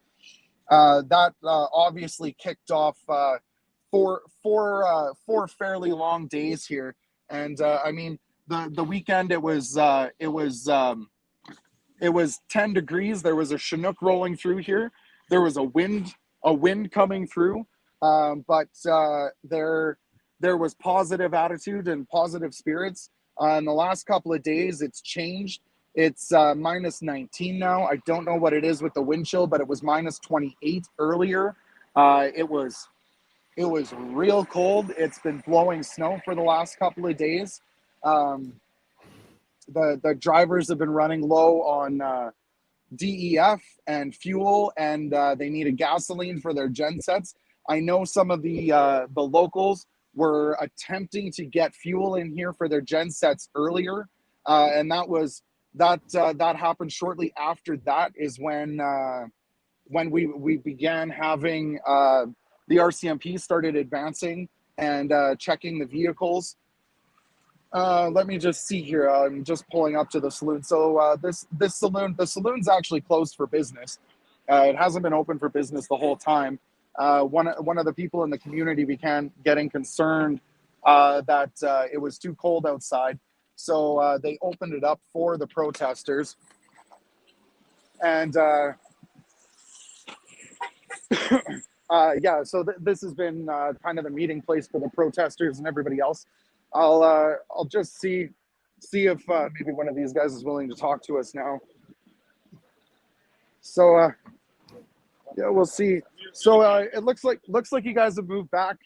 That obviously kicked off four fairly long days here. And I mean, the weekend it was 10 degrees. There was a Chinook rolling through here. There was a wind coming through. But there was positive attitude and positive spirits. In the last couple of days, it's changed. It's minus 19 now. I don't know what it is with the wind chill, but it was minus 28 earlier. It was real cold. It's been blowing snow for the last couple of days. The drivers have been running low on DEF and fuel, and they needed gasoline for their gensets. I know some of the locals were attempting to get fuel in here for their gensets earlier, and that happened shortly after that is when we began having the RCMP started advancing and checking the vehicles. Let me just see here. I'm just pulling up to the saloon. So the saloon's actually closed for business. It hasn't been open for business the whole time. One of the people in the community began getting concerned that it was too cold outside. So they opened it up for the protesters. And yeah, so this has been kind of the meeting place for the protesters and everybody else. I'll just see if maybe one of these guys is willing to talk to us now. So yeah, we'll see. So it looks like you guys have moved back,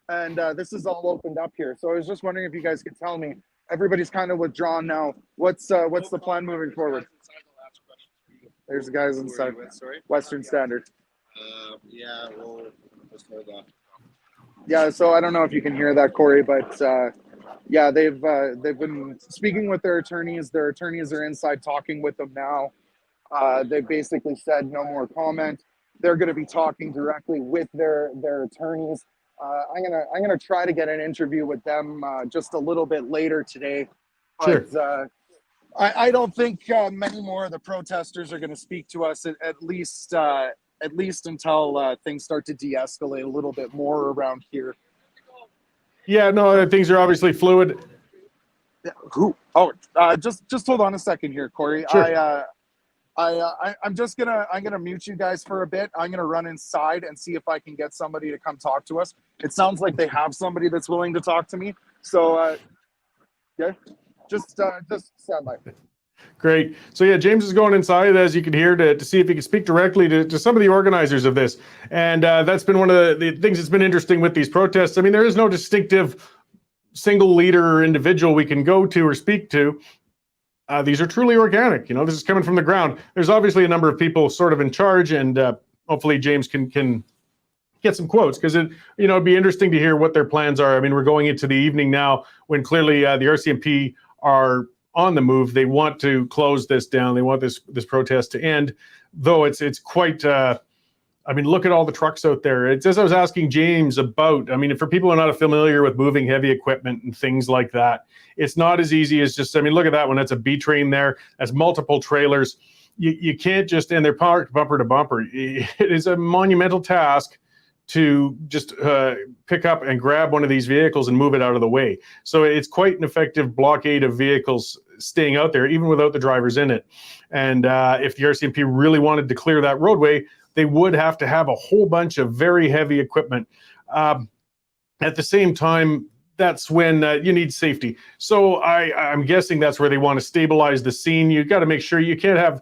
and this is all opened up here. So I was just wondering if you guys could tell me. Everybody's kind of withdrawn now. What's the plan moving forward? There's the guys inside. Western Standard. Yeah, we'll just hold off. Yeah, so I don't know if you can hear that, Corey, but yeah, they've been speaking with their attorneys. Their attorneys are inside talking with them now. They basically said no more comment. They're going to be talking directly with their attorneys. I'm gonna try to get an interview with them just a little bit later today. But, Sure. I don't think many more of the protesters are going to speak to us at least until things start to de-escalate a little bit more around here. Yeah, no, things are obviously fluid. Who? Oh, just hold on a second here, Corey. Sure. I'm gonna mute you guys for a bit. I'm gonna run inside and see if I can get somebody to come talk to us. It sounds like they have somebody that's willing to talk to me. So yeah, just stand by. Great. So yeah, James is going inside, as you can hear, to see if he can speak directly to some of the organizers of this. And that's been one of the things that's been interesting with these protests. I mean, there is no distinctive single leader or individual we can go to or speak to. These are truly organic. You know, this is coming from the ground. There's obviously a number of people sort of in charge, and hopefully James can get some quotes, because it'd be interesting to hear what their plans are. I mean, we're going into the evening now when clearly the Rcmp are on the move. They want to close this down. They want this protest to end, though it's quite. I mean, look at all the trucks out there. It's as I was asking James about. I mean, for people who are not familiar with moving heavy equipment and things like that, it's not as easy as just. I mean, look at that one. That's a B train there. That's multiple trailers. You can't just, and they're parked bumper to bumper. It is a monumental task to just pick up and grab one of these vehicles and move it out of the way. So it's quite an effective blockade of vehicles staying out there, even without the drivers in it. And if the RCMP really wanted to clear that roadway, they would have to have a whole bunch of very heavy equipment. At the same time, that's when you need safety. So I'm guessing that's where they want to stabilize the scene. You've got to make sure you can't have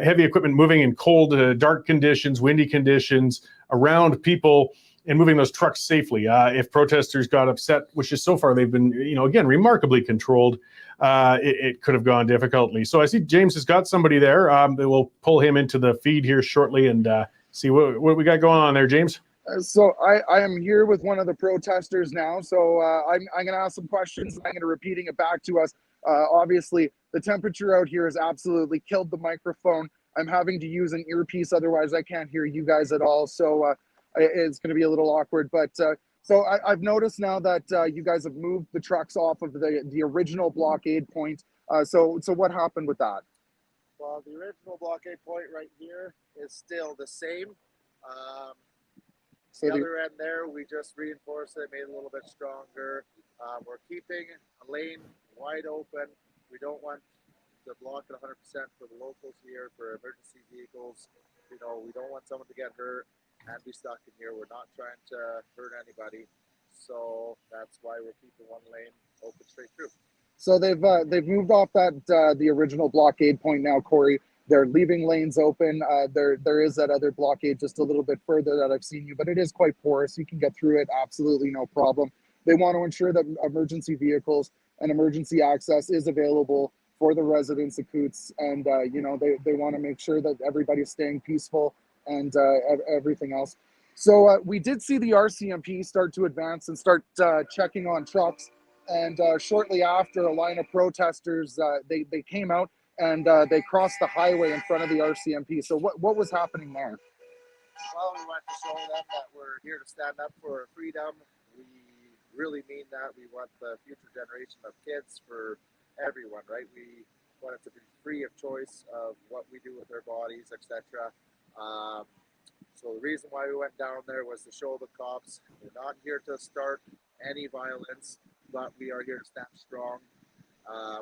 heavy equipment moving in cold, dark conditions, windy conditions, around people, and moving those trucks safely. If protesters got upset, which is so far they've been, again, remarkably controlled, it could have gone difficultly. So I see James has got somebody there. We'll pull him into the feed here shortly and see what we got going on there, James. So I am here with one of the protesters now. So I'm going to ask some questions. I'm going to repeating it back to us. Obviously, the temperature out here has absolutely killed the microphone. I'm having to use an earpiece, otherwise I can't hear you guys at all. So it's going to be a little awkward. But so I've noticed now that you guys have moved the trucks off of the original blockade point. So what happened with that? Well, the original blockade point right here is still the same. So the other end there, we just reinforced it, made it a little bit stronger. We're keeping a lane wide open. We don't want to block it 100% for the locals here, for emergency vehicles. We don't want someone to get hurt and be stuck in here. We're not trying to hurt anybody. So that's why we're keeping one lane open straight through. So they've moved off that the original blockade point now, Corey. They're leaving lanes open. There is that other blockade just a little bit further that I've seen you, but it is quite porous. You can get through it absolutely no problem. They want to ensure that emergency vehicles and emergency access is available for the residents of Coutts, and they want to make sure that everybody's staying peaceful and everything else. So we did see the RCMP start to advance and start checking on trucks, and shortly after, a line of protesters they came out and they crossed the highway in front of the RCMP. So what was happening there? Well, we want to show them that we're here to stand up for freedom. We really mean that. We want the future generation of kids, for everyone, right? We want it to be free of choice of what we do with their bodies, etc. So the reason why we went down there was to show the cops we're not here to start any violence. but we are here to stand strong.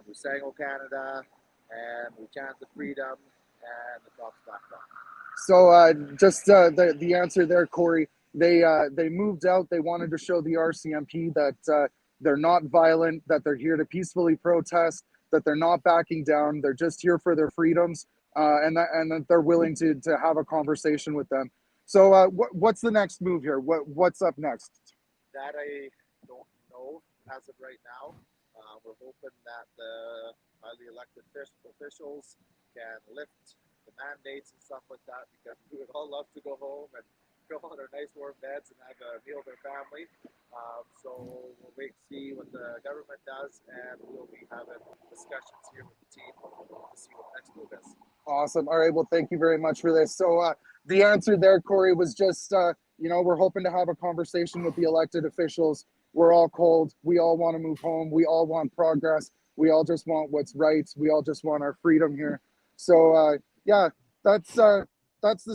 We sang "O Canada," and we chanted freedom, and the cops backed off. So just the answer there, Corey. They moved out. They wanted to show the RCMP that they're not violent, that they're here to peacefully protest, that they're not backing down. They're just here for their freedoms, and that they're willing to have a conversation with them. So what's the next move here? What's up next? That I don't know as of right now. We're hoping that the highly elected officials can lift the mandates and stuff like that, because we would all love to go home and go on our nice warm beds and have a meal with our family. So we'll wait to see what the government does, and we'll be having discussions here with the team to see what the next move is. Awesome. All right. Well, thank you very much for this. So the answer there, Corey, was just, we're hoping to have a conversation with the elected officials. We're all cold. We all want to move home. We all want progress. We all just want what's right. We all just want our freedom here. So, yeah, that's the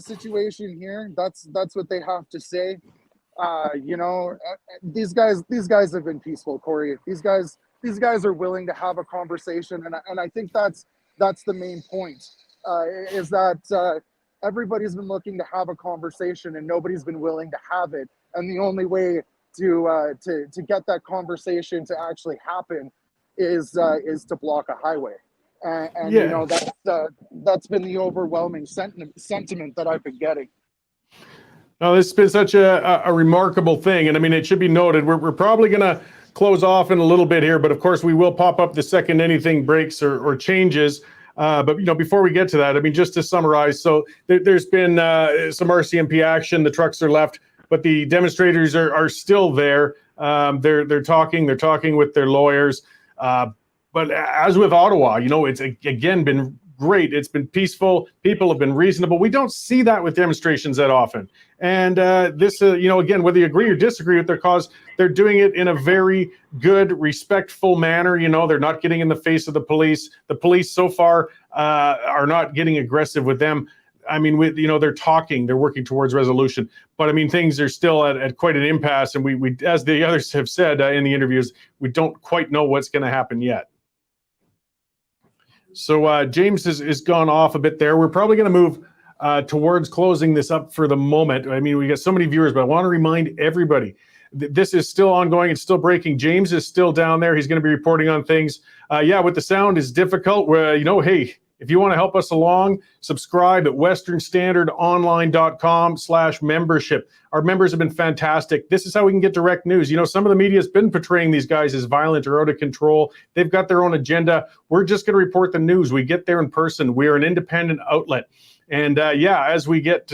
situation here. That's what they have to say. These guys have been peaceful, Corey. These guys are willing to have a conversation, and I think that's the main point. Is that everybody's been looking to have a conversation and nobody's been willing to have it, and the only way to get that conversation to actually happen is to block a highway, and Yeah. that's been the overwhelming sentiment that I've been getting. No, this has been such a remarkable thing. And I mean, it should be noted, we're probably going to close off in a little bit here, but of course we will pop up the second anything breaks or changes. But, before we get to that, I mean, just to summarize, so there's been some RCMP action, the trucks are left, but the demonstrators are still there. They're talking with their lawyers. But as with Ottawa, it's again been great. It's been peaceful. People have been reasonable. We don't see that with demonstrations that often. And this, again, whether you agree or disagree with their cause, they're doing it in a very good, respectful manner. They're not getting in the face of the police. The police so far are not getting aggressive with them. I mean, they're talking, they're working towards resolution. But I mean, things are still at quite an impasse. And we as the others have said in the interviews, we don't quite know what's going to happen yet. So James has gone off a bit there. We're probably going to move towards closing this up for the moment. I mean, we got so many viewers, but I want to remind everybody, this is still ongoing. It's still breaking. James is still down there. He's going to be reporting on things. With the sound is difficult. Hey, if you want to help us along, subscribe at westernstandardonline.com/membership. Our members have been fantastic. This is how we can get direct news. Some of the media has been portraying these guys as violent or out of control. They've got their own agenda. We're just going to report the news. We get there in person. We are an independent outlet. And as we get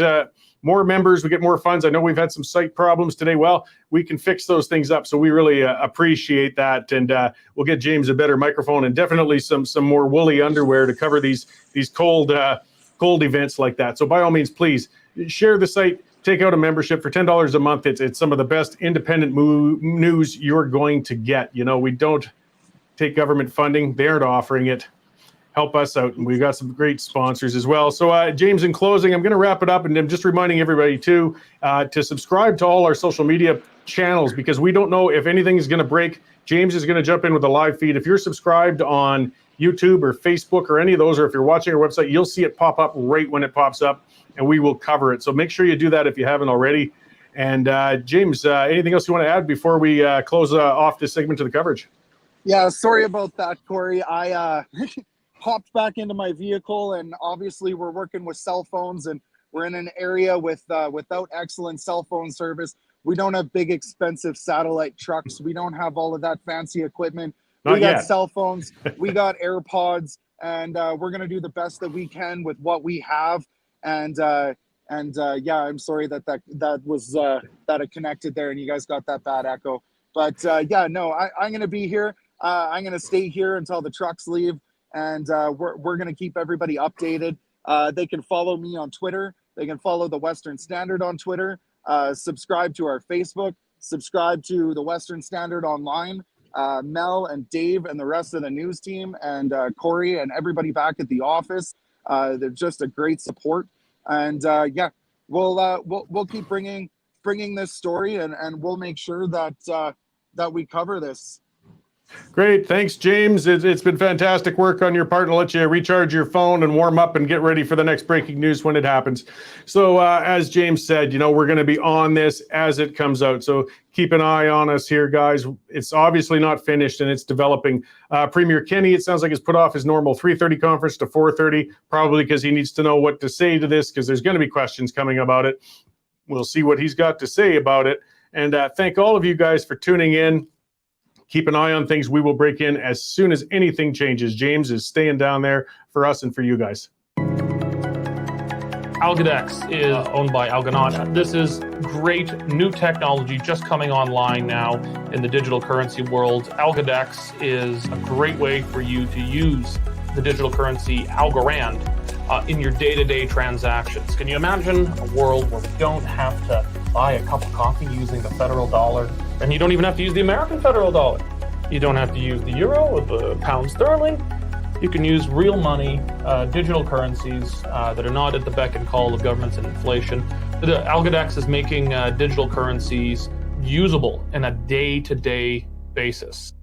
more members, we get more funds. I know we've had some site problems today. Well, we can fix those things up. So we really appreciate that. And we'll get James a better microphone and definitely some more woolly underwear to cover these cold events like that. So by all means, please share the site, take out a membership for $10 a month. It's some of the best independent news you're going to get. We don't take government funding. They aren't offering it. Help us out, and we've got some great sponsors as well. So, James, in closing, I'm going to wrap it up, and I'm just reminding everybody to subscribe to all our social media channels, because we don't know if anything is going to break. James is going to jump in with a live feed. If you're subscribed on YouTube or Facebook or any of those, or if you're watching our website, you'll see it pop up right when it pops up, and we will cover it. So make sure you do that if you haven't already. And James, anything else you want to add before we close off this segment of the coverage? Yeah, sorry about that, Corey. I hopped back into my vehicle, and obviously we're working with cell phones, and we're in an area without excellent cell phone service. We don't have big, expensive satellite trucks. We don't have all of that fancy equipment. We got cell phones. We got AirPods, and we're gonna do the best that we can with what we have. And I'm sorry that was that it connected there, and you guys got that bad echo. But I'm gonna be here. I'm gonna stay here until the trucks leave. And we're going to keep everybody updated. They can follow me on Twitter. They can follow the Western Standard on Twitter. Subscribe to our Facebook. Subscribe to the Western Standard Online. Mel and Dave and the rest of the news team, and Corey and everybody back at the office. They're just a great support. And we'll keep bringing this story, and we'll make sure that we cover this. Great. Thanks, James. It's been fantastic work on your part. I'll let you recharge your phone and warm up and get ready for the next breaking news when it happens. So as James said, we're going to be on this as it comes out. So keep an eye on us here, guys. It's obviously not finished and it's developing. Premier Kenney, it sounds like, has put off his normal 3:30 conference to 4:30, probably because he needs to know what to say to this, because there's going to be questions coming about it. We'll see what he's got to say about it. And thank all of you guys for tuning in. Keep an eye on things. We will break in as soon as anything changes. James is staying down there for us and for you guys. Algodex is owned by Algonaut. This is great new technology just coming online now in the digital currency world. Algodex is a great way for you to use the digital currency Algorand in your day-to-day transactions. Can you imagine a world where we don't have to buy a cup of coffee using the federal dollar? And you don't even have to use the American federal dollar. You don't have to use the euro or the pound sterling. You can use real money, digital currencies that are not at the beck and call of governments and inflation. The Algodex is making digital currencies usable in a day-to-day basis.